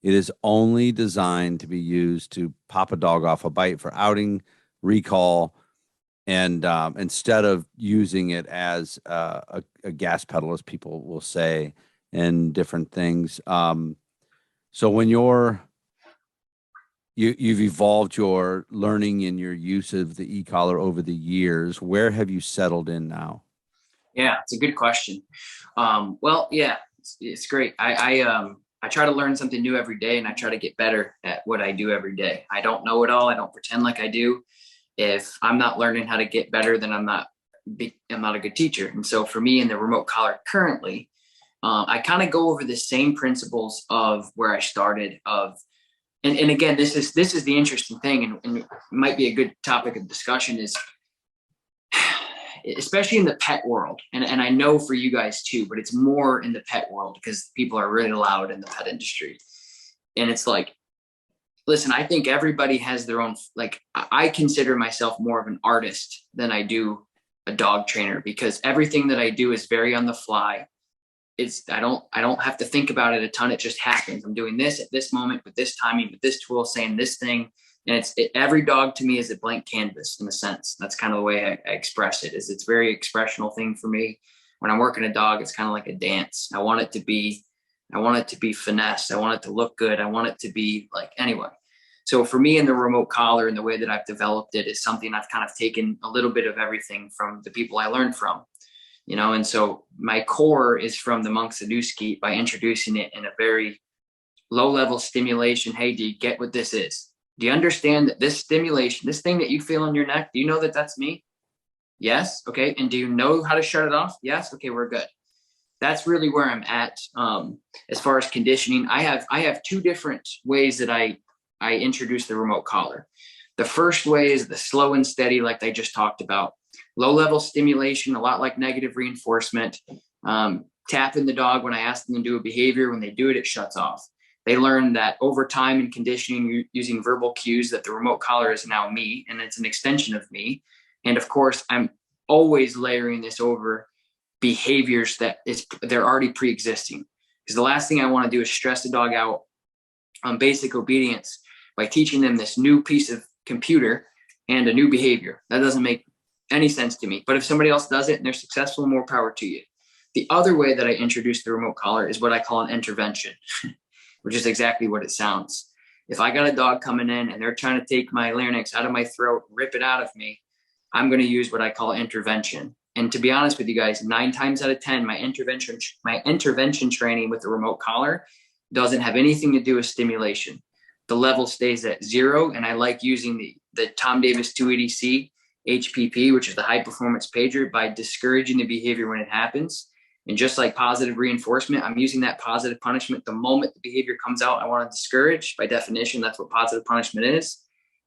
It is only designed to be used to pop a dog off a bite for outing, recall, and instead of using it as a gas pedal, as people will say, and different things. So when you're you've evolved your learning and your use of the e-collar over the years. Where have you settled in now? Yeah, it's a good question. Well, yeah, it's great. I try to learn something new every day, and I try to get better at what I do every day. I don't know it all. I don't pretend like I do. If I'm not learning how to get better, then I'm not a good teacher. And so for me in the remote collar currently, I kind of go over the same principles of where I started and again, this is the interesting thing, and it might be a good topic of discussion is, especially in the pet world. And I know for you guys too, but it's more in the pet world because people are really loud in the pet industry. And it's like, listen, I think everybody has their own, like, I consider myself more of an artist than I do a dog trainer, because everything that I do is very on the fly. I don't have to think about it a ton. It just happens. I'm doing this at this moment with this timing, with this tool, saying this thing. And every dog to me is a blank canvas in a sense. That's kind of the way I express it. It's very expressional thing for me. When I'm working a dog, it's kind of like a dance. I want it to be finessed. I want it to look good. I want it to be like, anyway. So for me in the remote collar and the way that I've developed it is something I've kind of taken a little bit of everything from the people I learned from. And so my core is from the Monk Sadowski by introducing it in a very low level stimulation. Hey, do you get what this is? Do you understand that this stimulation, this thing that you feel in your neck, do you know that that's me? Yes. Okay. And do you know how to shut it off? Yes. Okay. We're good. That's really where I'm at. As far as conditioning, I have two different ways that I introduce the remote collar. The first way is the slow and steady, like I just talked about. Low level stimulation, a lot like negative reinforcement. Tapping the dog when I ask them to do a behavior. When they do it, it shuts off. They learn that over time in conditioning, using verbal cues, that the remote collar is now me, and it's an extension of me. And of course, I'm always layering this over behaviors they're already pre-existing. Because the last thing I want to do is stress the dog out on basic obedience by teaching them this new piece of computer and a new behavior. That doesn't make any sense to me. But if somebody else does it and they're successful, more power to you. The other way that I introduce the remote collar is what I call an intervention, which is exactly what it sounds. If I got a dog coming in and they're trying to take my larynx out of my throat, rip it out of me, I'm going to use what I call intervention. And to be honest with you guys, 9 times out of 10, my intervention training with the remote collar doesn't have anything to do with stimulation. The level stays at 0. And I like using the Tom Davis 280C HPP, which is the high performance pager, by discouraging the behavior when it happens. And just like positive reinforcement, I'm using that positive punishment. The moment the behavior comes out, I want to discourage. By definition, that's what positive punishment is.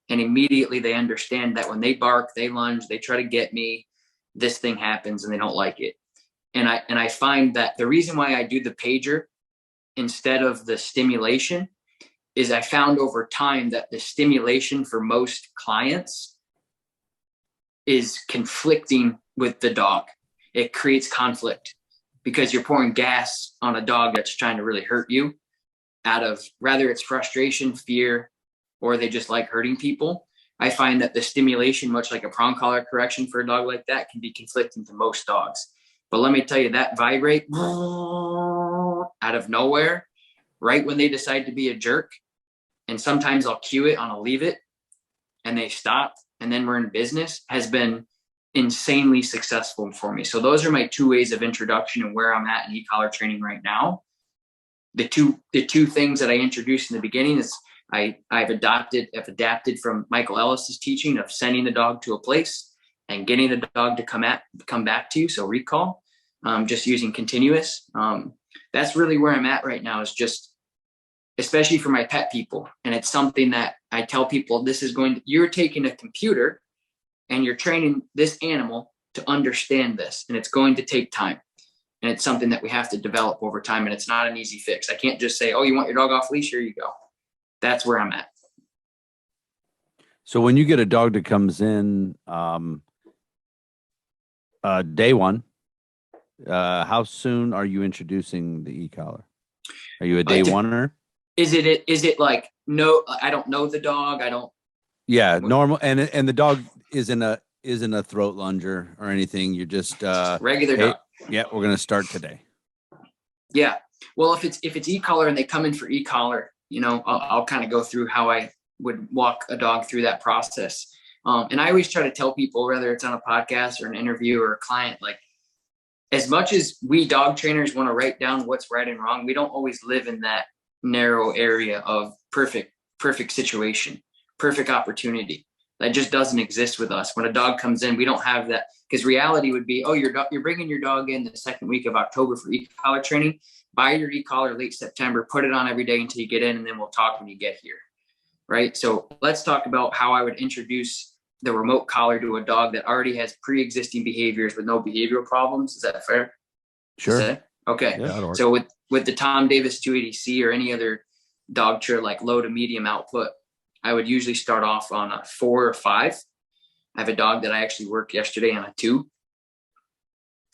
And immediately they understand that when they bark, they lunge, they try to get me, this thing happens and they don't like it. And I find that the reason why I do the pager instead of the stimulation is I found over time that the stimulation for most clients is conflicting with the dog. It creates conflict because you're pouring gas on a dog that's trying to really hurt you out of rather it's frustration, fear, or they just like hurting people. I find that the stimulation, much like a prong collar correction for a dog like that, can be conflicting to most dogs. But let me tell you, that vibrate out of nowhere, right when they decide to be a jerk, and sometimes I'll cue it on a leave it, and they stop, and then we're in business, has been insanely successful for me. So those are my 2 ways of introduction and where I'm at in e-collar training right now. The two things that I introduced in the beginning is I've adapted from Michael Ellis's teaching of sending the dog to a place and getting the dog to come back to you. So recall, just using continuous. That's really where I'm at right now, is just, especially for my pet people. And it's something that I tell people, you're taking a computer and you're training this animal to understand this, and it's going to take time. And it's something that we have to develop over time. And it's not an easy fix. I can't just say, oh, you want your dog off leash? Here you go. That's where I'm at. So when you get a dog that comes in day one, how soon are you introducing the e-collar? Are you a day oneer? Is it like, no, I don't know the dog. I don't. Yeah, normal. And the dog isn't a throat lunger or anything. You're just regular dog. Yeah, we're going to start today. Yeah. Well, if it's e-collar and they come in for e-collar, I'll kind of go through how I would walk a dog through that process. And I always try to tell people, whether it's on a podcast or an interview or a client, like, as much as we dog trainers want to write down what's right and wrong, we don't always live in that narrow area of perfect situation, perfect opportunity. That just doesn't exist with us. When a dog comes in, we don't have that, because reality would be, oh, you're bringing your dog in the second week of October for e-collar training. Buy your e-collar late September, put it on every day until you get in, and then we'll talk when you get here, right? So let's talk about how I would introduce the remote collar to a dog that already has pre-existing behaviors with no behavioral problems. Is that fair? Sure. Okay. Yeah, so with the Tom Davis 280C or any other Dogtra, like low to medium output, I would usually start off on a 4 or 5. I have a dog that I actually worked yesterday on a 2.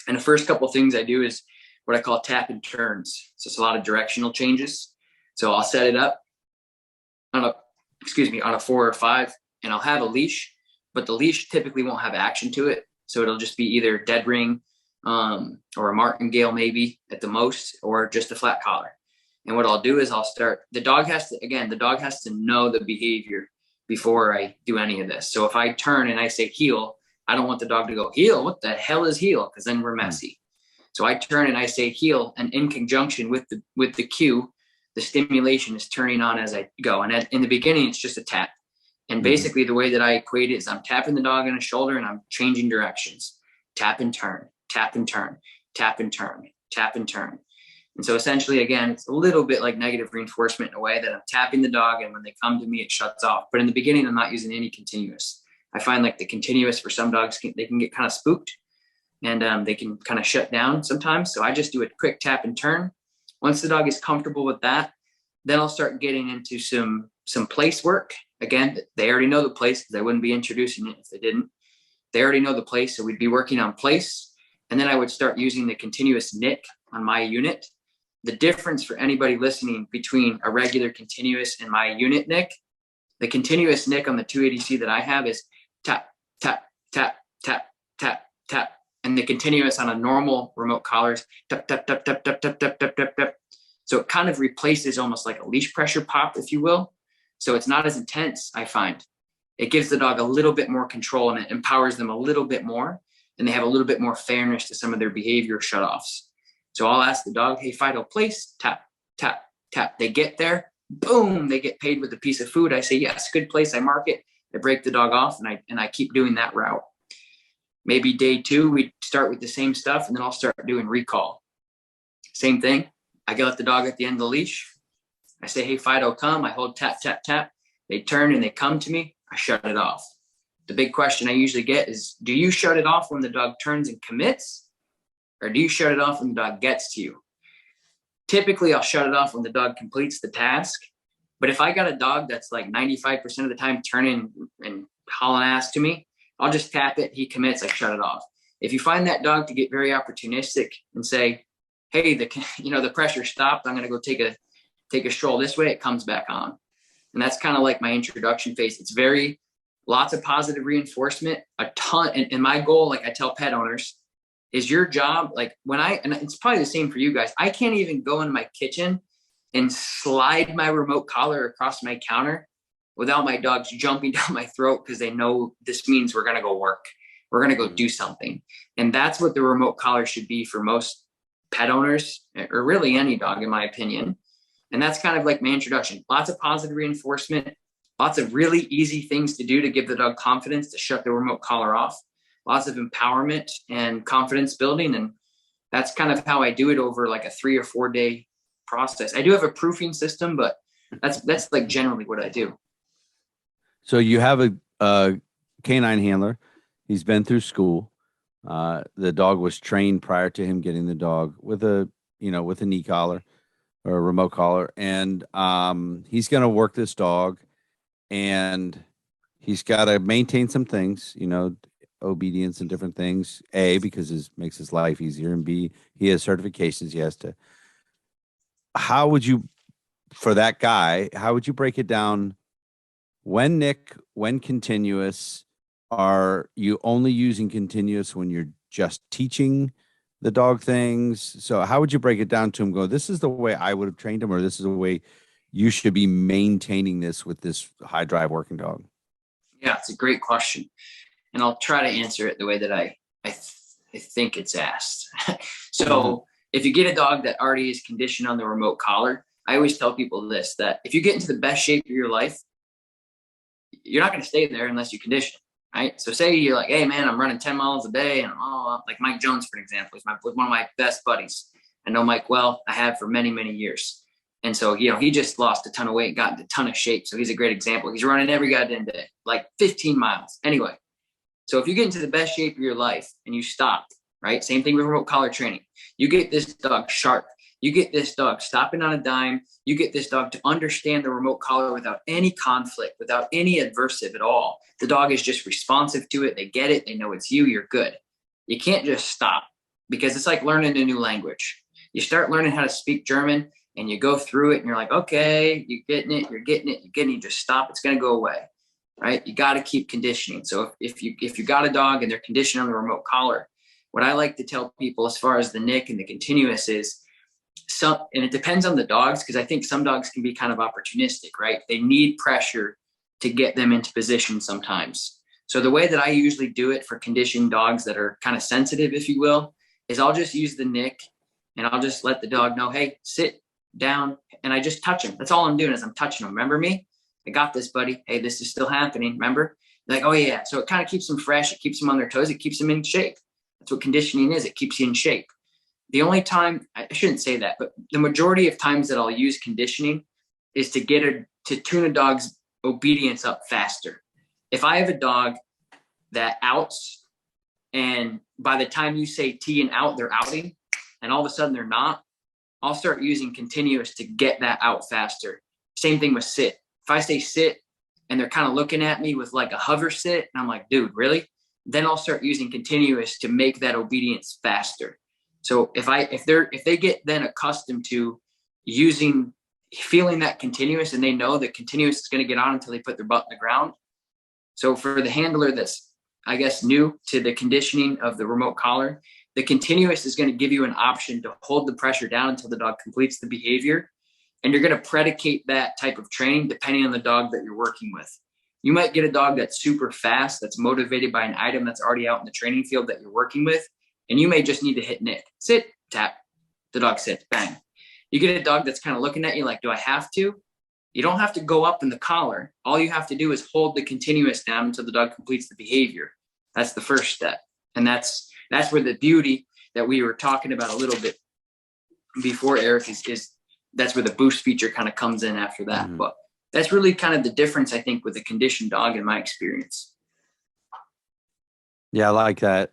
And the first couple of things I do is what I call tap and turns. So it's a lot of directional changes. So I'll set it up on a 4 or 5, and I'll have a leash, but the leash typically won't have action to it. So it'll just be either dead ring or a martingale maybe at the most, or just a flat collar. And what I'll do is the dog has to know the behavior before I do any of this. So if I turn and I say heel, I don't want the dog to go, heel, what the hell is heel? Because then we're messy. So I turn and I say heel, and in conjunction with the cue, the stimulation is turning on as I go. And in the beginning, it's just a tap. And basically the way that I equate it is I'm tapping the dog on the shoulder and I'm changing directions. Tap and turn, tap and turn, tap and turn, tap and turn. And so essentially, again, it's a little bit like negative reinforcement in a way that I'm tapping the dog, and when they come to me, it shuts off. But in the beginning, I'm not using any continuous. I find like the continuous for some dogs, they can get kind of spooked, and they can kind of shut down sometimes. So I just do a quick tap and turn. Once the dog is comfortable with that, then I'll start getting into some place work. Again, they already know the place, because I wouldn't be introducing it if they didn't. They already know the place, so we'd be working on place. And then I would start using the continuous nick on my unit. The difference for anybody listening between a regular continuous and my unit nick, the continuous nick on the 280C that I have is tap, tap, tap, tap, tap, tap. And the continuous on a normal remote collar is tap, tap, tap, tap, tap, tap, tap, tap, tap, tap. So it kind of replaces almost like a leash pressure pop, if you will. So it's not as intense, I find. It gives the dog a little bit more control, and it empowers them a little bit more, and they have a little bit more fairness to some of their behavior shutoffs. So I'll ask the dog, hey, Fido, place, tap, tap, tap. They get there, boom, they get paid with a piece of food. I say, yes, good place. I mark it. I break the dog off, and I keep doing that route. Maybe day 2, we start with the same stuff, and then I'll start doing recall. Same thing. I let the dog at the end of the leash. I say, hey, Fido, come. I hold tap, tap, tap. They turn and they come to me. I shut it off. The big question I usually get is, do you shut it off when the dog turns and commits? Or do you shut it off when the dog gets to you? Typically, I'll shut it off when the dog completes the task. But if I got a dog that's like 95% of the time turning and hauling ass to me, I'll just tap it. He commits. I shut it off. If you find that dog to get very opportunistic and say, hey, the pressure stopped, I'm going to go take a stroll this way, it comes back on. And that's kind of like my introduction phase. It's lots of positive reinforcement, a ton. And my goal, like I tell pet owners, is your job, like and it's probably the same for you guys. I can't even go into my kitchen and slide my remote collar across my counter without my dogs jumping down my throat, because they know this means we're going to go work. We're going to go do something. And that's what the remote collar should be for most pet owners, or really any dog, in my opinion. And that's kind of like my introduction. Lots of positive reinforcement, lots of really easy things to do to give the dog confidence to shut the remote collar off. Lots of empowerment and confidence building. And that's kind of how I do it over like a 3 or 4 day process. I do have a proofing system, but that's like generally what I do. So you have a canine handler. He's been through school. The dog was trained prior to him getting the dog with a knee collar or a remote collar. And he's going to work this dog, and he's got to maintain some things, obedience and different things. A, because it makes his life easier, and B, he has certifications he has to. For that guy, how would you break it down? When Nick, when continuous, are you only using continuous when you're just teaching the dog things? So how would you break it down to him? Go, this is the way I would have trained him, or this is the way you should be maintaining this with this high drive working dog? Yeah, it's a great question. And I'll try to answer it the way that I think it's asked. So if you get a dog that already is conditioned on the remote collar, I always tell people this, that if you get into the best shape of your life, you're not going to stay there unless you condition, right? So say you're like, hey man, I'm running 10 miles a day, and like Mike Jones, for example, is one of my best buddies. I know Mike well. I have for many, many years. And so, he just lost a ton of weight, got into a ton of shape. So he's a great example. He's running every goddamn day, like 15 miles. Anyway, so if you get into the best shape of your life and you stop, right? Same thing with remote collar training. You get this dog sharp. You get this dog stopping on a dime. You get this dog to understand the remote collar without any conflict, without any adversive at all. The dog is just responsive to it. They get it. They know it's you. You're good. You can't just stop, because it's like learning a new language. You start learning how to speak German and you go through it and you're like, okay, you're getting it. You just stop. It's going to go away, right? You got to keep conditioning. So if you got a dog and they're conditioned on the remote collar, what I like to tell people as far as the nick and the continuous is, and it depends on the dogs, because I think some dogs can be kind of opportunistic, right? They need pressure to get them into position sometimes. So the way that I usually do it for conditioned dogs that are kind of sensitive, if you will, is I'll just use the nick and I'll just let the dog know, hey, sit down, and I just touch him. That's all I'm doing, is I'm touching him. Remember me? I got this, buddy. Hey, this is still happening. Remember? They're like, oh yeah. So it kind of keeps them fresh. It keeps them on their toes. It keeps them in shape. That's what conditioning is. It keeps you in shape. The only time, I shouldn't say that, but the majority of times that I'll use conditioning is to tune a dog's obedience up faster. If I have a dog that outs, and by the time you say T and out, they're outing, and all of a sudden they're not, I'll start using continuous to get that out faster. Same thing with sit. If I say sit and they're kind of looking at me with like a hover sit, and I'm like, dude, really? Then I'll start using continuous to make that obedience faster. So if they get then accustomed to feeling that continuous, and they know that continuous is going to get on until they put their butt in the ground. So for the handler that's, I guess, new to the conditioning of the remote collar, the continuous is going to give you an option to hold the pressure down until the dog completes the behavior. And you're going to predicate that type of training depending on the dog that you're working with. You might get a dog that's super fast, that's motivated by an item that's already out in the training field that you're working with, and you may just need to hit nick. Sit, tap, the dog sits, bang. You get a dog that's kind of looking at you like, do I have to? You don't have to go up in the collar. All you have to do is hold the continuous down until the dog completes the behavior. That's the first step. And that's where the beauty that we were talking about a little bit before, Eric, is that's where the boost feature kind of comes in after that. Mm-hmm. But that's really kind of the difference, I think, with a conditioned dog in my experience. Yeah, I like that.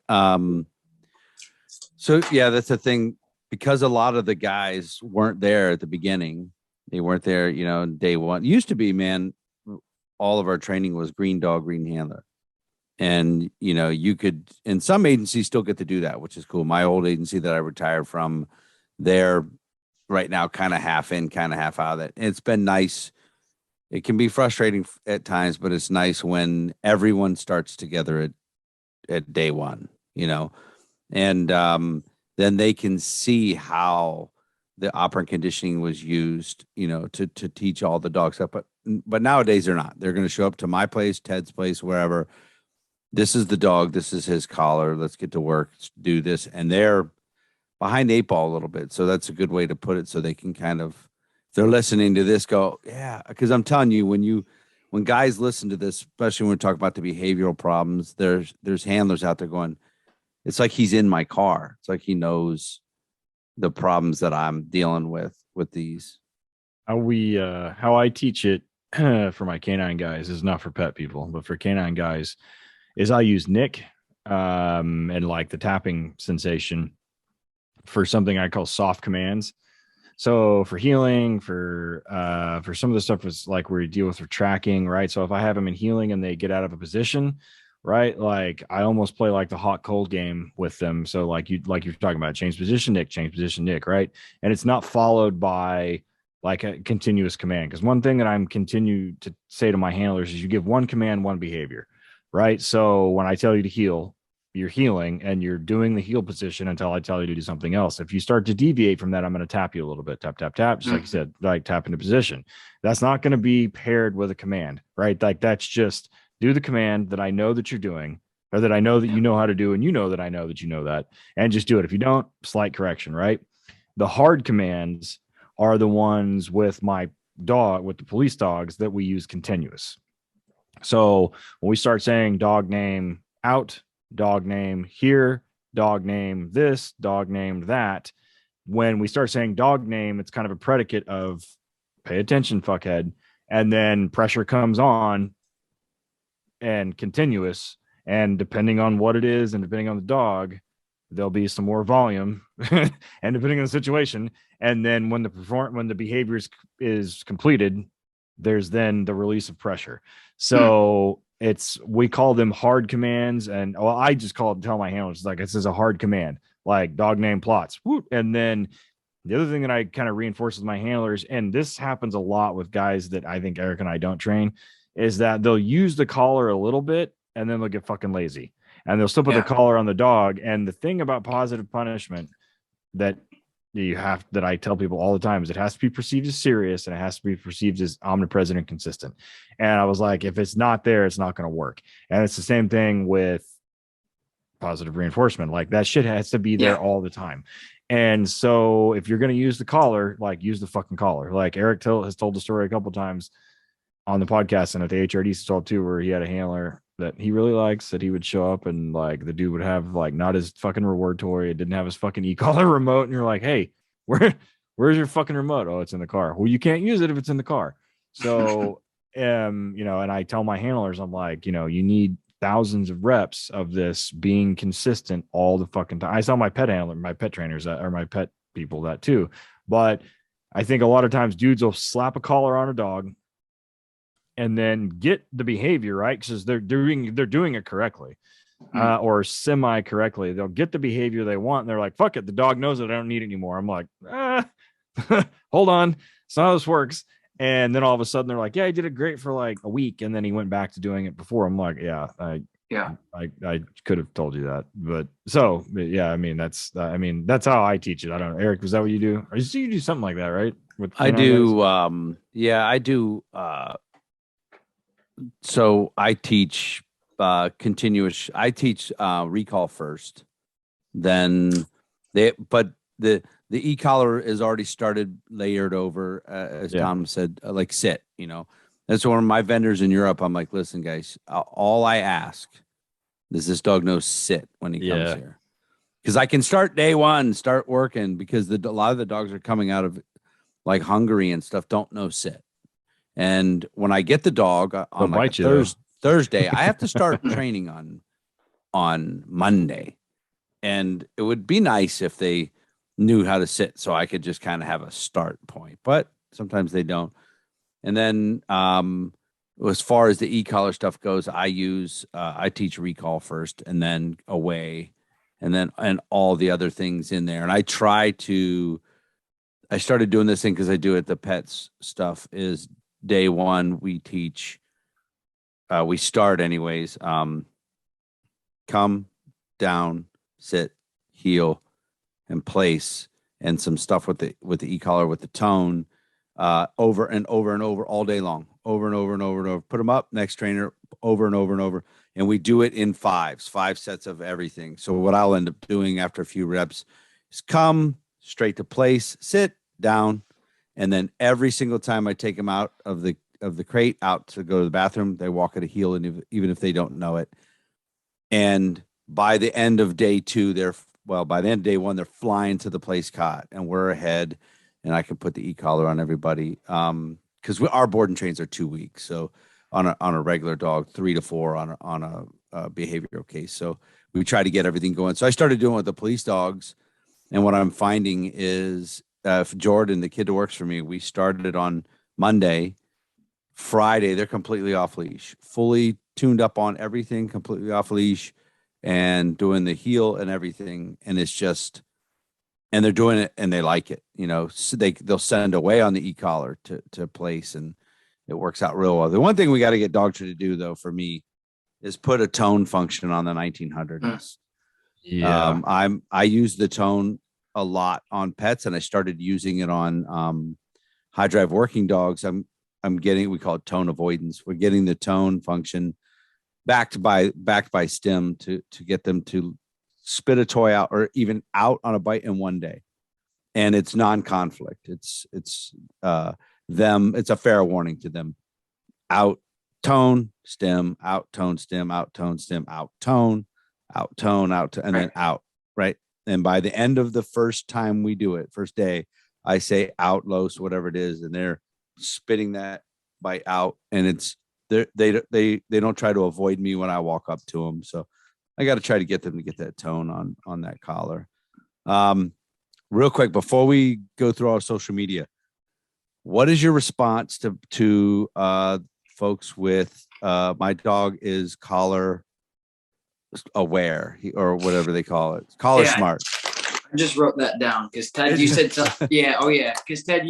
So yeah, that's the thing, because a lot of the guys weren't there at the beginning. They weren't there, day one. It used to be, man, all of our training was green dog, green handler. And, you could, and some agencies still get to do that, which is cool. My old agency that I retired from, they're right now kind of half in, kind of half out of it. And it's been nice. It can be frustrating at times, but it's nice when everyone starts together at day one, and then they can see how the operant conditioning was used, to teach all the dog stuff. But nowadays they're not. They're going to show up to my place, Ted's place, wherever. This is the dog. This is his collar. Let's get to work. Let's do this. And they're behind the 8 ball a little bit. So that's a good way to put it. So they can kind of, if they're listening to this, go, yeah. Because I'm telling you, when guys listen to this, especially when we talk about the behavioral problems, there's handlers out there going, it's like he's in my car. It's like he knows the problems that I'm dealing with these. How I teach it for my canine guys is not for pet people, but for canine guys is I use nick and like the tapping sensation for something I call soft commands. So for healing, for some of the stuff is like where you deal with for tracking, right? So if I have them in healing and they get out of a position, right? Like I almost play like the hot cold game with them. So like you're talking about change position, nick, right? And it's not followed by like a continuous command. Because one thing that I'm continue to say to my handlers is you give one command, one behavior, right? So when I tell you to heal, you're healing and you're doing the heel position until I tell you to do something else. If you start to deviate from that, I'm going to tap you a little bit, tap, tap, tap, just like you said, like tap into position. That's not going to be paired with a command, right? Like that's just do the command that I know that you're doing, or that I know that you know how to do, and you know that I know that you know that, and just do it. If you don't, slight correction, right? The hard commands are the ones with my dog, with the police dogs, that we use continuous. So when we start saying dog name out, dog name here, dog name this, dog name that, when we start saying dog name, it's kind of a predicate of pay attention, fuckhead. And then pressure comes on and continuous. And depending on what it is and depending on the dog, there'll be some more volume and depending on the situation. And then when the behavior is completed, there's then the release of pressure. So we call them hard commands. And I just tell my handlers, like, this is a hard command, like dog name plots. Whoop. And then the other thing that I kind of reinforce with my handlers, and this happens a lot with guys that I think Eric and I don't train, is that they'll use the collar a little bit and then they'll get fucking lazy and they'll still put the collar on the dog. And the thing about positive punishment that I tell people all the time is it has to be perceived as serious and it has to be perceived as omnipresent and consistent. And I was like, if it's not there, it's not going to work. And it's the same thing with positive reinforcement. Like that shit has to be there all the time. And so if you're going to use the collar, like use the fucking collar. Like Eric has told the story a couple times on the podcast and at the HRD told too, where he had a handler that he really likes, that he would show up and like the dude would have like not his fucking reward toy, it didn't have his fucking e-collar remote, and you're like, hey, where's your fucking remote? Oh, it's in the car. Well, you can't use it if it's in the car. So and I tell my handlers, I'm like, you need thousands of reps of this being consistent all the fucking time. I tell my pet handler, my pet trainers that, or my pet people that too. But I think a lot of times dudes will slap a collar on a dog and then get the behavior right because they're doing it correctly or semi correctly. They'll get the behavior they want and they're like, fuck it, the dog knows it, I don't need it anymore. I'm like, hold on, it's not how this works. And then all of a sudden they're like, yeah, I did it great for like a week, and then he went back to doing it before. I'm like, I could have told you that. But yeah, I mean that's how I teach it. I don't know, Eric, was that what you do? Or you do something like that, right? I do. I do. So I teach continuous. I teach recall first, then the e-collar is already started layered over, as Tom said, like sit. That's one of my vendors in Europe. I'm like, listen, guys, all I ask is this dog knows sit when he comes here, because I can start day one, start working, because a lot of the dogs are coming out of like Hungary and stuff don't know sit. And when I get the dog on like Thursday, I have to start training on Monday. And it would be nice if they knew how to sit so I could just kind of have a start point. But sometimes they don't. And then as far as the e-collar stuff goes, I teach recall first and then away and all the other things in there. And I started doing this thing because I do it. The pets stuff is day one. We start anyways. Come down, sit, heel, and place, and some stuff with the e-collar with the tone, over and over and over all day long, over and over and over and over. Put them up, next trainer, over and over and over, and we do it in five sets of everything. So what I'll end up doing after a few reps is come straight to place, sit down, and then every single time I take them out of the crate out to go to the bathroom, they walk at a heel, and even if they don't know it. And by the end of day two, by the end of day one, they're flying to the place cot, and we're ahead, and I can put the e-collar on everybody. Because our board and trains are 2 weeks. So on a regular dog, 3 to 4 on a behavioral case. So we try to get everything going. So I started doing it with the police dogs. And what I'm finding is Jordan, the kid that works for me, we started on Monday. Friday, they're completely off leash, fully tuned up on everything, completely off leash, and doing the heel and everything. And it's just, and they're doing it and they like it, so they'll send away on the e-collar to place, and it works out real well. The one thing we got to get Dogtra to do though, for me, is put a tone function on the 1900s. Yeah. I use the tone a lot on pets, and I started using it on high drive working dogs. I'm getting, we call it tone avoidance. We're getting the tone function backed by stim to get them to spit a toy out or even out on a bite in one day. And it's non-conflict. It's them. It's a fair warning to them. Out tone, stim, out tone, stim, out tone, stim, out tone, out tone, out, and then out. Right. And by the end of the first time we do it, first day, I say out, los, whatever it is, and they're spitting that bite out, and it's they don't try to avoid me when I walk up to them. So I got to try to get them to get that tone on that collar. Real quick before we go through our social media, what is your response to folks with my dog is collar aware, or whatever they call it, collar smart? I just wrote that down because Ted, you said something. Yeah, oh yeah, because Ted,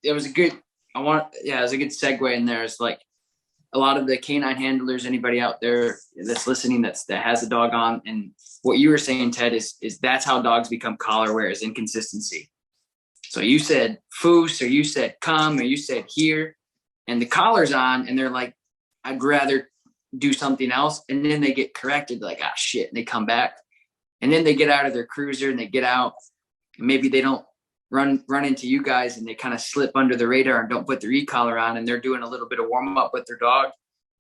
it was a good. It was a good segue in there. It's like a lot of the canine handlers, anybody out there that's listening that has a dog on, and what you were saying, Ted, is that's how dogs become collar aware, is inconsistency. So you said foos, or you said come, or you said here, and the collar's on, and they're like, I'd rather do something else, and then they get corrected, like, ah, shit, and they come back, and then they get out of their cruiser and they get out, and maybe they don't run into you guys, and they kind of slip under the radar and don't put their e-collar on, and they're doing a little bit of warm up with their dog,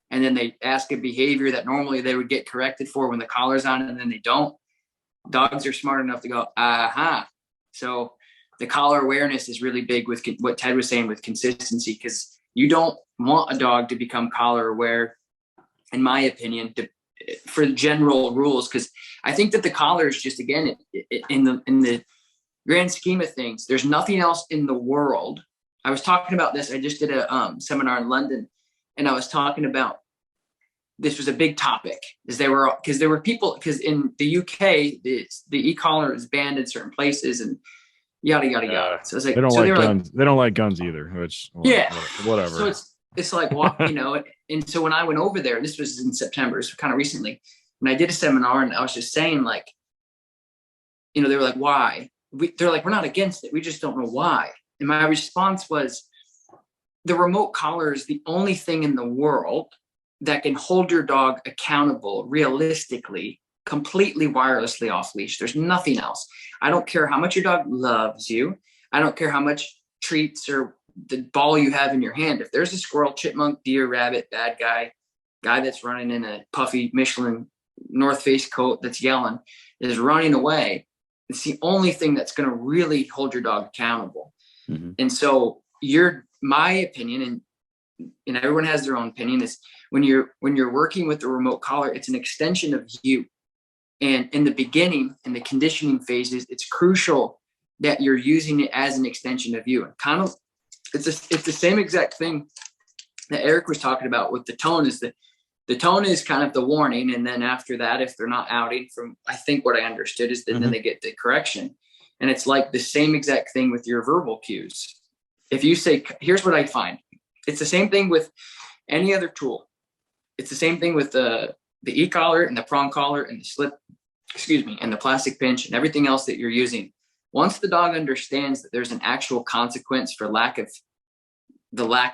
and then they ask a behavior that normally they would get corrected for when the collar's on, and then they don't. Dogs are smart enough to go, aha. So the collar awareness is really big with what Ted was saying with consistency, because you don't want a dog to become collar aware, in my opinion, for general rules, because I think that the collar is just, again, in the grand scheme of things, there's nothing else in the world. I was talking about this. I just did a seminar in London, and I was talking about, this was a big topic, there were people, because in the UK, the e-collar is banned in certain places, and yada yada yada. So it's like, they don't like guns. They don't like guns either. Which, whatever. So it's like, you know. And so when I went over there, this was in September, so kind of recently, and I did a seminar, and I was just saying, like, you know, they were like, why? They're like, we're not against it. We just don't know why. And my response was, the remote collar is the only thing in the world that can hold your dog accountable realistically, completely wirelessly off leash. There's nothing else. I don't care how much your dog loves you. I don't care how much treats or the ball you have in your hand. If there's a squirrel, chipmunk, deer, rabbit, bad guy that's running in a puffy Michelin North Face coat that's yelling, is running away, it's the only thing that's going to really hold your dog accountable. Mm-hmm. And so my opinion, and everyone has their own opinion, is when you're working with the remote collar, it's an extension of you. And in the beginning, in the conditioning phases, it's crucial that you're using it as an extension of you. And kind of, it's the same exact thing that Eric was talking about with the tone. Is that the tone is kind of the warning, and then after that, if they're not outing, from I think what I understood is that then they get the correction. And it's like the same exact thing with your verbal cues. If you say, here's what I find, it's the same thing with any other tool. It's the same thing with the e-collar and the prong collar and the slip, and the plastic pinch and everything else that you're using. Once the dog understands that there's an actual consequence for lack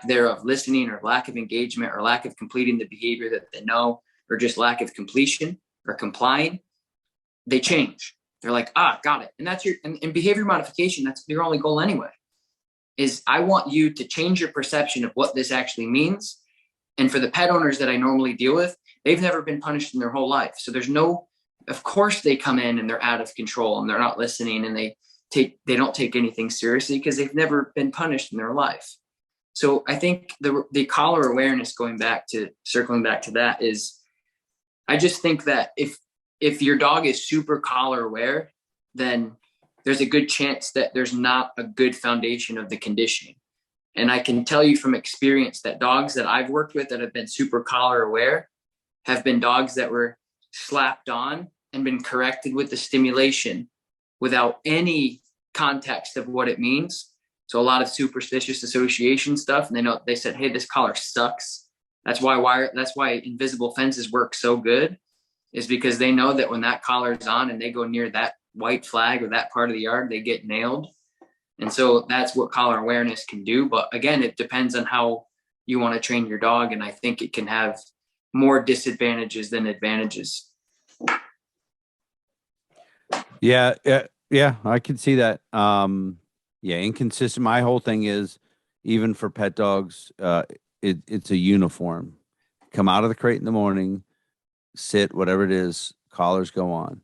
thereof listening, or lack of engagement, or lack of completing the behavior that they know, or just lack of completion or complying, they change. They're like, got it. And that's and behavior modification, that's your only goal anyway, is I want you to change your perception of what this actually means. And for the pet owners that I normally deal with, they've never been punished in their whole life. So of course they come in and they're out of control and they're not listening, and they don't take anything seriously because they've never been punished in their life. So I think the collar awareness, circling back to that, is, I just think that if your dog is super collar aware, then there's a good chance that there's not a good foundation of the conditioning. And I can tell you from experience that dogs that I've worked with that have been super collar aware have been dogs that were slapped on and been corrected with the stimulation without any context of what it means. So a lot of superstitious association stuff. And they said, hey, this collar sucks. That's why invisible fences work so good, is because they know that when that collar is on and they go near that white flag or that part of the yard, they get nailed. And so that's what collar awareness can do. But again, it depends on how you want to train your dog. And I think it can have more disadvantages than advantages. Yeah, I can see that. Yeah, inconsistent. My whole thing is, even for pet dogs, it's a uniform. Come out of the crate in the morning, sit, whatever it is, collars go on.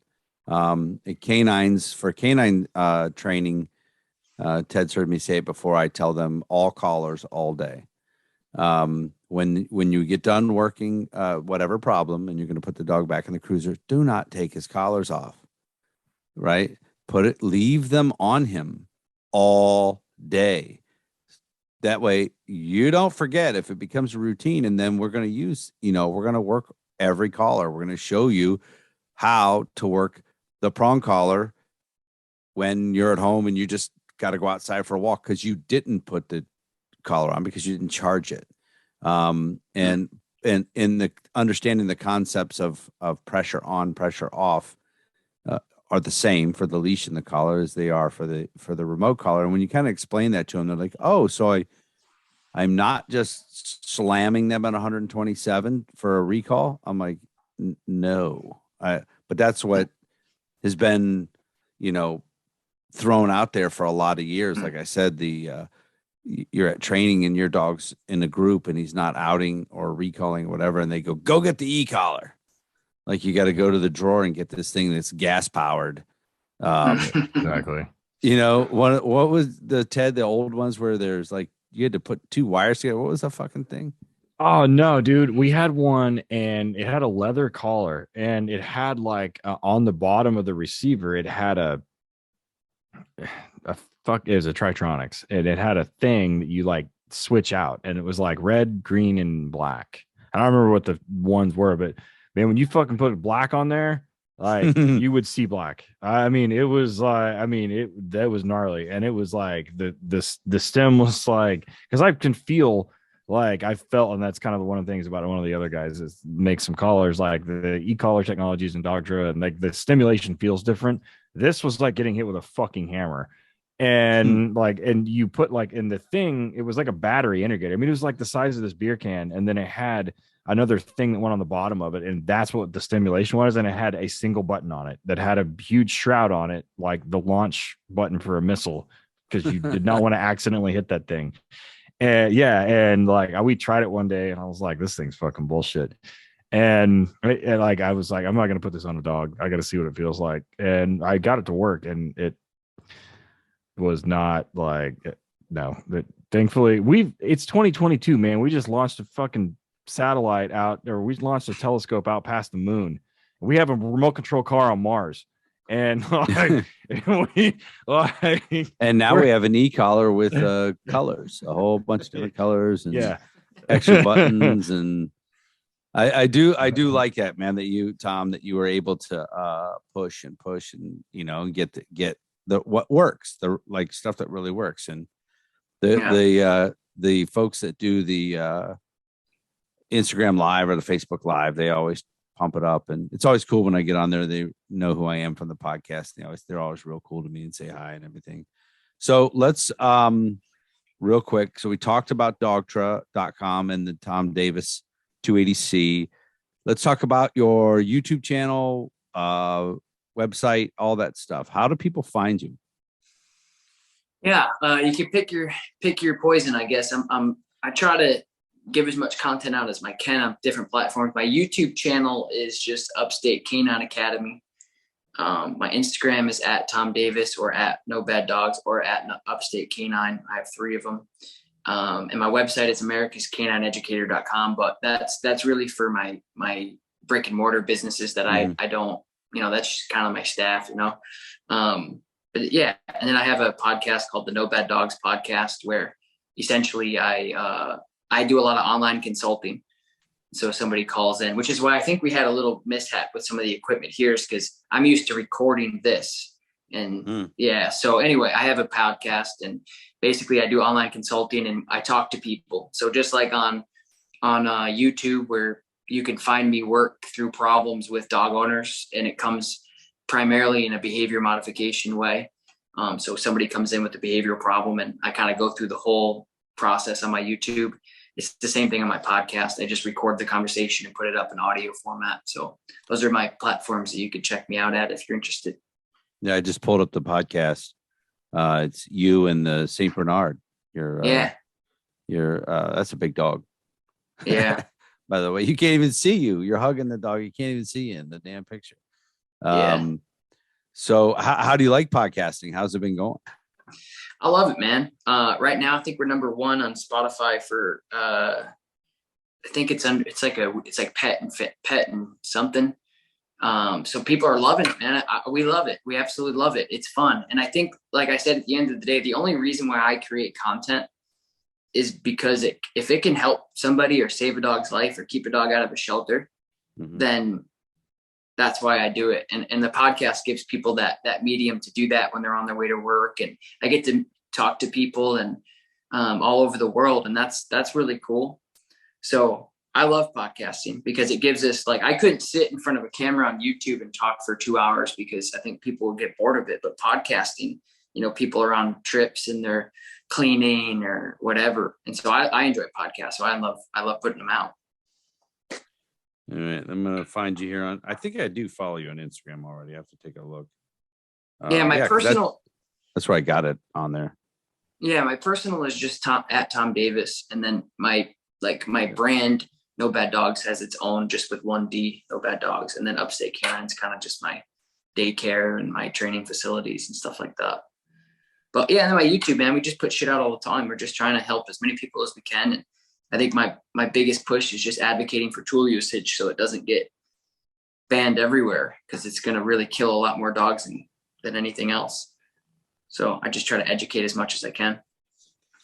For canine training, Ted's heard me say it before. I tell them all collars all day. When you get done working whatever problem and you're going to put the dog back in the cruiser, do not take his collars off. Right? Leave them on him all day. That way you don't forget if it becomes a routine. And then we're going to work every collar. We're going to show you how to work the prong collar when you're at home and you just got to go outside for a walk because you didn't put the collar on because you didn't charge it. And in the understanding the concepts of pressure on, pressure off, are the same for the leash and the collar as they are for the remote collar. And when you kind of explain that to them, they're like, oh, so I'm not just slamming them at 127 for a recall. I'm like, no, but that's what has been, thrown out there for a lot of years. Like I said, you're at training and your dog's in a group and he's not outing or recalling or whatever. And they go get the e-collar. Like you got to go to the drawer and get this thing that's gas powered. Exactly. What was the old ones where there's like, you had to put two wires together. What was the fucking thing? Oh no, dude. We had one and it had a leather collar and it had like on the bottom of the receiver, it had it was a Tritronics and it had a thing that you like switch out and it was like red, green, and black. I don't remember what the ones were, but man, when you fucking put black on there, like you would see black. I mean, it was like, that was gnarly. And it was like the stem was like, because I can feel like I felt, and that's kind of one of the things about one of the other guys is make some collars, like the e-collar technologies in Dogtra, and like the stimulation feels different. This was like getting hit with a fucking hammer. And and you put like in the thing, it was like a battery integrated. I mean, it was like the size of this beer can, and then it had another thing that went on the bottom of it, and that's what the stimulation was. And it had a single button on it that had a huge shroud on it, like the launch button for a missile, because you did not want to accidentally hit that thing. And and like we tried it one day, and I was like, this thing's fucking bullshit. And like I was like, I'm not gonna put this on a dog. I got to see what it feels like. And I got it to work, and it was not like no. But thankfully, it's 2022, man. We just launched a fucking satellite out, or we launched a telescope out past the moon. We have a remote control car on Mars, and like, and now we have an e-collar with colors, a whole bunch of different colors, and extra buttons. And I do like that, man, that you were able to push and get what works, the like stuff that really works. And the folks that do the Instagram live or the Facebook live, they always pump it up, and it's always cool when I get on there. They know who I am from the podcast. They're always real cool to me and say hi and everything. So let's real quick. So we talked about Dogtra.com and the Tom Davis 280C. Let's talk about your YouTube channel, website, all that stuff. How do people find you? Yeah, you can pick your poison, I guess. I try to give as much content out as I can on different platforms. My YouTube channel is just Upstate Canine Academy. My Instagram is at Tom Davis or at No Bad Dogs or at Upstate Canine. I have 3 of them. And my website is americascanineeducator.com, but that's really for my brick and mortar businesses that I don't, that's just kind of my staff, but yeah. And then I have a podcast called the No Bad Dogs podcast, where essentially I do a lot of online consulting. So somebody calls in, which is why I think we had a little mishap with some of the equipment here, is because I'm used to recording this. And so anyway, I have a podcast, and basically I do online consulting and I talk to people. So just like on on YouTube where you can find me work through problems with dog owners, and it comes primarily in a behavior modification way. So somebody comes in with a behavioral problem, and I kind of go through the whole process on my YouTube. It's the same thing on my podcast. I just record the conversation and put it up in audio format. So those are my platforms that you could check me out at if you're interested. Yeah, I just pulled up the podcast. It's you and the Saint Bernard. You're that's a big dog. Yeah. By the way, you can't even see you. You're hugging the dog. You can't even see you in the damn picture. Yeah. So how do you like podcasting? How's it been going? I love it, man. Right now, I think we're number 1 on Spotify for, I think it's like pet and something. So people are loving it, man. We love it. We absolutely love it. It's fun. And I think, like I said, at the end of the day, the only reason why I create content is because if it can help somebody or save a dog's life or keep a dog out of a shelter, then that's why I do it. And the podcast gives people that medium to do that when they're on their way to work. And I get to talk to people and all over the world. And that's really cool. So I love podcasting because it gives us, like, I couldn't sit in front of a camera on YouTube and talk for 2 hours because I think people would get bored of it. But podcasting, people are on trips and they're cleaning or whatever. And so I enjoy podcasts. So I love putting them out. All right, I'm gonna find you here I think I do follow you on Instagram already. I have to take a look. My personal. That's where I got it on there. Yeah, my personal is just Tom Davis, and then my brand No Bad Dogs has its own just with 1D, No Bad Dogs, and then Upstate Canine's kind of just my daycare and my training facilities and stuff like that. But yeah, and then my YouTube, man, we just put shit out all the time. We're just trying to help as many people as we can. And I think my biggest push is just advocating for tool usage so it doesn't get banned everywhere, because it's going to really kill a lot more dogs than anything else. So I just try to educate as much as I can.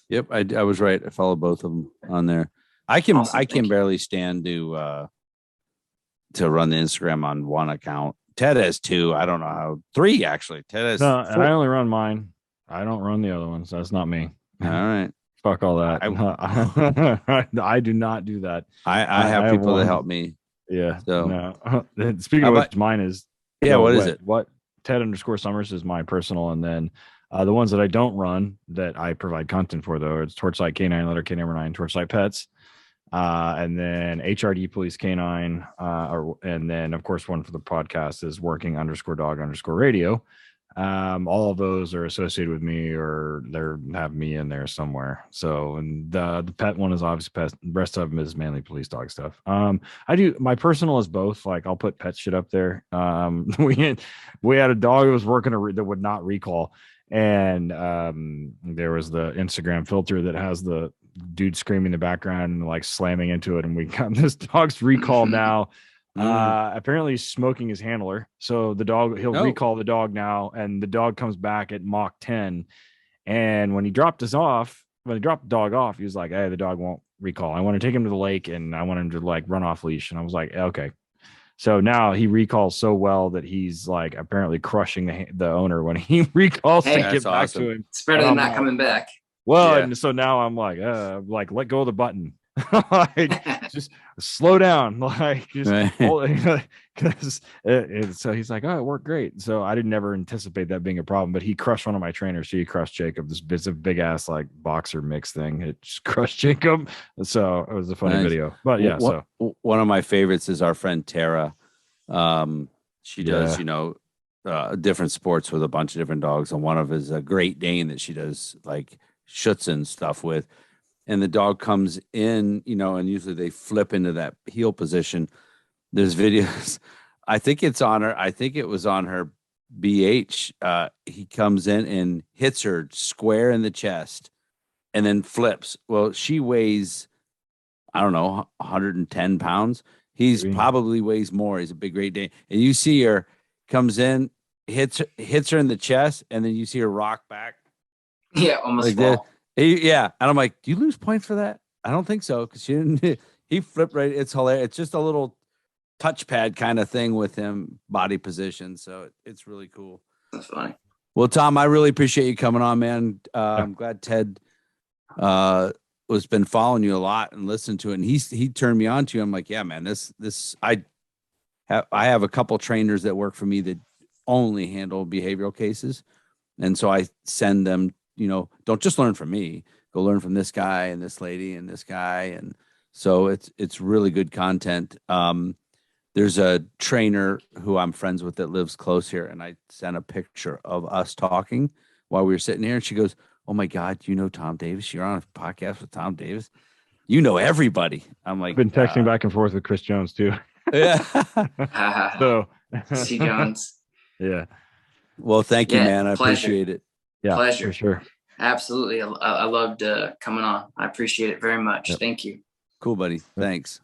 Yep, I was right. I follow both of them on there. I can barely stand to run the Instagram on one account. Ted has 2. I don't know how 3 actually. Ted has 4. And I only run mine. I don't run the other ones. That's not me. All right. Fuck all that. I do not do that. I have people that help me. Yeah. So no. Speaking of which, mine is. Yeah. What is it? What Ted_Summers is my personal, and then the ones that I don't run that I provide content for, though, it's Torchlight Canine, letter K number 9, Torchlight Pets, and then HRD Police Canine, and then of course one for the podcast is working_dog_radio. All of those are associated with me, or they have me in there somewhere. So, and the pet one is obviously pet. The rest of them is mainly police dog stuff. I do, my personal is both. Like, I'll put pet shit up there. We had a dog that was working that would not recall, and there was the Instagram filter that has the dude screaming in the background and like slamming into it, and we got this dog's recall now. Apparently he's smoking his handler, so the dog, he'll recall the dog now, and the dog comes back at Mach 10. And when he dropped the dog off, he was like, "Hey, the dog won't recall. I want to take him to the lake, and I want him to like run off leash." And I was like, "Okay." So now he recalls so well that he's like apparently crushing the owner when he recalls to get back to him. It's better than not coming back. Well, and so now I'm like, let go of the button. Like, just slow down, like, just because so he's like, "Oh, it worked great." So I didn't never anticipate that being a problem, but he crushed one of my trainers. So he crushed Jacob, this bit of big ass like boxer mix thing. It just crushed Jacob. So it was a funny video. But yeah, so one of my favorites is our friend Tara. She does different sports with a bunch of different dogs, and one of is a Great Dane that she does like Schutzen stuff with. And the dog comes in, and usually they flip into that heel position. There's videos. I think it was on her BH. He comes in and hits her square in the chest and then flips. Well, she weighs, I don't know, 110 pounds. He's probably weighs more. He's a big Great Dane. And you see her comes in, hits her in the chest, and then you see her rock back. Yeah, almost like fall. Yeah, and I'm like, "Do you lose points for that?" I don't think so, because she didn't. He flipped right. It's hilarious. It's just a little touchpad kind of thing with him, body position. So it's really cool. That's funny. Well, Tom, I really appreciate you coming on, man. I'm glad Ted was been following you a lot and listened to it, and he turned me on to you. I'm like, yeah, man, I have a couple trainers that work for me that only handle behavioral cases. And so I send them, don't just learn from me, go learn from this guy and this lady and this guy. And so it's really good content. There's a trainer who I'm friends with that lives close here, and I sent a picture of us talking while we were sitting here, and she goes, "Oh my God, you know Tom Davis? You're on a podcast with Tom Davis. You know everybody." I'm like, I've been texting back and forth with Chris Jones too. Yeah. So C. Jones. Yeah. Well, thank you, Yeah, man. I pleasure. appreciate it. Yeah, Pleasure. for sure. Absolutely. I loved coming on. I appreciate it very much. Yep. Thank you. Cool, buddy. Thanks.